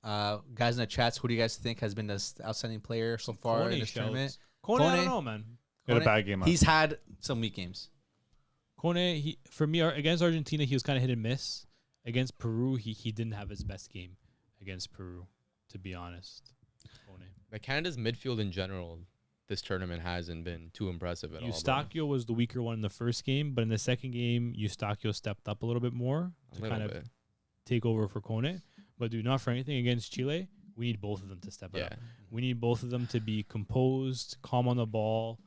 Guys in the chats, who do you guys think has been the outstanding player so far in Kone this shouts. tournament? Kone, I Kone? don't know, man. He had a Kone- bad game. He's had some weak games. Kone, for me, against Argentina, he was kind of hit and miss. Against Peru, he didn't have his best game against Peru, to be honest. Kone. But Canada's midfield in general, this tournament hasn't been too impressive at all. bro. Eustachio was the weaker one in the first game, but in the second game, Eustachio stepped up a little bit more A to little kind of bit. take over for Kone. But do not for anything against Chile, we need both of them to step it Yeah. up. We need both of them to be composed, calm on the ball,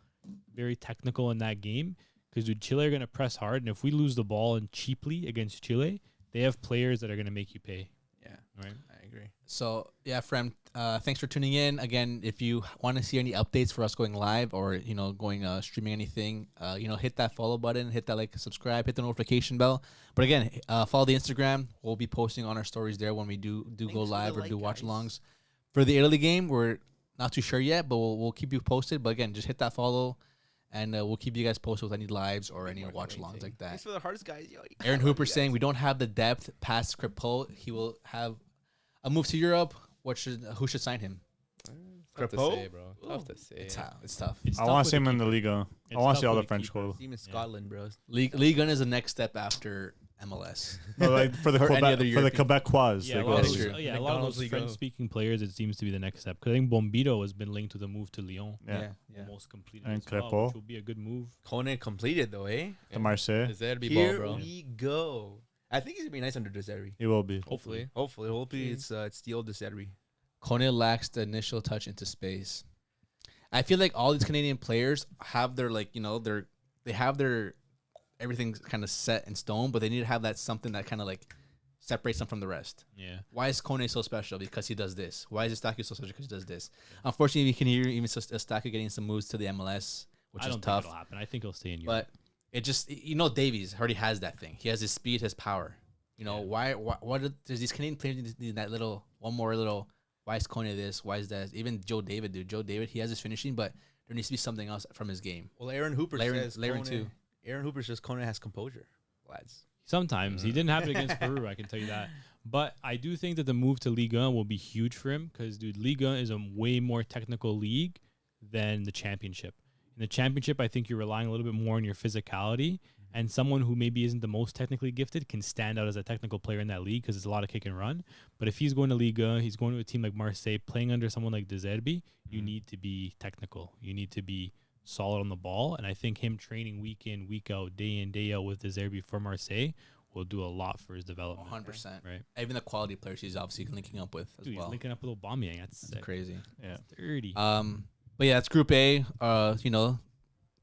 very technical in that game. Because dude, Chile are going to press hard, and if we lose the ball and cheaply against Chile, they have players that are going to make you pay. Yeah, Right? I agree. So yeah, Frem, thanks for tuning in. Again, if you want to see any updates for us going live or going streaming anything, hit that follow button, hit that subscribe, hit the notification bell. But again, follow the Instagram. We'll be posting on our stories there when we do go Thanks for the live or like, do watch guys. alongs. For the Italy game, we're not too sure yet, but we'll keep you posted. But again, just hit that follow, and we'll keep you guys posted with any lives or any watch alongs like that. Thanks for the hardest guys. Yo, Aaron Hooper saying we don't have the depth past Kripo. He will have a move to Europe. Who should sign him? Tough to Crepeau? say, bro. Tough to say. It's tough. It's tough. It's I tough want with to see him in the keeper. Liga. I It's want to tough see all with the the French keeper. goals. Team in Scotland, bro. League One is the next step after MLS. No, like for the Or any Quebec, other for the European- Quebecois. Yeah, they a go lot of that's to- true. those, a lot of McDonald's those Liga. French-speaking players, it seems to be the next step. Because I think Bombito has been linked to the move to Lyon, Yeah. almost completed And as well, Crepeau. which will be a good move. Conan completed though, eh? To Marseille. Is there to be ball, Here bro? we go. I think he's gonna be nice under Deserbi. He will be. Hopefully. Hopefully, it's the old Deserbi. Kone lacks the initial touch into space. I feel like all these Canadian players have their they have their everything kind of set in stone, but they need to have that something that kind of separates them from the rest. Yeah. Why is Kone so special? Because he does this. Why is Eustachio so special? Because he does this. Unfortunately, we can hear even Eustachio getting some moves to the MLS, which I is don't tough. think it'll happen. I think he'll stay in Europe. But it just Davies already has that thing. He has his speed, his power. Why there's these Canadian players need that little one more little. Why is Kone this? Why is that? Even Joe David, dude. Joe David, he has his finishing, but there needs to be something else from his game. Well, Aaron Hooper says Laren Kone- too. Aaron Hooper says Conan has composure, lads. Sometimes he didn't have it against Peru, I can tell you that. But I do think that the move to Ligue 1 will be huge for him because, dude, Ligue 1 is a way more technical league than the Championship. In the Championship, I think you're relying a little bit more on your physicality, and someone who maybe isn't the most technically gifted can stand out as a technical player in that league because it's a lot of kick and run. But if he's going to Ligue 1, he's going to a team like Marseille, playing under someone like De Zerbi, you need to be technical. You need to be solid on the ball, and I think him training week in, week out, day in, day out with De Zerbi for Marseille will do a lot for his development. 100%. Right. Even the quality players he's obviously linking up with as Dude, well. he's linking up with Aubameyang. That's sick. Crazy. Yeah. That's dirty. But yeah, it's Group A.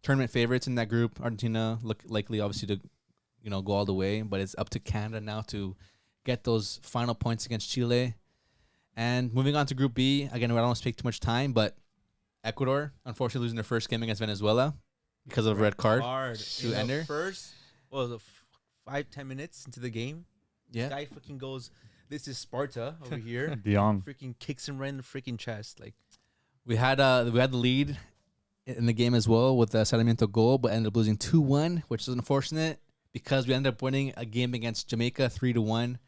Tournament favorites in that group. Argentina look likely, obviously, to go all the way. But it's up to Canada now to get those final points against Chile. And moving on to Group B, again, I don't want to take too much time, but Ecuador, unfortunately, losing their first game against Venezuela because of a red card to Ender. First, 5-10 minutes into the game, this guy fucking goes, "This is Sparta over here." De Jong. Freaking kicks him right in the freaking chest. Like, We had the lead in the game as well with the Sarmiento goal, but ended up losing 2-1, which is unfortunate because we ended up winning a game against Jamaica 3-1.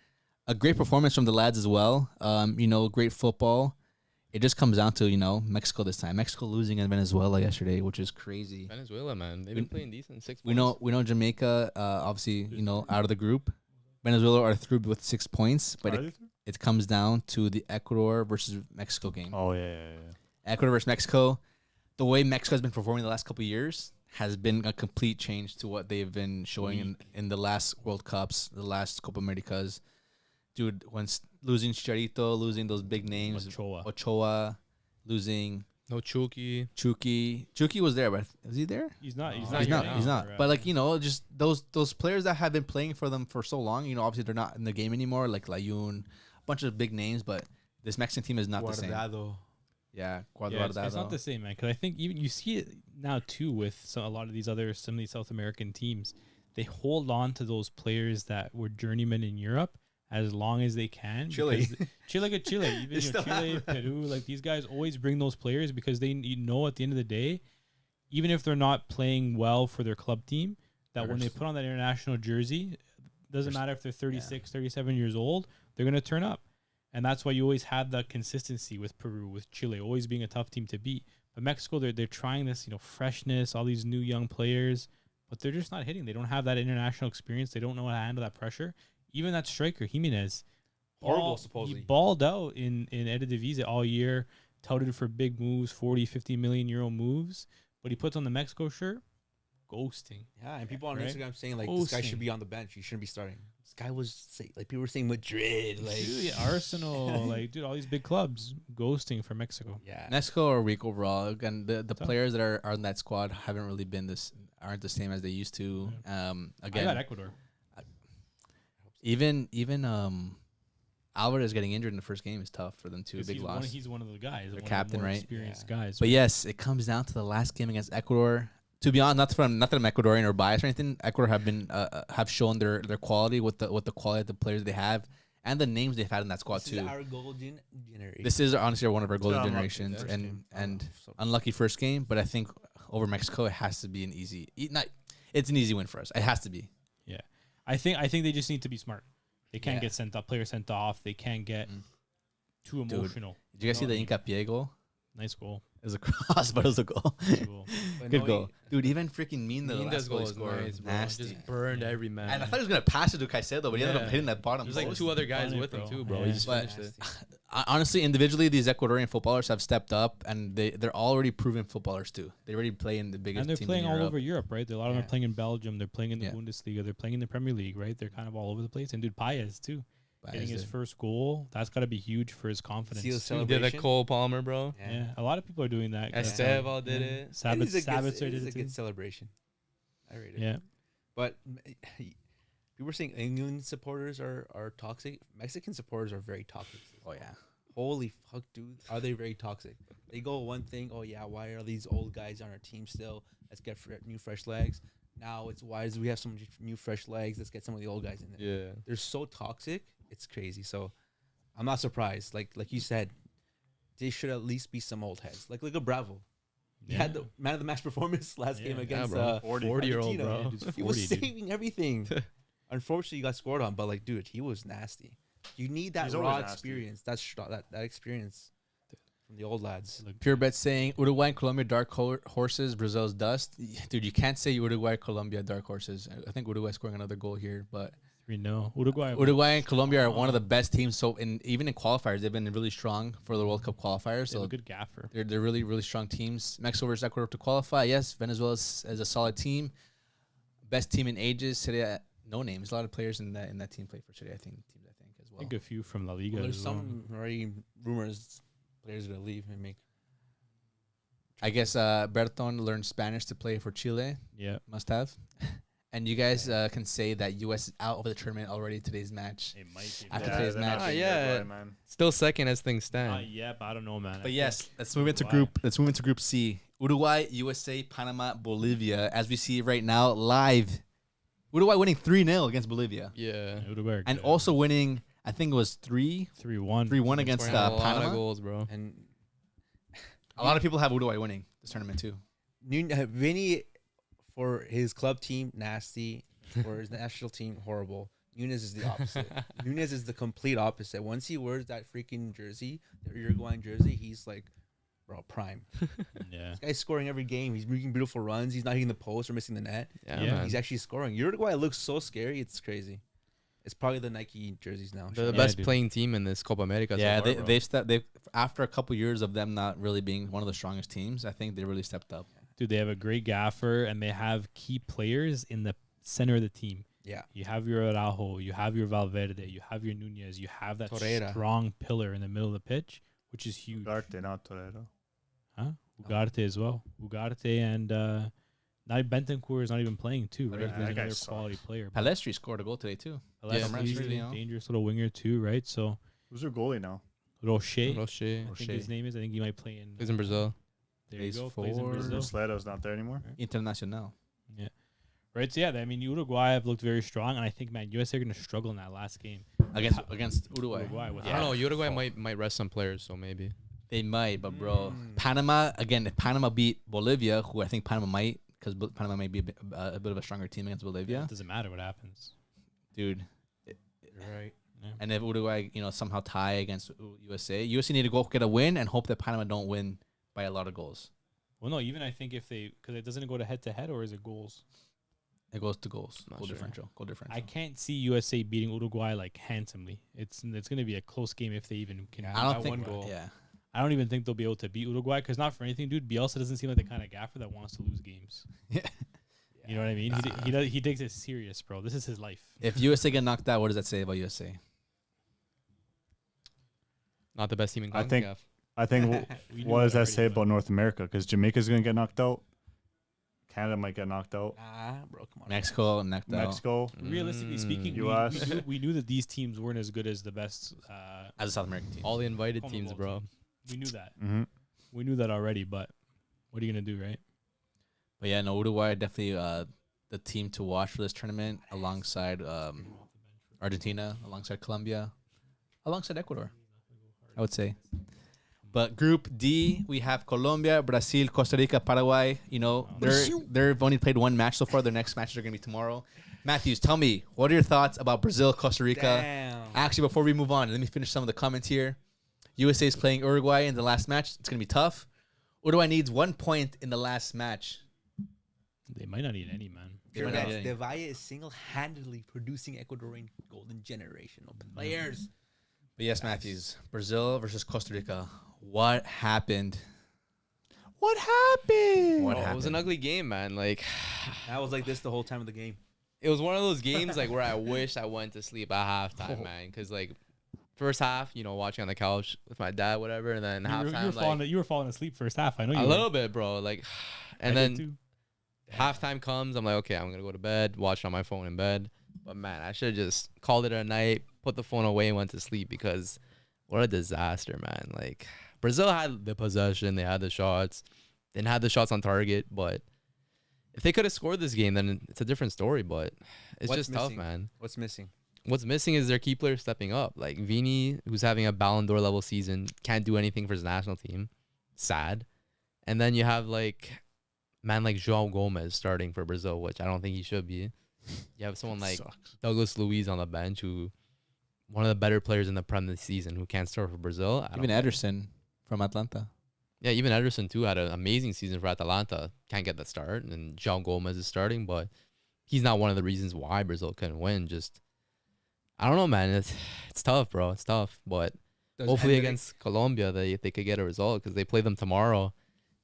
A great performance from the lads as well. Great football. It just comes down to, Mexico this time. Mexico losing in Venezuela yesterday, which is crazy. Venezuela, man, they've been playing decent. 6 We points. know Jamaica, obviously, out of the group. Venezuela are through with 6 points, but it comes down to the Ecuador versus Mexico game. Oh, yeah. Ecuador versus Mexico. The way Mexico has been performing the last couple of years has been a complete change to what they've been showing in the last World Cups, the last Copa Americas. Dude, losing Chicharito, losing those big names, Ochoa, losing No Chucky. Chucky was there, but is he there? He's not. No, He's not. now. He's not. But just those players that have been playing for them for so long. Obviously they're not in the game anymore. Like Layun, a bunch of big names, but this Mexican team is not the same. Yeah, It's not the same, man. Because I think even you see it now too with a lot of some of these South American teams. They hold on to those players that were journeymen in Europe as long as they can. Chile, even Chile, Peru, like these guys always bring those players because they, at the end of the day, even if they're not playing well for their club team, that when they put on that international jersey, doesn't matter if they're 36, 37 years old, they're going to turn up. And that's why you always have that consistency with Peru, with Chile, always being a tough team to beat. But Mexico, they're trying this, freshness, all these new young players, but they're just not hitting. They don't have that international experience. They don't know how to handle that pressure. Even that striker, Jimenez, supposedly. He balled out in Eredivisie all year, touted for big moves, 40, 50 million euro moves, but he puts on the Mexico shirt, ghosting. Yeah, and people on Right? Instagram saying, this guy should be on the bench. He shouldn't be starting. This guy people were saying Madrid. Dude, Arsenal, all these big clubs, ghosting for Mexico. Yeah. Mexico are weak overall. Again, the players that are in that squad haven't really been aren't the same as they used to. I Again, got Ecuador. even Alvarez getting injured in the first game is tough for them too. A big loss. He's one of the guys. Their One captain, of the more right? experienced guys. But yes, it comes down to the last game against Ecuador. To be honest, not that I'm Ecuadorian or biased or anything. Ecuador have been have shown their quality with the quality of the players they have and the names they've had in that squad This too. is our golden generation. This is honestly one of our golden unlucky generations, first and game. unlucky first game. But I think over Mexico, it has to be an easy. It's an easy win for us. It has to be. yeah, I think they just need to be smart. They can't get players sent off. They can't get too emotional. Did you guys see the Hincapié goal? Nice goal. It was a cross, but it was a goal. Nice goal. Good goal, dude. Even freaking the Minda's last goal goal he is scored, nice, bro. nasty. Just burned every man. And I thought he was gonna pass it to Caicedo, but he ended up Yeah. hitting that bottom. There's like post. two other guys Funny, with him bro. too, bro. Yeah. He just But- finished it. Honestly, individually, these Ecuadorian footballers have stepped up, and they're already proven footballers too. They already play in the biggest. And they're teams playing in all Europe. over Europe, right? A lot of them Yeah. are playing in Belgium. They're playing in the Yeah. Bundesliga. They're playing in the Premier League, right? They're kind of all over the place. And dude, Paez too, But hitting it's his first goal. That's got to be huge for his confidence. See the He did a celebration? Cole Palmer, bro. Yeah, a lot of people are doing that. Esteval did it. It is a Sabitzer good, did it is it a too. good celebration. I rate it. Yeah, But people were saying England supporters are toxic. Mexican supporters are very toxic. Oh yeah. Holy fuck, dude. Are they very toxic? They go one thing, oh yeah, why are these old guys on our team still? Let's get new fresh legs. Now it's why do we have some new fresh legs? Let's get some of the old guys in there. Yeah. They're so toxic. It's crazy. So I'm not surprised. Like you said, they should at least be some old heads. Look at Bravo. He had the man of the match performance last game Yeah. against bro. 40-year-old bro. He was saving everything. Unfortunately, he got scored on, but dude, he was nasty. You need that He's always raw nasty. experience. That experience from the old lads. Pure Bet saying Uruguay and Colombia dark horses, Brazil's dust. Dude, you can't say Uruguay, Colombia dark horses. I think Uruguay scoring another goal here, but 3-0. Uruguay. Uruguay and Colombia are one of the best teams. So even in qualifiers, they've been really strong for the World Cup qualifiers. They have So a good gaffer. they're really really strong teams. Mexico versus Ecuador to qualify. Yes, Venezuela is a solid team, best team in ages. Today, no names. A lot of players in that team play for today. I think as I well. think a few from La Liga. Well, there's as well. some already rumors players are gonna leave and make. I guess Berton learned Spanish to play for Chile. Yeah. Must have. And you guys can say that U.S. is out of the tournament already today's match. It might be. After Yeah, today's they're match. not beating Yeah. Uruguay, man. Still second as things stand. Yeah, but I don't know, man. But yes, let's move into Uruguay. Group C. Uruguay, USA, Panama, Bolivia. As we see right now, live. Uruguay winning 3-0 against Bolivia. Yeah. Uruguay are And good. also winning, I think it was 3-1. 3-1 against Scoring a lot Panama. of goals, bro. And A lot of people have Uruguay winning this tournament too. Vinny, for his club team, nasty. For his national team, horrible. Nunez is the opposite. Nunez is the complete opposite. Once he wears that freaking jersey, the Uruguayan jersey, he's like, bro, prime. Yeah. This guy's scoring every game. He's making beautiful runs. He's not hitting the post or missing the net. Yeah, Yeah. man. He's actually scoring. Uruguay looks so scary. It's crazy. It's probably the Nike jerseys now. They're the Yeah, best dude. playing team in this Copa America. Yeah, so far, bro. they've after a couple years of them not really being one of the strongest teams, I think they really stepped up. Dude, they have a great gaffer and they have key players in the center of the team. Yeah. You have your Araujo, you have your Valverde, you have your Nunez, you have that Torreira. strong pillar in the middle of the pitch, which is huge. Ugarte, not Toledo. Huh? Ugarte as well. Ugarte and now Bentancur is not even playing too, right? Yeah, He's that guy another sucks. quality player. but Palestri scored a goal today too. Palestri, Yeah, he's a you know. dangerous little winger too, right? So Who's their goalie now? Rocher, Rocher. I think his name is. I think he might play in. Plays in Brazil. There you Plays go. Plays in for- Brazil. Sledo's not there anymore. Internacional. Yeah. Right. So yeah, I mean Uruguay have looked very strong, and I think man, USA are going to struggle in that last game. Against Uruguay. with I don't know. Uruguay Oh. might rest some players, so maybe. They might, but bro, Mm. Panama again. If Panama beat Bolivia, who I think Panama might, because Panama may be a bit of a stronger team against Bolivia, It doesn't matter what happens. dude. Right. Yeah. And if Uruguay, somehow tie against USA need to go get a win and hope that Panama don't win by a lot of goals. Well, no, even I think if they because it doesn't go to head or is it goals? It goes to goals. Not Goal sure. differential. Goal differential. I can't see USA beating Uruguay like handsomely. It's going to be a close game if they even can. I beat don't that think. one goal. Yeah. I don't even think they'll be able to beat Uruguay because not for anything, dude. Bielsa doesn't seem like the kind of gaffer that wants to lose games. Yeah. You know what I mean? He takes it serious, bro. This is his life. If USA get knocked out, what does that say about USA? Not the best team in I think- CONCACAF. I think. We knew What does that already, say but- about North America? Because Jamaica's gonna get knocked out. Canada might get knocked out. Bro, come on. Mexico knocked out. Mexico. Realistically speaking, US. we knew that these teams weren't as good as the best. As a South American team. All the invited Commonwealth teams, bro. We knew that. Mm-hmm. We knew that already. But what are you gonna do, right? But yeah, no, Uruguay definitely the team to watch for this tournament alongside Argentina, alongside Colombia, alongside Ecuador, I would say. But Group D, we have Colombia, Brazil, Costa Rica, Paraguay. They've only played one match so far. Their next matches are going to be tomorrow. Matthews, tell me, what are your thoughts about Brazil, Costa Rica? Damn. Actually, before we move on, let me finish some of the comments here. USA is playing Uruguay in the last match. It's going to be tough. Uruguay needs 1 point in the last match. They might not need any, man. They might not need any. De Valle is single-handedly producing Ecuadorian golden generational players. But yes, Matthews, Brazil versus Costa Rica. What happened? What happened? What Oh, happened? it was an ugly game, man. Like, I was like this the whole time of the game. it was one of those games like where I wish I went to sleep at Oh. halftime, man. Because like, first half, watching on the couch with my dad, whatever, and then halftime, You were falling asleep first half. I know you a were. little bit, bro. Like, and I did then too. halftime comes, I'm like, okay, I'm gonna go to bed, watch it on my phone in bed. But man, I should have just called it a night, put the phone away, and went to sleep because what a disaster, man. Like, Brazil had the possession, they had the shots, didn't have the shots on target, but if they could have scored this game, then it's a different story. But it's What's just tough, missing? man. What's missing? What's missing is their key player stepping up. Like Vini, who's having a Ballon d'Or level season, can't do anything for his national team. Sad. And then you have like João Gomez starting for Brazil, which I don't think he should be. You have someone like Sucks. Douglas Luiz on the bench who one of the better players in the Prem this season who can't start for Brazil. Even Ederson from Atlanta. Yeah, even Ederson too had an amazing season for Atalanta. Can't get the start, and João Gomez is starting, but he's not one of the reasons why Brazil couldn't win. Just I don't know, man. It's tough, bro. It's tough, but hopefully against Colombia they could get a result because they play them tomorrow,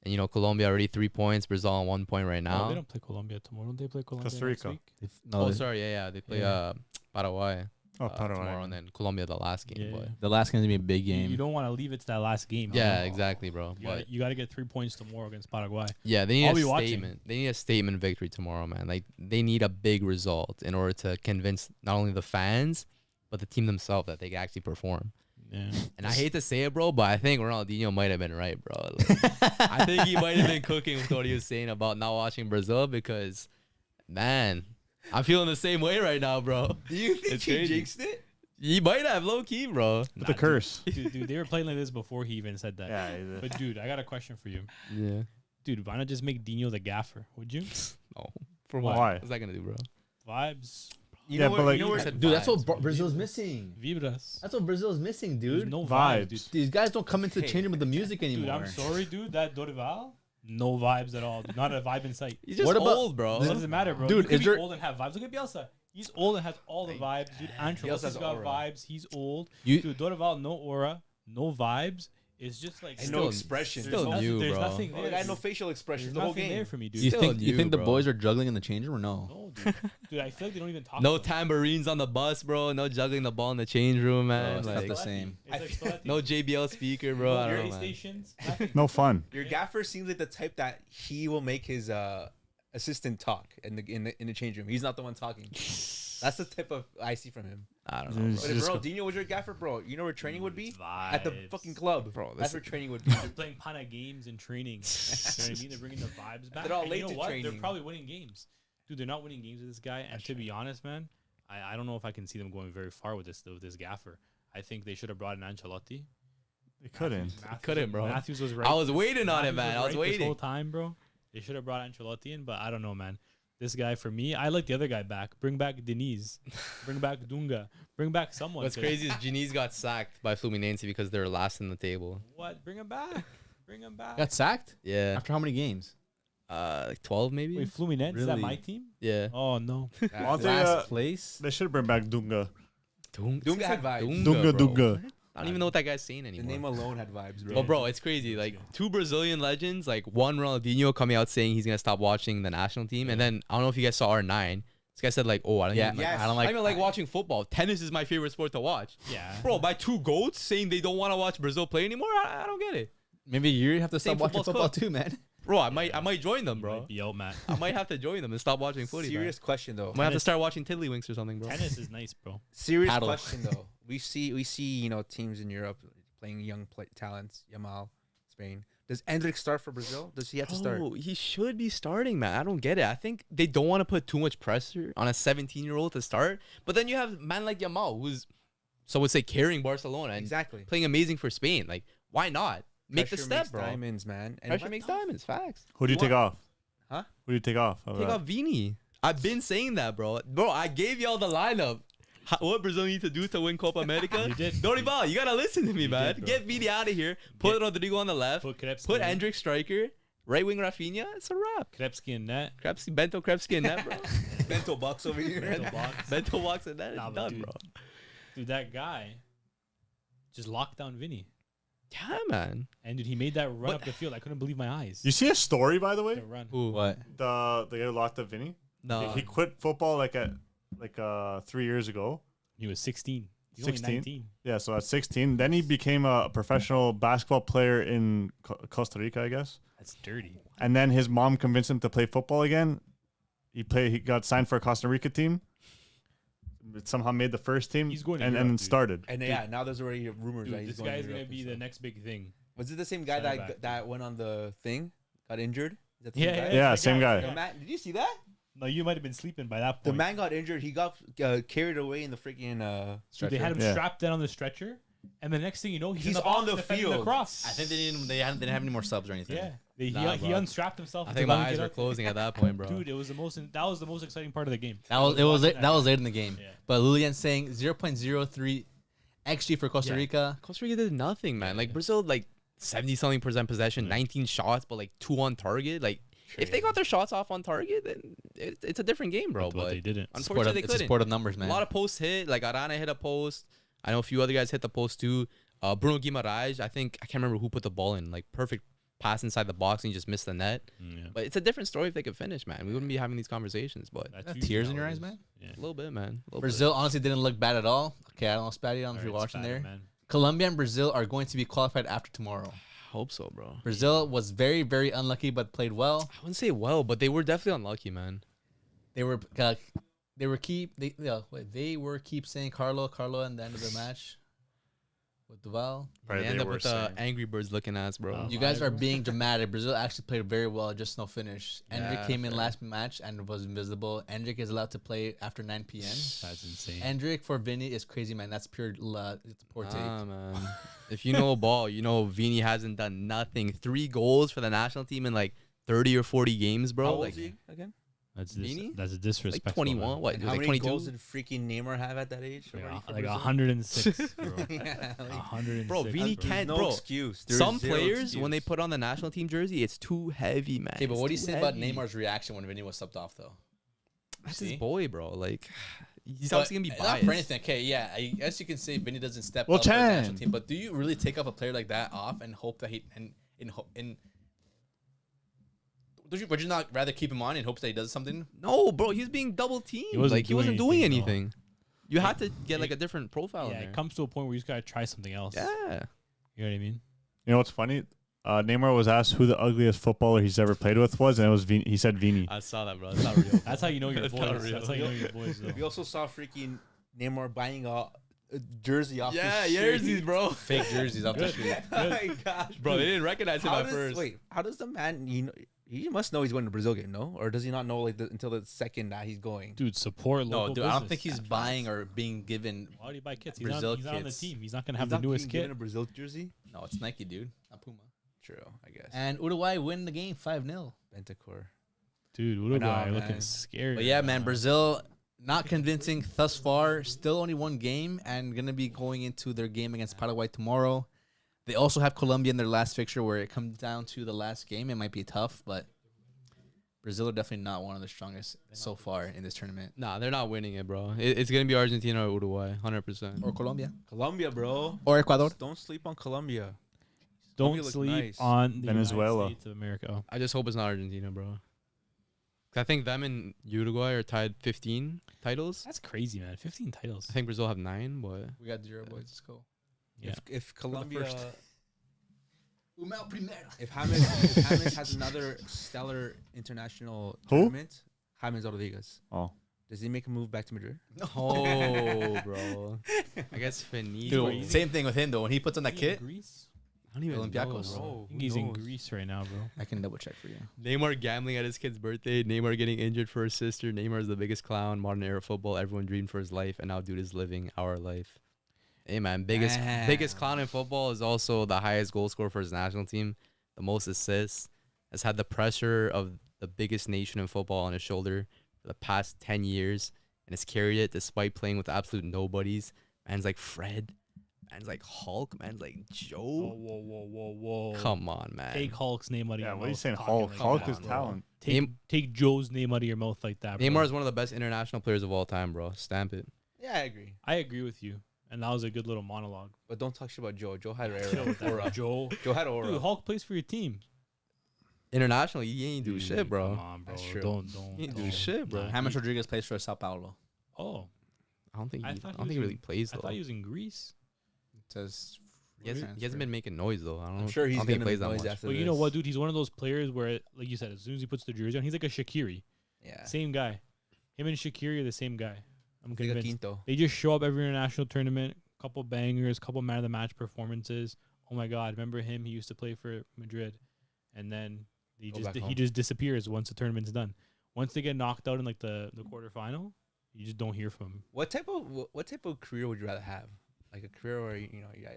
and you know Colombia already 3 points, Brazil on 1 point right No, now. they don't play Colombia tomorrow. They play Colombia Costa next Rica. week. Oh, sorry, yeah, they play Paraguay. Paraguay. Tomorrow, and then Colombia the last game. Yeah. But The last game's gonna be a big You game. don't want to leave it to that last game. yeah, exactly, bro. You But got to get 3 points tomorrow against Paraguay. yeah, they need I'll a be watching. statement. They need a statement victory tomorrow, man. Like they need a big result in order to convince not only the fans but the team themselves that they can actually perform. Yeah. And I hate to say it, bro, but I think Ronaldinho might have been right, bro. Like, I think he might have been cooking with what he was saying about not watching Brazil because, man, I'm feeling the same way right now, bro. Do you think It's he crazy. jinxed it? He might have low key, bro. With the curse. Dude, they were playing like this before he even said that. Yeah. But dude, I got a question for you. Yeah. Dude, why not just make Dino the gaffer? Would you? Oh, for Why? what? What's that gonna do, bro? Vibes, You Yeah, know but what? like- You know where, Said Dude, that's what vibes, bro. Brazil's missing. vibras. That's what Brazil's missing, There's dude. no Vibes. vibes, dude. These guys don't come into the Hey. changing room with the music Dude, anymore. I'm sorry, dude. That Dorival, no vibes at all. Not a vibe in sight. He's just What about- old, bro. It doesn't matter, bro. Dude, You could is be there- old and have vibes. Look at Bielsa. He's old and has all the vibes, dude. Ancelotti's has got aura. vibes. He's old. You- Dude, Dorival, no aura, no vibes. It's just like and Still- no expression. still there's new, nothing, there's bro. nothing Bro, there. I got no dude. facial expression There's the whole nothing there game. for me, dude. You Still think new, the bro. boys are juggling in the changing room or no? No, dude. Dude, I feel like they don't even talk. No about it. tambourines on the bus, bro. No juggling the ball in the change room, man. it's not Like, the same. It's like Spalletti. no JBL speaker, bro. I no don't know, radio man. stations. Nothing. No fun. Your gaffer seems like the type that he will make his assistant talk in the change room. He's not the one talking. That's the type of I see from him. I don't know, But bro. if Just Ronaldinho was your gaffer, bro, you know where training would be? At the Vibes. fucking club. Bro, That's this- where training would be. They're playing pana games and training. You know what I mean? They're bringing the vibes back. They're all And late you know to what? They're training. probably winning games. Dude, they're not winning games with this guy. And to be honest, man, I don't know if I can see them going very far with this gaffer. I think they should have brought in Ancelotti. They couldn't. Couldn't, bro. Matthews was right. I was waiting on it, Matthews man. I was right this whole waiting. time, bro. They should have brought Ancelotti in, but I don't know, man. This guy, for me, I like the other guy back. Bring back Deniz. Bring back Dunga. Bring back someone. What's 'cause- crazy is Geniz got sacked by Fluminense because they're last in the table. What? Bring him back. Bring him back. Got sacked Yeah. after how many games? Like 12 maybe? Wait, Fluminense? Is that Really? my team? Yeah. Oh, no. I'll tell you, Last place. they should bring back Dunga. Dunga had vibes. Dunga, bro. Dunga. I don't even know what that guy's saying The anymore. name alone had vibes, bro. Well, bro, it's crazy. Like two Brazilian legends, like one Ronaldinho coming out saying he's gonna stop watching the national team, and then I don't know if you guys saw R9. This guy said like, "Oh, I don't Yeah, even, Yes. I don't I like. don't even like watching football. Tennis is my favorite sport to watch." Yeah. Bro, by two goats saying they don't want to watch Brazil play anymore, I don't get it. Maybe you have to Same stop watching football's football cooked. too, man. Bro, I might join them, bro. Might be out, Matt. I might have to join them and stop watching footy. Serious question though. I might have to start watching Tiddlywinks or something, bro. Tennis is nice, bro. Serious Paddle. question though. We see teams in Europe playing young talents. Yamal, Spain. Does Endrick start for Brazil? Does he have to start? Oh, he should be starting, man. I don't get it. I think they don't want to put too much pressure on a 17-year-old to start. But then you have a man like Yamal, who's, so would say, carrying Barcelona and Exactly. playing amazing for Spain. Like, why not? Make the Pressure step, makes bro. Diamonds, man. And Pressure what makes the f- diamonds. Facts. Who do you What? take off? Huh? Who do you take off? of Take that? off Vini. I've been saying that, bro. Bro, I gave y'all the lineup. What Brazil need to do to win Copa America? You did. Dorival, you gotta listen to me, man. did, bro. Get Vini out of here. Put Rodrigo on the left. Put Krepsky Put in. Hendrick striker. Right wing Rafinha. It's a wrap. Krepsky in net. Bento Krepsky and that, bro. Bento bucks over here. Bento box. Bento walks in that. It's Nah, but done, dude, bro. Dude, that guy just locked down Vinny. Yeah, man. And dude, he made that run But- up the field. I couldn't believe my eyes. You see a story, by the way? The run. Who? What? The guy who locked up Vinny. No. He quit football like 3 years ago. He was 16. He's 16? only 19. Yeah, so at 16, then he became a professional basketball player in Costa Rica, I guess. That's dirty. And then his mom convinced him to play football again. He got signed for a Costa Rica team. It somehow made the first team. He's going to and Europe, then dude. started. And yeah, now there's already rumors that Dude, he's this going guy's to gonna Europe be and the stuff. next big thing. Was it the same guy Center that back. that went on the thing? Got injured? Is that the Yeah, same guy? Yeah, the same guy. The man, did you see that? No, you might have been sleeping by that The point. man got injured. He got carried away in the freaking Dude, they had him Yeah. strapped down on the stretcher, and the next thing you know, he's in He's the box on the defending field. The cross. I think they didn't have any more subs or anything. Yeah, Nah, he bro. unstrapped himself. I to think let my him eyes get were up. closing at that point, bro. Dude, that was the most exciting part of the game. That was watching late in the game. Yeah. But Lilian saying 0.03 XG for Costa Yeah. Rica. Costa Rica did nothing, man. Like Brazil, like 70-something% possession, 19 shots, but like 2 on target. Like if they got their shots off on target, then it's a different game, bro. But they didn't. Unfortunately, they It's a couldn't. sport of numbers, A man. lot of posts hit. Like Arana hit a post. I know a few other guys hit the post too. Bruno Guimaraes, I can't remember who put the ball in. Like perfect pass inside the box and he just missed the net. Yeah. But it's a different story if they could finish, man. We wouldn't be having these conversations. But That's Got usually tears how in your it eyes, is. man? Yeah. a little bit, man. A little Brazil honestly didn't look bad at all. Okay, I don't know, Spatty. I don't know if you're Alright, watching Spatty, there. man. Colombia and Brazil are going to be qualified after tomorrow. Hope so, bro. Brazil was very, very unlucky, but played well. I wouldn't say well, but they were definitely unlucky, man. They were keep saying Carlo in the end of the match with Duval. Right, They they end up were with saying. the Angry Birds looking ass, bro. Oh. You guys are being dramatic. Brazil actually played very well, just no finish. Endrick Yeah, came in fair. last match and was invisible. Endrick is allowed to play after 9 p.m. That's insane. Endrick for Vinny is crazy, man. That's pure. It's a poor take. Man. If you know ball, you know Vini hasn't done nothing. 3 goals for the national team in like 30 or 40 games, bro. How old Like, is he again? That's Beanie? that's a like disrespectful. 21. man. What? And He was how like many 22. goals did freaking Neymar have at that age? Like, already for like Brazil? 106, bro. Yeah, like, 106. Bro, Vini there's can't, no bro. excuse. There's Some zero players, when they excuse. put on the national team jersey, it's too heavy, man. Okay, but It's what do you too say about heavy. Neymar's reaction when Vinny was subbed off, though? That's See? his boy, bro. Like, he's But obviously gonna be not biased. for anything. Okay, yeah, I guess you can say Vinny doesn't step Well, up for the national Chan. team, but do you really take up a player like that off and hope that would you not rather keep him on in hopes that he does something? No, bro, he was being double teamed. He wasn't Like, he wasn't doing doing anything, anything. You had to get like a different profile. Yeah, in it there. comes to a point where you just gotta try something else. Yeah. You know what I mean? You know what's funny? Neymar was asked who the ugliest footballer he's ever played with was, and it was Vini. He said Vini. I saw that, bro. That's not real. That's how you know your That's not boys. real. That's how you know your boys. We Though. also saw freaking Neymar buying a jersey off. Yeah, the jerseys, street. bro. Fake jerseys off the Good. street. Oh my gosh, Bro, they didn't recognize him How at does, first. wait, how does the man? He must know he's going to Brazil game, no? Or does he not know like until the second that he's going? Dude, support No, local dude, I don't business. think he's buying or being given. Why do you buy kits? Brazil He's not on the kits. team. He's not gonna have He's the not newest being given kit. a Brazil jersey. No, it's Nike, dude, not Puma. True, I guess. And Uruguay win the game 5-0. Bentancur. Dude, Uruguay know, looking man. scary. But yeah, man, now. Brazil not convincing thus far. Still only one game and gonna be going into their game against Paraguay tomorrow. They also have Colombia in their last fixture where it comes down to the last game. It might be tough, but Brazil are definitely not one of the strongest so far in this tournament. Nah, they're not winning it, bro. It's gonna be Argentina or Uruguay, 100%. Or Colombia. Colombia, bro. Or Ecuador. Don't sleep on Colombia. Don't Colombia look sleep nice. on the Venezuela. United States of America. I just hope it's not Argentina, bro. 'Cause I think them and Uruguay are tied 15 titles. That's crazy, man. 15 titles. I think Brazil have 9, but We got the Euro boys. Let's go. Yeah. If Colombia, first. if James has another stellar international Who? tournament, James Rodriguez, Oh, does he make a move back to Madrid? oh, bro. I guess Finito. Dude, same thing with him though. When he puts on that Is he in kit, Greece? I don't even Olympiacos. know, Bro, bro. I think he's in Greece right now, bro. I can double check for you. Neymar gambling at his kid's birthday. Neymar getting injured for his sister. Neymar's the biggest clown. Modern era football. Everyone dreamed for his life, and now dude is living our life. Hey man, biggest Damn. clown in football is also the highest goal scorer for his national team, the most assists. Has had the pressure of the biggest nation in football on his shoulder for the past 10 years, and has carried it despite playing with absolute nobodies. Man's like Fred. Man's like Hulk. Man's like Joe. Whoa. Come on, man. Take Hulk's name out of yeah. your What are you mouth saying? talking Hulk. like Hulk that, is bro. talent. Take Joe's name out of your mouth like that, bro. Neymar is one of the best international players of all time, bro. Stamp it. Yeah, I agree. I agree with you. And that was a good little monologue. But don't talk shit about Joe. Joe had Chill with that, aura. Joe. Joe had aura. Dude, Hulk plays for your team. Internationally, you ain't do Dude, shit, bro. Come on, bro. That's true. Don't. You ain't do don't. shit, bro. Nah, James Rodriguez plays for Sao Paulo. Oh, I don't think I he, thought I he don't was think he in- really plays I though. thought he was in Greece. It says He hasn't been making noise though. I don't. I'm sure I he's don't think gonna he plays make that noise much. after But this. you know what, dude? He's one of those players where, like you said, as soon as he puts the jersey on, he's like a Shaqiri. Yeah. Same guy. Him and Shaqiri are the same guy. I'm Like a convinced. Quinto. They just show up every international tournament, couple bangers, couple man of the match performances. Oh my God, remember him? He used to play for Madrid, and then he Go just back home. he just disappears once the tournament's done. Once they get knocked out in like the quarterfinal, you just don't hear from him. What type of career would you rather have? Like a career where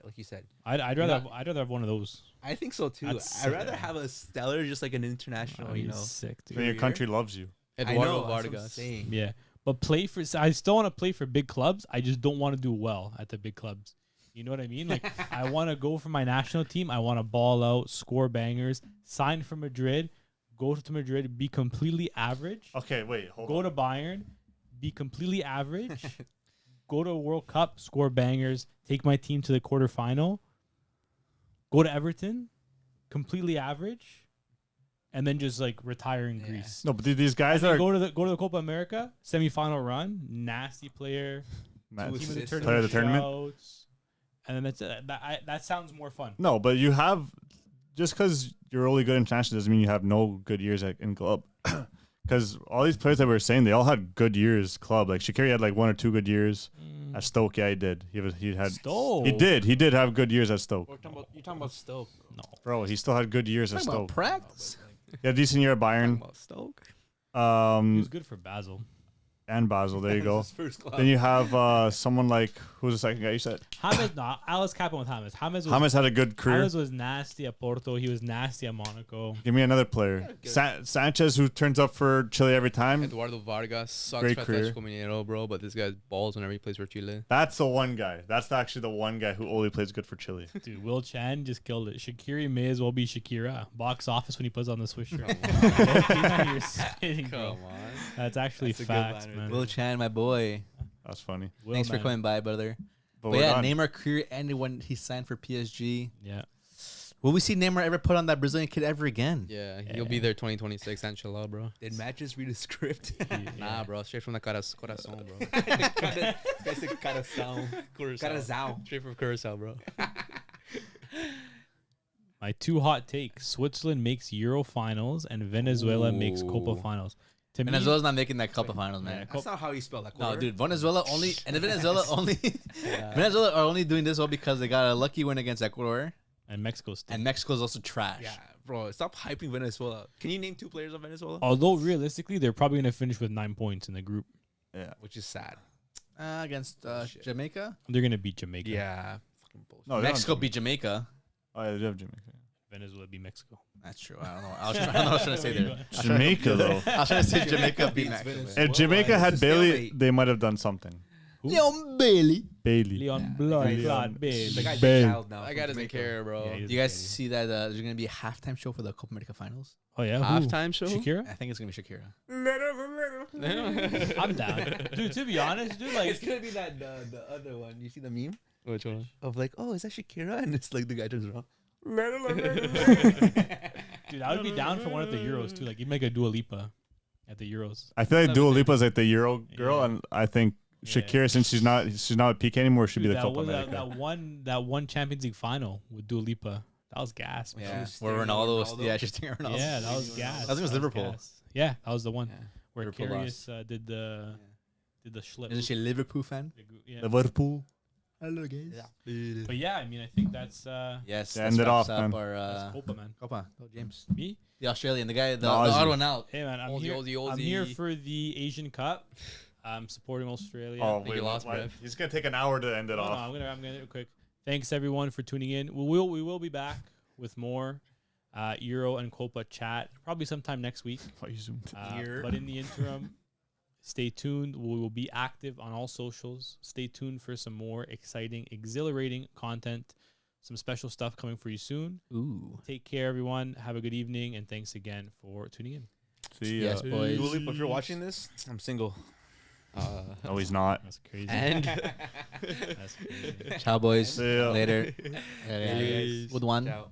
like you said. I'd You're rather not- I'd rather have one of those. I think so too. That's I'd rather sick. have a stellar, just like an international. He's sick, dude. So your Career? country loves you. I Eduardo know, that's what I'm Vargas. saying. Yeah, but I still want to play for big clubs. I just don't want to do well at the big clubs. You know what I mean? Like, I want to go for my national team. I want to ball out, score bangers, sign for Madrid, go to Madrid, be completely average, Okay, wait, hold go on. to Bayern, be completely average, go to a World Cup, score bangers, take my team to the quarterfinal, go to Everton, completely average, and then just like retire in Greece. No, but these guys And that then are go to the Copa America semifinal run, nasty player, Man, Two team of the assists. tournament, player of the tournament. shouts, and then that's it. That sounds more fun. No, but you have just because you're really good internationally doesn't mean you have no good years in club. Because all these players that we were saying, they all had good years club. Like Shaqiri had like 1 or 2 good years at Stoke. Yeah, he did. He had Stoke. He did have good years at Stoke. You're talking about Stoke. No. Bro, he still had good years at Talking about Stoke. practice. He had a decent year at Talking Bayern. about Stoke. He was Um, good for Basel. and Basel. There you go. His first club. Then you have someone like who's the second guy you said? James, no, Alice capping with James. James had a good career. James was nasty at Porto. He was nasty at Monaco. Give me another player. Sanchez, who turns up for Chile every time. Eduardo Vargas sucks Great for career. Atletico Mineiro, bro, but this guy's balls whenever he plays for Chile. That's the one guy. That's actually the one guy who only plays good for Chile. Dude, Will Chan just killed it. Shaqiri may as well be Shakira. Box office when he puts on the Swiss shirt. You're spitting, bro. Come on. That's actually That's a good facts, line right man. Will Chan, my boy. That's funny. Will, Thanks for man. coming by, brother. But But we're yeah, done. Neymar career ended when he signed for PSG. Yeah. Will we see Neymar ever put on that Brazilian kid ever again? Yeah, he'll be there 2026, inshallah, bro. Did Matt just read a script? Nah, bro, straight from the corazón, bro. Corazão. Corazão. Straight from Curacao, bro. My 2 hot takes. Switzerland makes Euro finals and Venezuela makes Copa Ooh. finals. To me, Venezuela's not making that Copa finals, yeah, man. That's not how you spell that. No, quarter. dude, Venezuela only and Venezuela only Venezuela are only doing this all because they got a lucky win against Ecuador, and Mexico's still. and Mexico's also trash. Yeah, bro, stop hyping Venezuela. Can you name 2 players of Venezuela? Although realistically, they're probably going to finish with 9 points in the group. Yeah. Which is sad. Against Shit. Jamaica. They're going to beat Jamaica. Yeah. Fucking bullshit. No, they don't Mexico have beat Jamaica. Oh, yeah, they do have Jamaica. Venezuela beat Mexico. That's true. I don't know. I don't know what I was trying to say there. Jamaica, though. I was trying to say Jamaica beat Beats Mexico. Venezuela. If Jamaica It's had a Bailey, stalemate. they might have done something. Leon Bailey. Bailey. Leon Yeah, Blood, the Blood, guy- Bailey. The guy's Babe. a child now. That from guy doesn't Jamaica. care, bro. Yeah, Do you guys see that there's going to be a halftime show for the Copa America finals? Oh, yeah. Halftime show? Shakira? I think it's going to be Shakira. I'm down. Dude, to be honest, dude, It's like, gonna be that the other one. You see the meme Which one? of like, oh, is that Shakira? And it's like the guy turns around. dude, I would be down for one at the Euros, too. Like, you'd make a Dua Lipa at the Euros. I feel like Dua Lipa's like the Euro girl, Yeah. and I think Yeah. Shakira, since she's not at PK anymore, should be Dude, the Copa America. that one Champions League final with Dua Lipa. That was gas, man. Yeah. was Where staring at Ronaldo was, Ronaldo. yeah, she's staring at Ronaldo. Yeah, that was gas. I think it was Liverpool. gas. Yeah, that was the one Yeah. where Liverpool Karius did the schlip. Isn't she a Liverpool fan? Yeah. Liverpool. Hello, guys. But yeah, I mean, I think that's Yes, Yeah, that end it wraps off, up man. our that's Copa, man. Copa. Go, James. Me? The Australian, the guy, the Aussie. odd one out. Hey man, I'm Aussie, here. Aussie, I'm Aussie. here for the Asian Cup. I'm supporting Australia. Oh, think wait, you lost, what? Brev. He's gonna take an hour to end it No, off. I'm gonna do it quick. Thanks everyone for tuning in. We will be back with more Euro and Copa chat probably sometime next week. Why you zoomed? But in the interim, stay tuned. We will be active on all socials. Stay tuned for some more exciting, exhilarating content. Some special stuff coming for you soon. Ooh. Take care, everyone. Have a good evening, and thanks again for tuning in. See Yes, ya. boys. Dua Lipa, if you're watching this, I'm single. No, he's not. That's crazy. And That's crazy. Ciao, boys. See ya. Later. Peace. With one. Ciao.